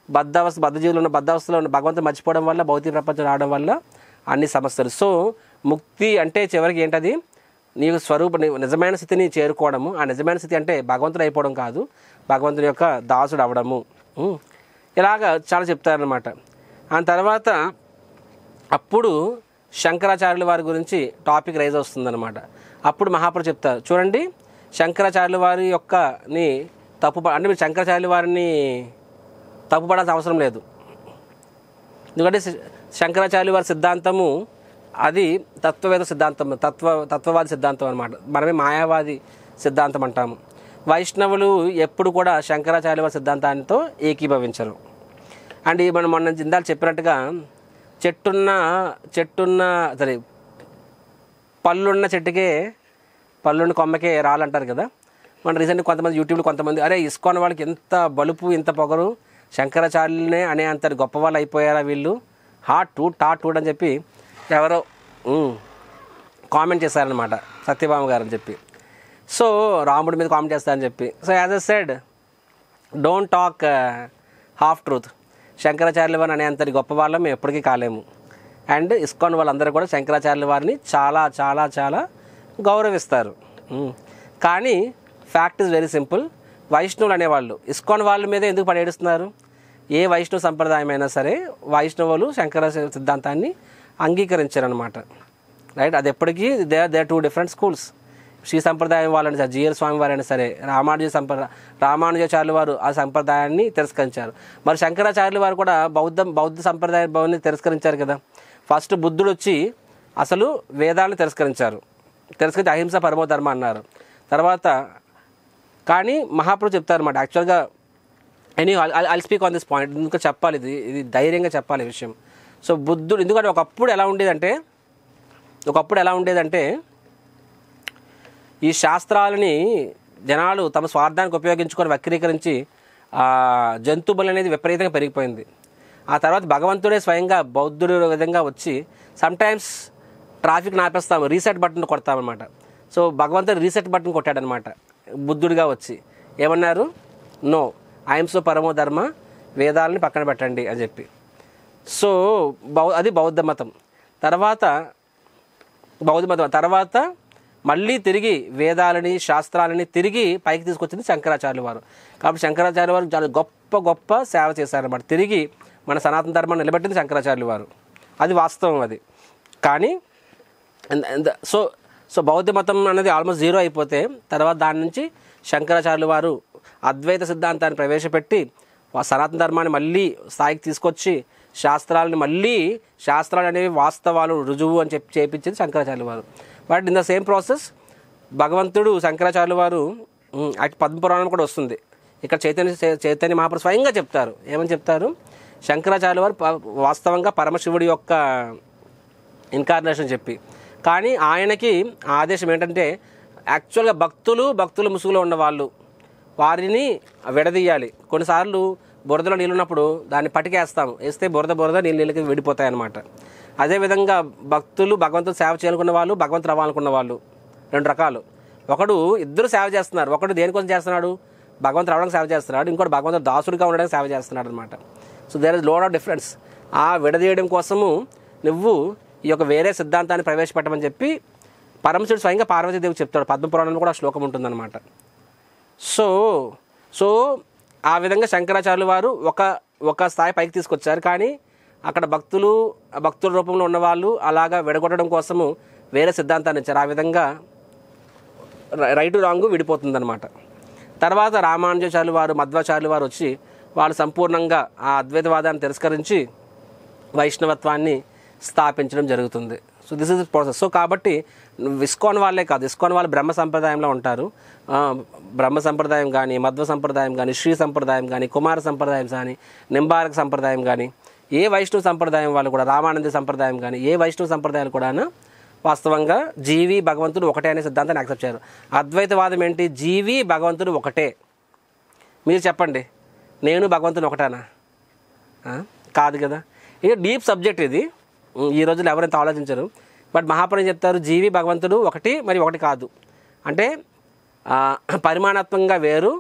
S1: బద్ధజీవులు ఉన్న బద్ధావస్థలో ఉన్న భగవంతుడు మర్చిపోవడం వల్ల, భౌతిక ప్రపంచం రావడం వల్ల అన్ని సమస్యలు. సో ముక్తి అంటే చివరికి ఏంటది, నీకు నిజమైన స్థితిని చేరుకోవడము. ఆ నిజమైన స్థితి అంటే భగవంతుడు అయిపోవడం కాదు, భగవంతుడి యొక్క దాసుడు అవ్వడము. ఇలాగా చాలా చెప్తారనమాట. ఆ తర్వాత అప్పుడు శంకరాచార్యుల వారి గురించి టాపిక్ రైజ్ వస్తుందన్నమాట. అప్పుడు మహాప్రభు చెప్తారు, చూడండి శంకరాచార్యుల వారి యొక్కని అంటే మీరు శంకరాచార్యుల వారిని తప్పుపడాల్సిన అవసరం లేదు. ఎందుకంటే శంకరాచార్యుల వారి సిద్ధాంతము అది తత్వవేద సిద్ధాంతం, తత్వవాది సిద్ధాంతం అనమాట. మనమే మాయావాది సిద్ధాంతం అంటాము. వైష్ణవులు ఎప్పుడు కూడా శంకరాచార్యుల వారి సిద్ధాంతాలతో ఏకీభవించరు. అండ్ మనం మొన్న ఇందాక చెప్పినట్టుగా పళ్ళున్న చెట్టుకే పళ్ళున్న కొమ్మకే రాలంటారు కదా. మన రీసెంట్గా కొంతమంది యూట్యూబ్లో కొంతమంది అరే ఇస్కాన్ వాళ్ళకి ఎంత బలుపు ఇంత పొగరు, శంకరాచార్యులనే అనే అంత గొప్ప వాళ్ళు అయిపోయారా వీళ్ళు, టాట్ అని చెప్పి ఎవరో కామెంట్ చేశారనమాట, సత్యభామ గారు అని చెప్పి. సో రాముడి మీద కామెంట్ చేస్తారని చెప్పి. So as a said, don't talk half truth. శంకరాచార్యుల వారిని అనేంతటి గొప్ప వాళ్ళం మేము ఎప్పటికీ కాలేము. అండ్ ఇస్కాన్ వాళ్ళందరూ కూడా శంకరాచార్యుల వారిని చాలా చాలా చాలా గౌరవిస్తారు. కానీ ఫ్యాక్ట్ ఇస్ వెరీ సింపుల్. వైష్ణవులు అనేవాళ్ళు ఇస్కాన్ వాళ్ళ మీద ఎందుకు పడేడుస్తున్నారు? ఏ వైష్ణవ సంప్రదాయం అయినా సరే వైష్ణవులు శంకర సిద్ధాంతాన్ని అంగీకరించారనమాట. రైట్, అది they are 2 different schools. Sri సంప్రదాయం వాళ్ళని సరే, జిఎల్ స్వామి వారైనా సరే, రామానుజాచార్యుల వారు ఆ సంప్రదాయాన్ని తిరస్కరించారు. మరి శంకరాచార్యుల వారు కూడా బౌద్ధ సంప్రదాయాన్ని తిరస్కరించారు కదా. ఫస్ట్ బుద్ధుడు వచ్చి అసలు వేదాలను తిరస్కరించి అహింస పరమో ధర్మ అన్నారు. తర్వాత కానీ మహాప్రభు చెప్తారన్నమాట. యాక్చువల్గా I'll speak on this point, ఇంకా చెప్పాలి, ఇది ధైర్యంగా చెప్పాలి ఈ విషయం. సో బుద్ధుడు ఎందుకంటే ఒకప్పుడు ఎలా ఉండేదంటే ఈ శాస్త్రాలని జనాలు తమ స్వార్థానికి ఉపయోగించుకొని వక్రీకరించి జంతు బలి అనేది విపరీతంగా పెరిగిపోయింది. ఆ తర్వాత భగవంతుడే స్వయంగా బౌద్ధుడు విధంగా వచ్చి సమ్టైమ్స్ ట్రాఫిక్ ఆపేస్తాము, రీసెట్ బటన్ కొడతామన్నమాట. సో భగవంతుడు రీసెట్ బటన్ కొట్టాడనమాట బుద్ధుడిగా వచ్చి. ఏమన్నారు? నో, అహింస పరమో ధర్మ, వేదాలని పక్కన పెట్టండి అని చెప్పి. సో అది బౌద్ధ మతం. తర్వాత మళ్ళీ తిరిగి వేదాలని శాస్త్రాలని తిరిగి పైకి తీసుకొచ్చింది శంకరాచార్యుల వారు. కాబట్టి శంకరాచార్యుల వారు చాలా గొప్ప సేవ చేశారన్నమాట. తిరిగి మన సనాతన ధర్మాన్ని నిలబెట్టింది శంకరాచార్యుల వారు, అది వాస్తవం. అది కానీ సో బౌద్ధ మతం అనేది ఆల్మోస్ట్ 0 అయిపోతే తర్వాత దాని నుంచి శంకరాచార్యుల వారు అద్వైత సిద్ధాంతాన్ని ప్రవేశపెట్టి సనాతన ధర్మాన్ని మళ్ళీ స్థాయికి తీసుకొచ్చి శాస్త్రాలు అనేవి వాస్తవాలు, రుజువు అని చెప్పి చేయించింది శంకరాచార్యుల వారు. But in the same process భగవంతుడు శంకరాచార్యుల వారు పద్మపురాణం కూడా వస్తుంది. ఇక్కడ చైతన్య మహాప్రభు స్వయంగా చెప్తారు. ఏమని చెప్తారు? శంకరాచార్యుల వారు వాస్తవంగా పరమశివుడి యొక్క ఇన్కార్నేషన్ చెప్పి, కానీ ఆయనకి ఆదేశం ఏంటంటే యాక్చువల్గా భక్తులు ముసుగులో ఉన్నవాళ్ళు వారిని విడదీయాలి. కొన్నిసార్లు బురదలో నీళ్ళు ఉన్నప్పుడు దాన్ని పటికేస్తాము, వేస్తే బురద నీళ్ళకి విడిపోతాయి అన్నమాట. అదేవిధంగా భగవంతుడు సేవ చేయాలనుకున్న వాళ్ళు, భగవంతుడు అవ్వాలనుకున్న వాళ్ళు 2 రకాలు. ఇద్దరు సేవ చేస్తున్నారు. ఒకడు దేనికోసం చేస్తున్నాడు? భగవంతుడు అవ్వడానికి సేవ చేస్తున్నాడు. ఇంకోటి భగవంతుడు దాసుడిగా ఉండడానికి సేవ చేస్తున్నాడు అనమాట. So there is load of difference. ఆ విడదీయడం కోసము నువ్వు ఈ యొక్క వేరే సిద్ధాంతాన్ని ప్రవేశపెట్టమని చెప్పి పరమశివుడు స్వయంగా పార్వతీదేవికి చెప్తాడు, పద్మపురాణంలో కూడా ఆ శ్లోకం ఉంటుందన్నమాట. సో ఆ విధంగా శంకరాచార్యులు వారు ఒక స్థాయి పైకి తీసుకొచ్చారు. కానీ అక్కడ భక్తుల రూపంలో ఉన్నవాళ్ళు అలాగా విడగొట్టడం కోసము వేరే సిద్ధాంతాన్ని ఇచ్చారు. ఆ విధంగా రైటు రాంగు విడిపోతుందన్నమాట. తర్వాత రామానుజాచార్యులు వారు, మధ్వాచార్యులు వారు వచ్చి వాళ్ళు సంపూర్ణంగా ఆ అద్వైతవాదాన్ని తిరస్కరించి వైష్ణవత్వాన్ని స్థాపించడం జరుగుతుంది. So this is the process. So కాబట్టి ఇస్కాన్ వాళ్ళే కాదు, ఇస్కాన్ వాళ్ళు బ్రహ్మ సంప్రదాయంలో ఉంటారు. బ్రహ్మ సంప్రదాయం కానీ, మధ్వ సంప్రదాయం కానీ, శ్రీ సంప్రదాయం కానీ, కుమార సంప్రదాయం కానీ, నింబారక సంప్రదాయం కానీ, ఏ వైష్ణవ సంప్రదాయం వాళ్ళు కూడా, రామానంద సంప్రదాయం కానీ, ఏ వైష్ణవ సంప్రదాయాలు కూడా వాస్తవంగా జీవి భగవంతుడు ఒకటే అనే సిద్ధాంతాన్ని యాక్సెప్ట్ చేయారు. అద్వైతవాదం ఏంటి? జీవి భగవంతుడు ఒకటే. మీరు చెప్పండి, నేను భగవంతుడు ఒకటేనా? కాదు కదా. ఇక డీప్ సబ్జెక్ట్ ఇది, ఈ రోజుల్లో ఎవరైతే ఆలోచించరు. బట్ మహాప్రభు చెప్తారు జీవి భగవంతుడు ఒకటి, మరి ఒకటి కాదు. అంటే పరిమాణాత్మకంగా వేరు,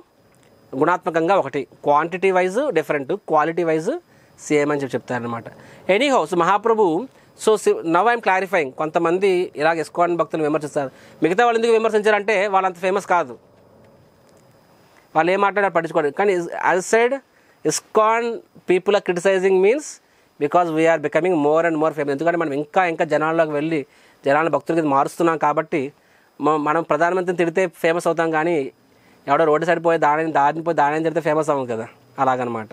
S1: గుణాత్మకంగా ఒకటి. Quantity wise different, quality wise same అని చెప్తారనమాట. Anyhow, so Mahaprabhu so now I'm clarifying. కొంతమంది ఇలాగ ఇస్కాన్ భక్తులు విమర్శిస్తారు. మిగతా వాళ్ళు ఎందుకు విమర్శించారంటే వాళ్ళంత ఫేమస్ కాదు, వాళ్ళు ఏం మాట్లాడారు పట్టించుకోండి. కానీ as side ISKCON people are criticizing means because we are becoming more and more famous. ఎందుకంటే మనం ఇంకా జనాల్లోకి వెళ్ళి జనాల భక్తులకి మారుస్తున్నాం. కాబట్టి మనం ప్రధానమంత్రిని తిడితే ఫేమస్ అవుతాం, కానీ ఎవడో రోడ్డు సైడ్ పోయి దాని తిడితే ఫేమస్ అవ్వం కదా, అలాగనమాట.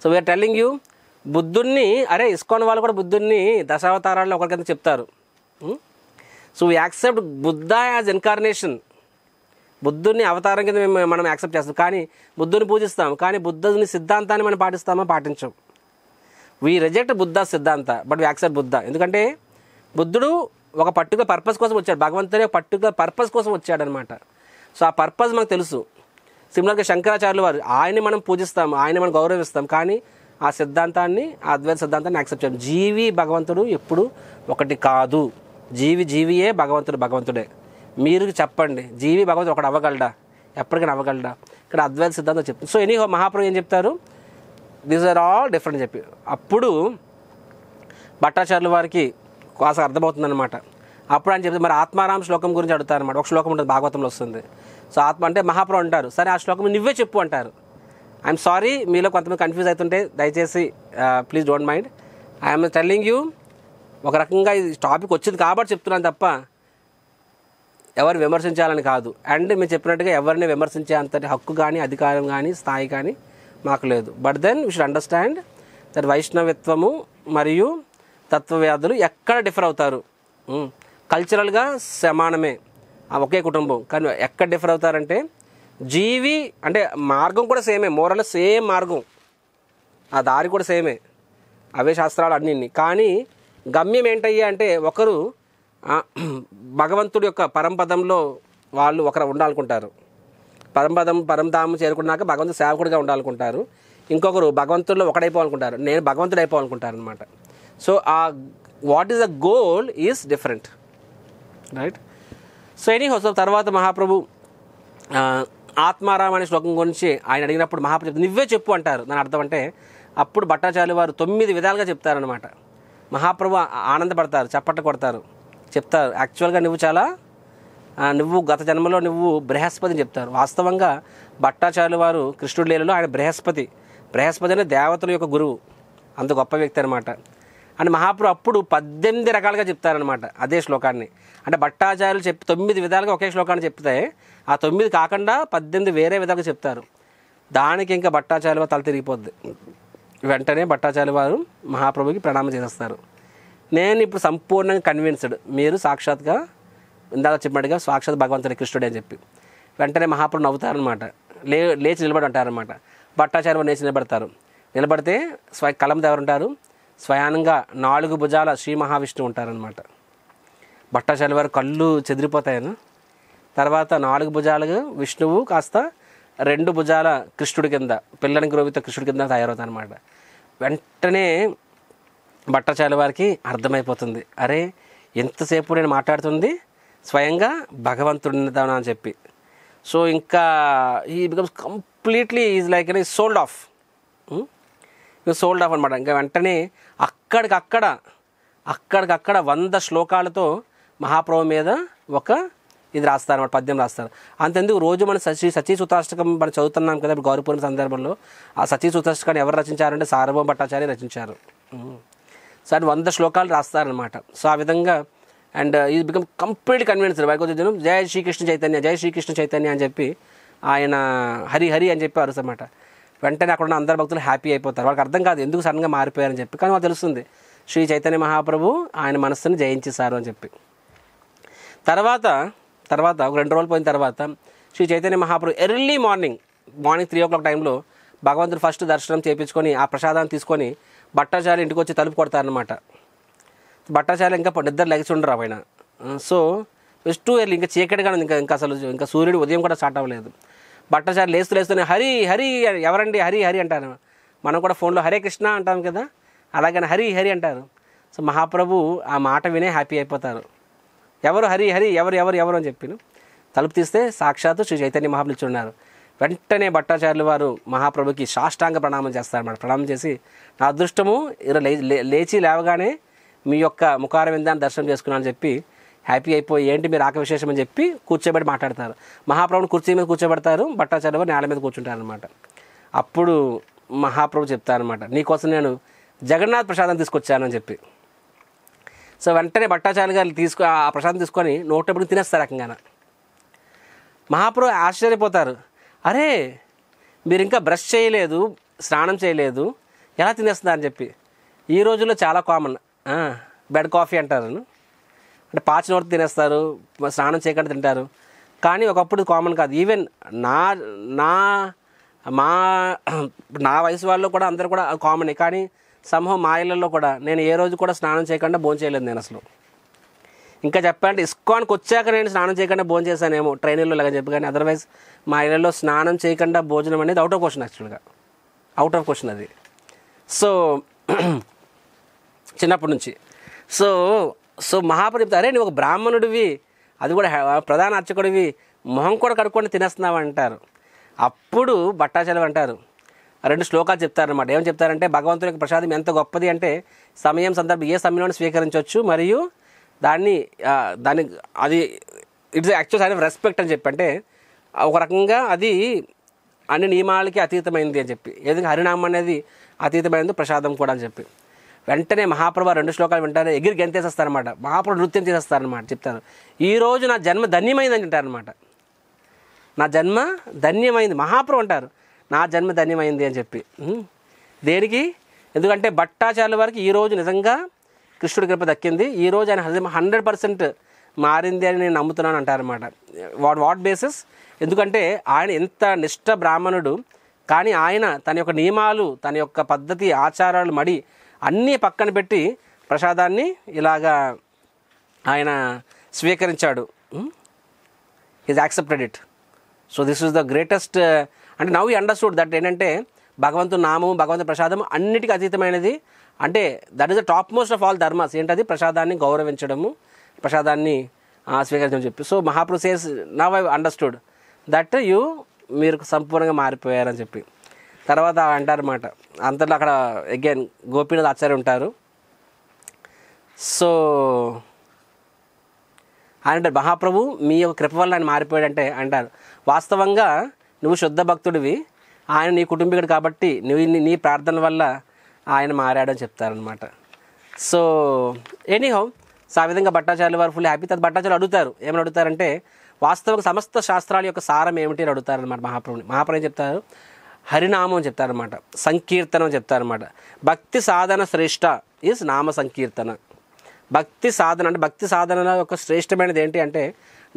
S1: సో వీఆర్ టెల్లింగ్ యూ, బుద్ధుడిని, అరే ఇస్కాన్ వాళ్ళు కూడా బుద్ధుడిని దశావతారాల్లో ఒకరికింత చెప్తారు. So we accept Buddha as incarnation. బుద్ధుడిని అవతారం కింద మనం యాక్సెప్ట్ చేస్తాం, కానీ బుద్ధుని పూజిస్తాం, కానీ బుద్ధుని సిద్ధాంతాన్ని మనం పాటిస్తామా? పాటించాం. వీ రిజెక్ట్ బుద్ధ సిద్ధాంత, బట్ వీ యాక్సెప్ట్ బుద్ధ. ఎందుకంటే బుద్ధుడు ఒక పర్టికులర్ పర్పస్ కోసం వచ్చాడు, భగవంతుని ఒక పర్టికులర్ పర్పస్ కోసం వచ్చాడనమాట. సో ఆ పర్పస్ మనకు తెలుసు. సిమిలర్గా శంకరాచార్యులు వారు, ఆయన్ని మనం పూజిస్తాం, ఆయన్ని మనం గౌరవిస్తాం, కానీ ఆ సిద్ధాంతాన్ని, ఆ అద్వైత సిద్ధాంతాన్ని యాక్సెప్ట్ చేయాలి. జీవి భగవంతుడు ఎప్పుడు ఒకటి కాదు. జీవియే భగవంతుడే. మీరు చెప్పండి, జీవి భగవంతుడు ఒకటి అవ్వగలడా? ఎప్పటికైనా అవ్వగలడా? ఇక్కడ అద్వైత సిద్ధాంతం చెప్తుంది. సో ఎనీహో మహాప్రభు ఏం చెప్తారు? దీస్ ఆర్ ఆల్ డిఫరెంట్ చెప్పి అప్పుడు భట్టాచార్యుల వారికి కాస్త అర్థమవుతుందన్నమాట. అప్పుడు ఆయన చెప్తే మరి ఆత్మారాం శ్లోకం గురించి అడుగుతారనమాట. ఒక శ్లోకం ఉంటుంది, భాగవతంలో వస్తుంది. సో ఆత్మ అంటే మహాప్రభు అంటారు, సరే ఆ శ్లోకం నువ్వే చెప్పు అంటారు. ఐఎమ్ సారీ, మీలో కొంతమంది కన్ఫ్యూజ్ అవుతుంటే దయచేసి please don't mind. I'm telling you, ఒక రకంగా ఈ టాపిక్ వచ్చింది కాబట్టి చెప్తున్నాను తప్ప ఎవరు విమర్శించాలని కాదు. అండ్ మీరు చెప్పినట్టుగా ఎవరిని విమర్శించే అంతటి హక్కు కానీ, అధికారం కానీ, స్థాయి కానీ మాకు లేదు. But then we should understand that వైష్ణవత్వము మరియు తత్వవ్యాధులు ఎక్కడ డిఫర్ అవుతారు? కల్చరల్గా సమానమే, ఒకే కుటుంబం, కానీ ఎక్కడ డిఫర్ అవుతారంటే జీవి అంటే మార్గం కూడా సేమే, మోరల్ సేమ్ మార్గం, ఆ దారి కూడా సేమే, అవే శాస్త్రాలు అన్నీ. కానీ గమ్యం ఏంటయ్యా అంటే ఒకరు భగవంతుడి యొక్క పరంపదంలో వాళ్ళు ఒకరు ఉండాలనుకుంటారు, పరంధామం చేరుకున్నాక భగవంతుడు సేవకుడిగా ఉండాలనుకుంటారు. ఇంకొకరు భగవంతుడిలో ఒకడైపోవాలనుకుంటారు, నేను భగవంతుడు అయిపోవాలనుకుంటారు అనమాట. సో ఆ what is the goal is different, right? So anyhow, so తర్వాత మహాప్రభు ఆత్మారాం అనే శ్లోకం గురించి ఆయన అడిగినప్పుడు మహాప్రభు నువ్వే చెప్పు అంటారు. దాని అర్థం అంటే అప్పుడు భట్టాచార్యులు వారు 9 విధాలుగా చెప్తారనమాట. మహాప్రభు ఆనందపడతారు, చప్పట్లు కొడతారు, చెప్తారు యాక్చువల్గా నువ్వు గత జన్మలో నువ్వు బృహస్పతిని చెప్తారు. వాస్తవంగా భట్టాచార్యులు వారు కృష్ణుడి లీలలో ఆయన బృహస్పతి అనే దేవతల యొక్క గురువు, అంత గొప్ప వ్యక్తి అనమాట. అని మహాప్రభు అప్పుడు 18 రకాలుగా చెప్తారనమాట అదే శ్లోకాన్ని. అంటే భట్టాచార్యులు 9 విధాలుగా ఒకే శ్లోకాన్ని చెప్తే ఆ 9 కాకుండా 18 వేరే విధాలుగా చెప్తారు. దానికి ఇంకా భట్టాచార్యులు వారు తల తిరిగిపోద్ది. వెంటనే భట్టాచార్యులు వారు మహాప్రభుకి ప్రణామం చేసేస్తారు. నేను ఇప్పుడు సంపూర్ణంగా కన్విన్స్డ్, మీరు సాక్షాత్గా ఇందాక చెప్పినట్టుగా సాక్షాత్ భగవంతుడి కృష్ణుడే అని చెప్పి. వెంటనే మహాప్రభు నవ్వుతారనమాట, లేచి నిలబడి అంటారనమాట. భట్టాచార్య వారు లేచి నిలబడితే కలంతో ఎవరు ఉంటారు? స్వయానంగా 4 భుజాల శ్రీ మహావిష్ణువు ఉంటారనమాట. భట్టాచార్య వారు కళ్ళు చెదిరిపోతాయను. తర్వాత 4 భుజాలుగా విష్ణువు కాస్త 2 భుజాల కృష్ణుడి కింద, పిల్లని గ్రోవిత కృష్ణుడి కింద తయారవుతాయి అనమాట. వెంటనే భట్టాచార్య వారికి అర్థమైపోతుంది, అరే ఎంతసేపు నేను మాట్లాడుతుంది స్వయంగా భగవంతుడిని అని చెప్పి. సో ఇంకా ఈ becomes completely is like sold of అనమాట. ఇంకా వెంటనే అక్కడికక్కడ 100 శ్లోకాలతో మహాప్రభు మీద ఒక ఇది రాస్తారు అన్నమాట, పద్యం రాస్తారు. అంతెందుకు రోజు మనం సచీ సూతాష్టకం మనం చదువుతున్నాం కదా ఇప్పుడు గౌరవపూర్ణ సందర్భంలో. ఆ సచీ సూతాష్టకాన్ని ఎవరు రచించారంటే సార్వభౌమ భట్టాచార్య రచించారు. సో అది 100 శ్లోకాలు రాస్తారనమాట. సో ఆ విధంగా అండ్ ఇది బికమ్ కంప్లీట్ కన్విన్స్డ్ వైకుంఠం జయ శ్రీకృష్ణ చైతన్య జయ శ్రీకృష్ణ చైతన్య అని చెప్పి ఆయన హరి హరి అని చెప్పి అరుసన్నమాట. వెంటనే అక్కడ ఉన్న అందరు భక్తులు హ్యాపీ అయిపోతారు. వాళ్ళకి అర్థం కాదు ఎందుకు సడన్గా మారిపోయారని చెప్పి, కానీ వాళ్ళకి తెలుస్తుంది శ్రీ చైతన్య మహాప్రభు ఆయన మనస్సుని జయించేశారు అని చెప్పి. తర్వాత ఒక 2 రోజులు పోయిన తర్వాత శ్రీ చైతన్య మహాప్రభు ఎర్లీ మార్నింగ్ 3 o'clock టైంలో భగవంతుడు ఫస్ట్ దర్శనం చేయించుకొని ఆ ప్రసాదాన్ని తీసుకొని భట్టాచార్య ఇంటికి వచ్చి తలుపు కొడతారనమాట. భట్టాచార్య ఇంకా నిద్ర లెగిసి ఉండరు ఆయన. సో ఇట్స్ టూ ఎర్లీ, ఇంకా చీకటిగా ఇంకా అసలు ఇంకా సూర్యుడు ఉదయం కూడా స్టార్ట్ అవ్వలేదు. భట్టాచార్య లేస్తూనే హరి హరి ఎవరండి హరి హరి అంటారు. మనం కూడా ఫోన్లో హరే కృష్ణ అంటాం కదా, అలాగని హరి హరి అంటారు. సో మహాప్రభు ఆ మాట వినే హ్యాపీ అయిపోతారు. ఎవరు హరి హరి ఎవరు ఎవరు ఎవరు అని చెప్పిన తలుపు తీస్తే సాక్షాత్తు శ్రీ చైతన్య మహాప్రభు ఉన్నారు. వెంటనే భట్టాచార్యులు వారు మహాప్రభుకి సాష్టాంగ ప్రణామం చేస్తారన్నమాట. ప్రణామం చేసి నా అదృష్టము లేచి లేవగానే మీ యొక్క ముఖారవిందాన్ని దర్శనం చేసుకున్నాను అని చెప్పి హ్యాపీ అయిపోయి ఏంటి మీరు ఆక విశేషం అని చెప్పి కూర్చోబెట్టి మాట్లాడతారు. మహాప్రభుని కుర్చీ మీద కూర్చోబెడతారు, భట్టాచార్యులు వారు నేల మీద కూర్చుంటారనమాట. అప్పుడు మహాప్రభు చెప్తారనమాట నీకోసం నేను జగన్నాథ్ ప్రసాదం తీసుకొచ్చాను అని చెప్పి. సో వెంటనే భట్టాచార్య గారు ఆ ప్రసాదం తీసుకొని నోటప్పుడు తినేస్తారు రకంగా. మహాప్రభు ఆశ్చర్యపోతారు, అరే మీరు ఇంకా బ్రష్ చేయలేదు, స్నానం చేయలేదు, ఎలా తినేస్తున్నారని చెప్పి. ఈ రోజుల్లో చాలా కామన్ బెడ్ కాఫీ అంటారు, అంటే పాచి నోటి తినేస్తారు, స్నానం చేయకుండా తింటారు. కానీ ఒకప్పుడు కామన్ కాదు. ఈవెన్ నా వయసు వాళ్ళు కూడా అందరూ కూడా కామనే. కానీ సమూహం మా ఇళ్ళల్లో కూడా నేను ఏ రోజు కూడా స్నానం చేయకుండా భోజనం చేయలేదు నేను అసలు. ఇంకా చెప్పాలంటే ఇస్కాన్కి వచ్చాక నేను స్నానం చేయకుండా భోజనం చేశానేమో ట్రైన్లో లాగా చెప్పి, కానీ అదర్వైజ్ మా ఇళ్ళల్లో స్నానం చేయకుండా భోజనం అనేది అవుట్ ఆఫ్ క్వశ్చన్, యాక్చువల్గా అవుట్ ఆఫ్ క్వశ్చన్ అది. సో చిన్నప్పటి నుంచి సో మహాప్రభు చెప్తారు, అరే నువ్వు ఒక బ్రాహ్మణుడివి, అది కూడా ప్రధాన అర్చకుడివి, మొహం కూడా కడుక్కొని తినేస్తున్నావు అంటారు. అప్పుడు భట్టాచార్యులు అంటారు 2 శ్లోకాలు చెప్తారనమాట. ఏమని చెప్తారంటే భగవంతుని యొక్క ప్రసాదం ఎంత గొప్పది అంటే సమయం సందర్భం ఏ సమయంలో స్వీకరించవచ్చు, మరియు దాన్ని అది it's actual sign of respect అని చెప్పి, అంటే ఒక రకంగా అది అన్ని నియమాలకి అతీతమైంది అని చెప్పి, ఏదైనా హరినామం అనేది అతీతమైనది ప్రసాదం కూడా అని చెప్పి. వెంటనే మహాప్రభు 2 శ్లోకాలు వింటారు, ఎగిరి గెంతేసేస్తారనమాట. మహాప్రభు నృత్యం చేసేస్తారనమాట. చెప్తారు ఈరోజు నా జన్మ ధన్యమైంది అని అంటారనమాట. నా జన్మ ధన్యమైంది, మహాప్రభు అంటారు నా జన్మ ధన్యమైంది అని చెప్పి. దేనికి? ఎందుకంటే భట్టాచార్యుల వారికి ఈరోజు నిజంగా కృష్ణుడి కృప దక్కింది, ఈరోజు ఆయన 100% మారింది అని నేను నమ్ముతున్నాను అంటారనమాట. What basis? ఎందుకంటే ఆయన ఎంత నిష్ఠ బ్రాహ్మణుడు, కానీ ఆయన తన యొక్క నియమాలు, తన యొక్క పద్ధతి, ఆచారాలు మడి అన్నీ పక్కన పెట్టి ప్రసాదాన్ని ఇలాగా ఆయన స్వీకరించాడు. Is accepted it. So this is the greatest. అంటే నవ్ యూ అండర్స్టూడ్ దట్ ఏంటంటే భగవంతుని నామము, భగవంతుని ప్రసాదం అన్నిటికీ అతీతమైనది. అంటే that is the top most of all dharmas. ఏంటది? ప్రసాదాన్ని గౌరవించడము, ప్రసాదాన్ని స్వీకరించడం చెప్పి. So Mahaprabhu says now I understood that మీరు సంపూర్ణంగా మారిపోయారని చెప్పి. తర్వాత అంటారన్నమాట, అంతలో అక్కడ అగైన్ గోపీనాథ్ ఆచార్య ఉంటారు. సో ఆయన మహాప్రభు మీ యొక్క కృప వల్ల ఆయన మారిపోయాడంటే అంటారు, వాస్తవంగా నువ్వు శుద్ధ భక్తుడివి, ఆయన నీ కుటుంబీకుడు కాబట్టి నీ ప్రార్థన వల్ల ఆయన మారాడని చెప్తారనమాట. సో ఎనీహౌ, సో ఆ విధంగా భట్టాచార్యుల వారు ఫుల్ హ్యాపీ. తర్వాత భట్టాచార్యులు అడుగుతారు, ఏమని అడుగుతారంటే వాస్తవంగా సమస్త శాస్త్రాల యొక్క సారం ఏమిటి అని అడుగుతారనమాట మహాప్రభుని. మహాప్రభు ఏం చెప్తారు? హరినామం చెప్తారనమాట, సంకీర్తనం చెప్తారనమాట. భక్తి సాధన శ్రేష్ఠ ఈజ్ నామ సంకీర్తన. భక్తి సాధన అంటే భక్తి సాధన యొక్క శ్రేష్టమైనది ఏంటి అంటే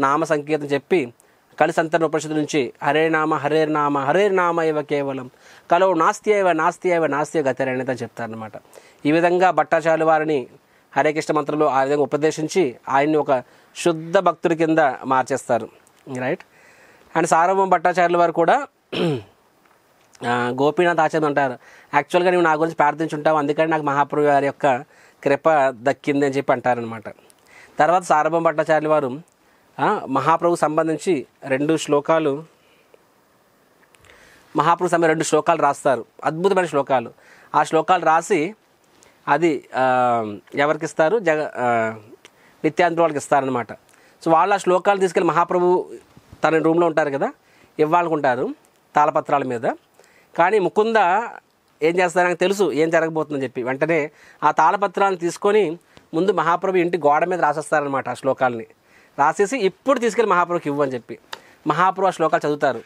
S1: నామ సంకీర్తన చెప్పి కలిసంతరణ ఉపనిషత్తు నుంచి హరే నామ హరే నామ ఇవ కేవలం కలో నాస్తి నాస్తి గతిరేణత చెప్తారనమాట. ఈ విధంగా భట్టాచార్యుల వారిని హరే కృష్ణ మంత్రంలో ఆ విధంగా ఉపదేశించి ఆయన్ని ఒక శుద్ధ భక్తుడి కింద మార్చేస్తారు, రైట్. అండ్ సార్వభౌమ భట్టాచార్యుల వారు కూడా గోపీనాథ్ ఆచార్య అంటారు, యాక్చువల్గా నువ్వు నా గురించి ప్రార్థించుంటావు, అందుకని నాకు మహాప్రభు వారి యొక్క కృప దక్కింది అని చెప్పి అంటారనమాట. తర్వాత సార్వభౌమ భట్టాచార్యుల వారు మహాప్రభుకు సంబంధించి 2 శ్లోకాలు మహాప్రభు సమయం 2 శ్లోకాలు రాస్తారు, అద్భుతమైన శ్లోకాలు. ఆ శ్లోకాలు రాసి అది ఎవరికి ఇస్తారు? నిత్యాంతుల వాళ్ళకి ఇస్తారనమాట. సో వాళ్ళు ఆ శ్లోకాలు తీసుకెళ్ళి మహాప్రభు తన రూమ్లో ఉంటారు కదా, ఇవ్వాలనుకుంటారు తాళపత్రాల మీద. కానీ ముకుంద ఏం చేస్తారు, నాకు తెలుసు ఏం జరగబోతుందని చెప్పి వెంటనే ఆ తాళపత్రాలను తీసుకొని ముందు మహాప్రభు ఇంటి గోడ మీద రాసేస్తారనమాట. ఆ శ్లోకాలని రాసేసి ఇప్పుడు తీసుకెళ్ళి మహాప్రభుకి ఇవ్వు అని చెప్పి మహాప్రభు ఆ శ్లోకాలు చదువుతారు.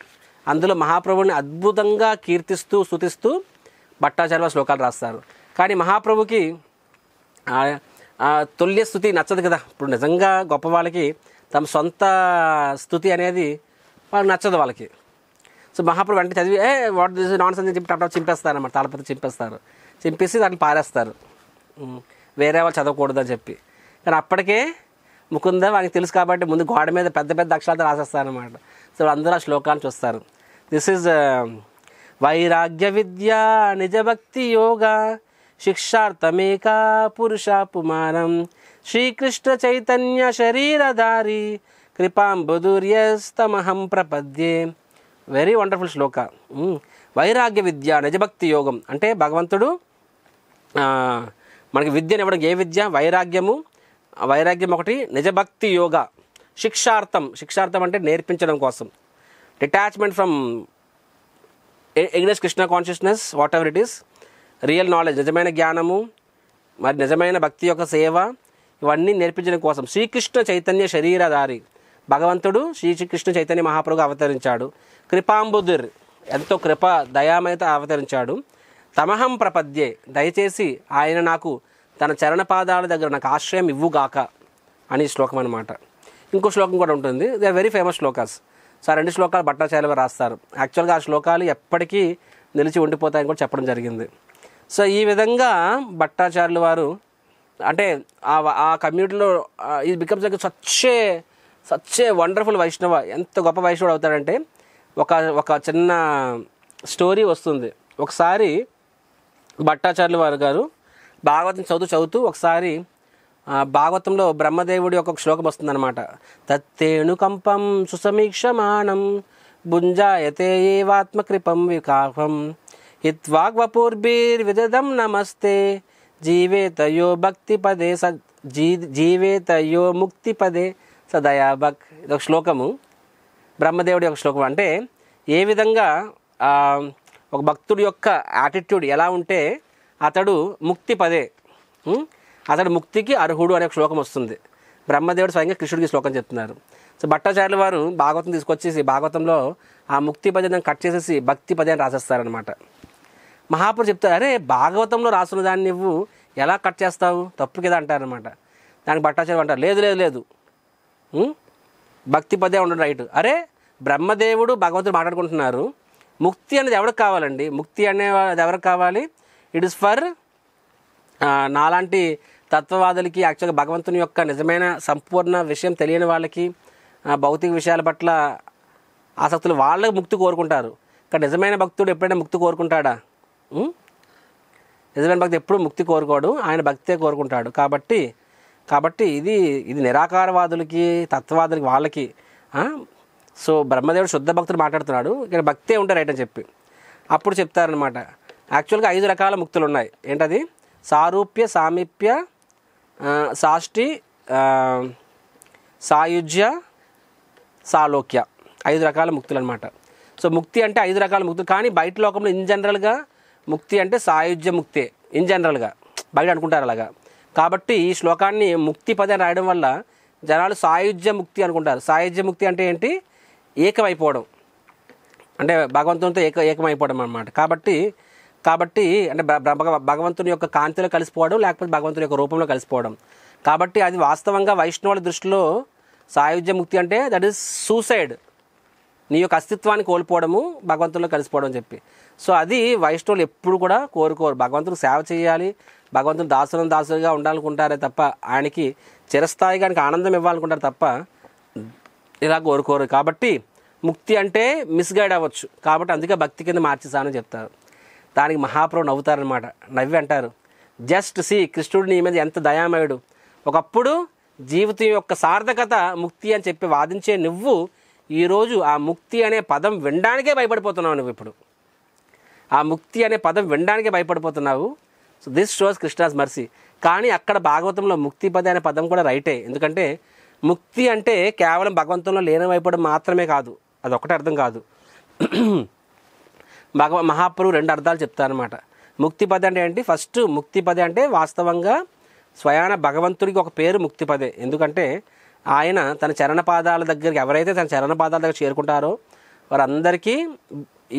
S1: అందులో మహాప్రభుని అద్భుతంగా కీర్తిస్తూ స్తుతిస్తూ భట్టాచార్య శ్లోకాలు రాస్తారు. కానీ మహాప్రభుకి తుల్య స్థుతి నచ్చదు కదా. ఇప్పుడు నిజంగా గొప్ప వాళ్ళకి తమ సొంత స్థుతి అనేది వాళ్ళకి నచ్చదు వాళ్ళకి. సో మహాప్రభు వెంటనే చదివి వాట్ దిస్ నాన్ సెన్స్ అని చెప్పి టప్ చింపేస్తారు అన్నమాట. తాళపత్రి చింపేస్తారు, చింపేసి దాన్ని పారేస్తారు, వేరే వాళ్ళు చదవకూడదు అని చెప్పి. కానీ అప్పటికే ముకుంద వాళ్ళకి తెలుసు కాబట్టి ముందు గోడ మీద పెద్ద పెద్ద అక్షరాలతో రాసేస్తారనమాట. సో అందరూ ఆ శ్లోకాలు చూస్తారు. దిస్ ఈజ్ వైరాగ్య విద్య నిజభక్తి యోగ శిక్షార్థమేకా పురుష పుమానం శ్రీకృష్ణ చైతన్య శరీరధారి కృపాంబుధూర్యస్తమహం ప్రపద్యే. వెరీ వండర్ఫుల్ శ్లోక. వైరాగ్య విద్య నిజభక్తి యోగం అంటే భగవంతుడు మనకి విద్యను ఇవ్వడం. ఏ విద్య? వైరాగ్యము. వైరాగ్యం ఒకటి. నిజభక్తి యోగ శిక్షార్థం. శిక్షార్థం అంటే నేర్పించడం కోసం. Detachment from ఎగ్నెస్ Krishna consciousness, what ever it is. Real knowledge, నిజమైన జ్ఞానము, మరి నిజమైన భక్తి యొక్క సేవ, ఇవన్నీ నేర్పించడం కోసం శ్రీకృష్ణ చైతన్య శరీరధారి భగవంతుడు శ్రీకృష్ణ చైతన్య మహాప్రభు అవతరించాడు. కృపాంబుధుర్ ఎంతో కృప దయామయత అవతరించాడు. తమహం ప్రపద్యే దయచేసి ఆయన నాకు తన చరణపాదాల దగ్గర నాకు ఆశ్రయం ఇవ్వుగాక అని శ్లోకం అనమాట. ఇంకో శ్లోకం కూడా ఉంటుంది. They are very famous shlokas. So ఆ 2 శ్లోకాలు భట్టాచార్యులు రాస్తారు. యాక్చువల్గా ఆ శ్లోకాలు ఎప్పటికీ నిలిచి ఉండిపోతాయని కూడా చెప్పడం జరిగింది. సో ఈ విధంగా భట్టాచార్యులు వారు అంటే ఆ కమ్యూనిటీలో ఇది becomes like such a wonderful వైష్ణవ. ఎంత గొప్ప వైష్ణవుడు అవుతాడంటే ఒక చిన్న స్టోరీ వస్తుంది. ఒకసారి భట్టాచార్యులు వారు గారు భాగవతం చదువుతూ ఒకసారి భాగవతంలో బ్రహ్మదేవుడి యొక్క శ్లోకం వస్తుందన్నమాట. తత్తేణుకంపం సుసమీక్షమాణం భుంజాయతే ఏవాత్మకృపం వికాహం హిత్వాగ్వపూర్భిర్విదదం నమస్తే జీవేతయో భక్తిపదే జీవేతయో ముక్తిపదే సదయాభక్. ఇదొక శ్లోకము, బ్రహ్మదేవుడి యొక్క శ్లోకం. అంటే ఏ విధంగా ఒక భక్తుడి యొక్క యాటిట్యూడ్ ఎలా ఉంటే అతడు ముక్తి పదే, అతడు ముక్తికి అర్హుడు అనే శ్లోకం వస్తుంది. బ్రహ్మదేవుడు స్వయంగా కృష్ణుడికి శ్లోకం చెప్తున్నారు. సో భట్టాచార్యుల వారు భాగవతం తీసుకొచ్చేసి భాగవతంలో ఆ ముక్తి పదే కట్ చేసేసి భక్తి పదే అని రాసేస్తారనమాట. మహాపురు చెప్తారు, అరే భాగవతంలో రాసున్న దాన్ని నువ్వు ఎలా కట్ చేస్తావు, తప్పు కదా అంటారనమాట. దానికి భట్టాచార్యులు అంటారు, లేదు భక్తి పదే ఉండడం రైట్. అరే బ్రహ్మదేవుడు భగవంతుడు మాట్లాడుకుంటున్నారు, ముక్తి అనేది ఎవరికి కావాలండి? ముక్తి అనేది ఎవరికి కావాలి? ఇట్ ఇస్ ఫర్ నాలాంటి తత్వవాదులకి, యాక్చువల్గా భగవంతుని యొక్క నిజమైన సంపూర్ణ విషయం తెలియని వాళ్ళకి, భౌతిక విషయాల పట్ల ఆసక్తులు, వాళ్ళకి ముక్తి కోరుకుంటారు. కానీ నిజమైన భక్తుడు ఎప్పుడైనా ముక్తి కోరుకుంటాడా? నిజమైన భక్తి ఎప్పుడు ముక్తి కోరుకోడు, ఆయన భక్తే కోరుకుంటాడు. కాబట్టి ఇది నిరాకారవాదులకి, తత్వవాదులకి, వాళ్ళకి. సో బ్రహ్మదేవుడు శుద్ధ భక్తుడు మాట్లాడుతున్నాడు, ఇక్కడ భక్తే ఉంటే రైట్ అని చెప్పి అప్పుడు చెప్తారనమాట. యాక్చువల్గా 5 రకాల ముక్తులు ఉన్నాయి. ఏంటది? సారూప్య, సామీప్య, సాష్టి, సాయుజ్య, సాలోక్య. 5 రకాల ముక్తులు అనమాట. సో ముక్తి అంటే 5 రకాల ముక్తులు. కానీ బయట లోకంలో ఇన్ జనరల్గా ముక్తి అంటే సాయుజ్య ముక్తే ఇన్ జనరల్గా బయట అనుకుంటారు అలాగా. కాబట్టి ఈ శ్లోకాన్ని ముక్తి పదే రాయడం వల్ల జనాలు సాయుజ్య ముక్తి అనుకుంటారు. సాయుజ్య ముక్తి అంటే ఏంటి? ఏకమైపోవడం, అంటే భగవంతునితో ఏకమైపోవడం అన్నమాట. కాబట్టి అంటే భగవంతుని యొక్క కాంతిలో కలిసిపోవడం, లేకపోతే భగవంతుని యొక్క రూపంలో కలిసిపోవడం. కాబట్టి అది వాస్తవంగా వైష్ణవుల దృష్టిలో సాయుధ్య ముక్తి అంటే దట్ ఈస్ సూసైడ్, నీ యొక్క అస్తిత్వాన్ని కోల్పోవడము, భగవంతుల్లో కలిసిపోవడం అని చెప్పి. సో అది వైష్ణవులు ఎప్పుడు కూడా కోరుకోరు. భగవంతునికి సేవ చేయాలి, భగవంతుని దాసులుగా ఉండాలనుకుంటారే తప్ప, ఆయనకి చిరస్థాయిగా ఆయనకి ఆనందం ఇవ్వాలనుకుంటారు తప్ప ఇలా కోరుకోరు. కాబట్టి ముక్తి అంటే మిస్గైడ్ అవ్వచ్చు. కాబట్టి అందుకే భక్తి కింద మార్చేసానని చెప్తారు. దానికి మహాప్రభు నవ్వుతారనమాట. నవ్వి అంటారు, జస్ట్ సి కృష్ణుడు నీ మీద ఎంత దయామయుడు. ఒకప్పుడు జీవితం యొక్క సార్థకత ముక్తి అని చెప్పి వాదించే నువ్వు ఈరోజు ఆ ముక్తి అనే పదం వినడానికే భయపడిపోతున్నావు. నువ్వు ఇప్పుడు ఆ ముక్తి అనే పదం వినడానికే భయపడిపోతున్నావు. So this shows Krishna's mercy. కానీ అక్కడ భాగవతంలో ముక్తి పదే అనే పదం కూడా రైటే. ఎందుకంటే ముక్తి అంటే కేవలం భగవంతంలో లీనమైపోవడం మాత్రమే కాదు, అదొకటి అర్థం కాదు. మహాప్రభు 2 అర్థాలు చెప్తారనమాట. ముక్తి పదే అంటే ఏంటి? ఫస్ట్ ముక్తి పదే అంటే వాస్తవంగా స్వయాన భగవంతుడికి ఒక పేరు ముక్తి పదే. ఎందుకంటే ఆయన తన చరణ పాదాల దగ్గరికి, ఎవరైతే తన చరణ పాదాల దగ్గర చేరుకుంటారో వారందరికీ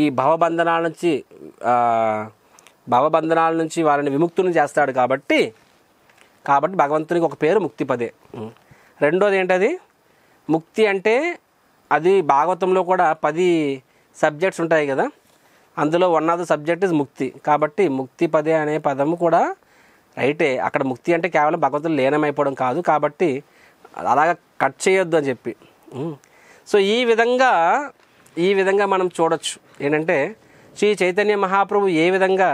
S1: ఈ భవబంధనాల నుంచి వారిని విముక్తులను చేస్తాడు. కాబట్టి భగవంతునికి ఒక పేరు ముక్తి పదే. రెండోది ఏంటది? ముక్తి అంటే అది భాగవతంలో కూడా 10 సబ్జెక్ట్స్ ఉంటాయి కదా, అందులో one of the subject is ముక్తి. కాబట్టి ముక్తి పదే అనే పదము కూడా రైటే. అక్కడ ముక్తి అంటే కేవలం భగవంతుడు లీనమైపోవడం కాదు, కాబట్టి అలాగా కట్ చేయొద్దు అని చెప్పి. సో ఈ విధంగా మనం చూడొచ్చు. ఏంటంటే శ్రీ చైతన్య మహాప్రభు ఏ విధంగా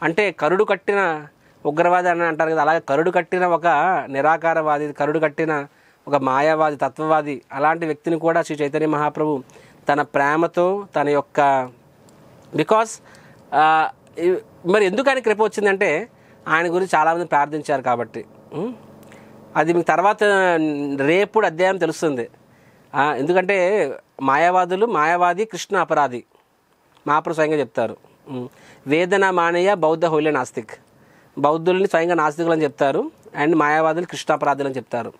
S1: అంటే కరుడు కట్టిన ఉగ్రవాది అని అంటారు కదా, అలాగే కరుడు కట్టిన ఒక నిరాకారవాది, కరుడు కట్టిన ఒక మాయావాది, తత్వవాది, అలాంటి వ్యక్తిని కూడా శ్రీ చైతన్య మహాప్రభు తన ప్రేమతో తన యొక్క బికాస్ మరి ఎందుకు ఆయన కృప వచ్చిందంటే ఆయన గురించి చాలామంది ప్రార్థించారు కాబట్టి. అది మీకు తర్వాత రేపు అధ్యాయం తెలుస్తుంది. ఎందుకంటే మాయావాది కృష్ణ అపరాధి మహాప్రభు స్వయంగా చెప్తారు. వేదన మానయ్య బౌద్ధ హోలే నాస్తిక్, బౌద్ధుల్ని స్వయంగా నాస్తికులు అని చెప్తారు, అండ్ మాయావాదులు కృష్ణాపరాధులు అని చెప్తారు.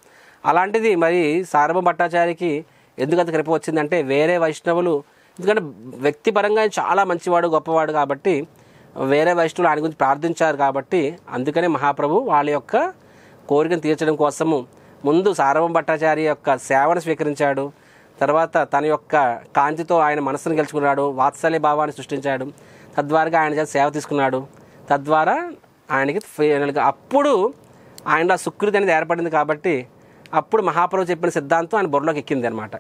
S1: అలాంటిది మరి సార్వభౌమ భట్టాచార్యకి ఎందుకు అంత కృప వచ్చిందంటే వేరే వైష్ణవులు, ఎందుకంటే వ్యక్తిపరంగా చాలా మంచివాడు గొప్పవాడు కాబట్టి వేరే వైష్ణవులు ఆయన గురించి ప్రార్థించారు. కాబట్టి అందుకనే మహాప్రభు వాళ్ళ యొక్క కోరికను తీర్చడం కోసము ముందు సార్వభౌమ భట్టాచార్య యొక్క సేవను స్వీకరించాడు. తర్వాత తన యొక్క కాంతితో ఆయన మనసును గెలుచుకున్నాడు, వాత్సల్య భావాన్ని సృష్టించాడు, తద్వారా ఆయన చేత సేవ తీసుకున్నాడు. తద్వారా ఆయనకి అప్పుడు ఆయనలో సుకృతి అనేది ఏర్పడింది. కాబట్టి అప్పుడు మహాప్రభు చెప్పిన సిద్ధాంతం ఆయన బుర్రలోకి ఎక్కింది అనమాట.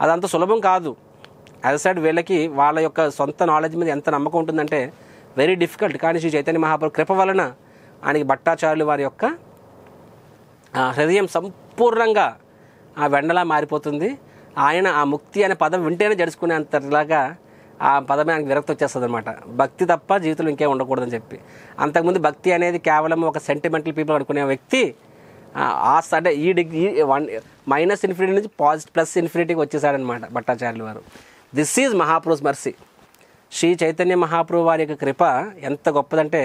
S1: అదంత సులభం కాదు. యాజ్ సైడ్ వీళ్ళకి వాళ్ళ యొక్క సొంత నాలెడ్జ్ మీద ఎంత నమ్మకం ఉంటుందంటే వెరీ డిఫికల్ట్. కానీ శ్రీ చైతన్య మహాప్రభు కృప వలన ఆయనకి భట్టాచార్యులు వారి యొక్క హృదయం సంపూర్ణంగా ఆ వెండలా మారిపోతుంది. ఆయన ఆ ముక్తి అనే పదం వింటేనే జడుచుకునేంతలాగా ఆ పదమే ఆయనకు విరక్తి వచ్చేస్తుంది అనమాట. భక్తి తప్ప జీవితంలో ఇంకేం ఉండకూడదని చెప్పి. అంతకుముందు భక్తి అనేది కేవలం ఒక సెంటిమెంటల్ పీపుల్ అనుకునే వ్యక్తి అంటే ఈ డిగ్రీ -ఇన్ఫినిటీ నుంచి +ఇన్ఫినిటీకి వచ్చేసాడనమాట భట్టాచార్యులు వారు. This is Mahaprabhu's mercy. Shri Chaitanya Mahaprabhu వారి యొక్క కృప ఎంత గొప్పదంటే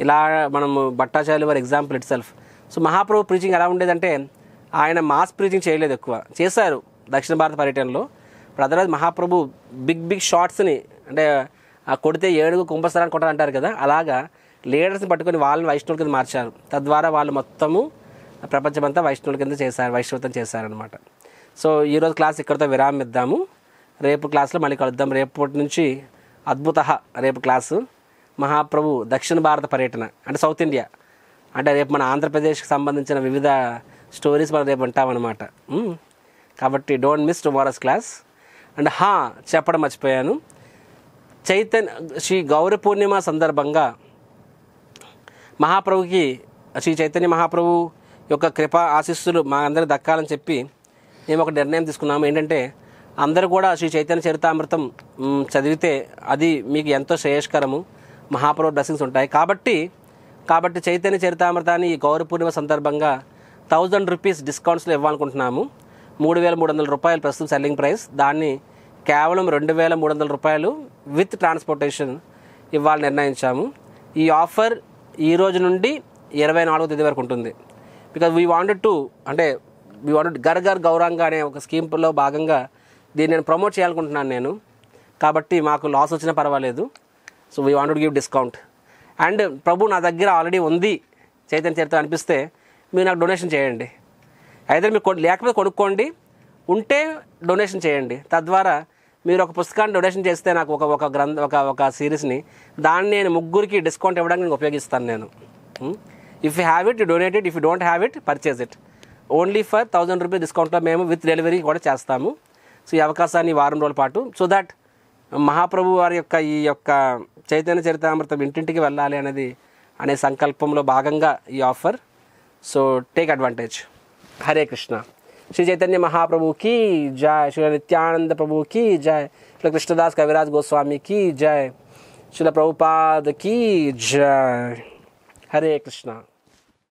S1: ఇలా మనము భట్టాచార్యులు వారి example itself. So Mahaprabhu preaching ఎలా ఉండేదంటే ఆయన మాస్ ప్రీచింగ్ చేయలేదు, ఎక్కువ చేశారు దక్షిణ భారత పర్యటనలో. అదర్వైజ్ మహాప్రభు బిగ్ షార్ట్స్ని అంటే కొడితే 7 కుంభస్థలాన్ని కొట్టాలంటారు కదా, అలాగా లీడర్స్ని పట్టుకొని వాళ్ళని వైష్ణవుల కింద మార్చారు. తద్వారా వాళ్ళు మొత్తము ప్రపంచమంతా వైష్ణవుల కింద చేశారు, వైష్ణవతం చేశారనమాట. సో ఈరోజు క్లాస్ ఇక్కడితో విరామం ఇద్దాము. రేపు క్లాస్లో మళ్ళీ కలుద్దాం. రేపటి నుంచి అద్భుత రేపు క్లాసు మహాప్రభు దక్షిణ భారత పర్యటన అంటే సౌత్ ఇండియా, అంటే రేపు మన ఆంధ్రప్రదేశ్కి సంబంధించిన వివిధ స్టోరీస్ మనం రేపు వింటామన్నమాట. కాబట్టి don't miss tomorrow's class. And చెప్పడం మర్చిపోయాను, శ్రీ గౌరీ పూర్ణిమ సందర్భంగా మహాప్రభుకి శ్రీ చైతన్య మహాప్రభు యొక్క కృపా ఆశీస్సులు మా అందరికి దక్కాలని చెప్పి మేము ఒక నిర్ణయం తీసుకున్నాము. ఏంటంటే అందరూ కూడా శ్రీ చైతన్య చరితామృతం చదివితే అది మీకు ఎంతో శ్రేయస్కరము, మహాప్రభు బ్లెస్సింగ్స్ ఉంటాయి. కాబట్టి చైతన్య చరితామృతాన్ని ఈ గౌరీ పూర్ణిమ సందర్భంగా 1000 రూపీస్ డిస్కౌంట్స్లో ఇవ్వాలనుకుంటున్నాము. 3300 రూపాయలు ప్రస్తుతం సెల్లింగ్ ప్రైస్, దాన్ని కేవలం 2300 రూపాయలు విత్ ట్రాన్స్పోర్టేషన్ ఇవ్వాలని నిర్ణయించాము. ఈ ఆఫర్ ఈ రోజు నుండి 24వ తేదీ వరకు ఉంటుంది. బికాజ్ వీ వాంటెడ్ గర్ గర్ గౌరాంగ అనే ఒక స్కీమ్లో భాగంగా దీన్ని నేను ప్రమోట్ చేయాలనుకుంటున్నాను నేను. కాబట్టి మాకు లాస్ వచ్చినా పర్వాలేదు. So we wanted give discount. And Prabhu నా దగ్గర ఆల్రెడీ ఉంది చైతన్య చరిత్ర అనిపిస్తే మీరు నాకు డొనేషన్ చేయండి. అయితే మీరు లేకపోతే కొనుక్కోండి, ఉంటే డొనేషన్ చేయండి. తద్వారా మీరు ఒక పుస్తకాన్ని డొనేషన్ చేస్తే నాకు ఒక సిరీస్ని దాన్ని నేను 3కి డిస్కౌంట్ ఇవ్వడానికి నేను ఉపయోగిస్తాను నేను. If you have it you donate it, if you don't have it purchase it. Only for 1000 rupees డిస్కౌంట్లో మేము విత్ డెలివరీ కూడా చేస్తాము. సో ఈ అవకాశాన్ని వారం రోజుల పాటు, సో దట్ మహాప్రభు వారి యొక్క ఈ యొక్క చైతన్య చరితామృతం ఇంటింటికి వెళ్ళాలి అనే సంకల్పంలో భాగంగా ఈ offer. So take advantage. Hare Krishna. Shri Chaitanya Mahaprabhu की जय, श्री नित्यानंद प्रभु की जय, श्री कृष्णदास कविराज गोस्वामी की जय, श्री प्रभुपाद की जय. హరే కృష్ణ.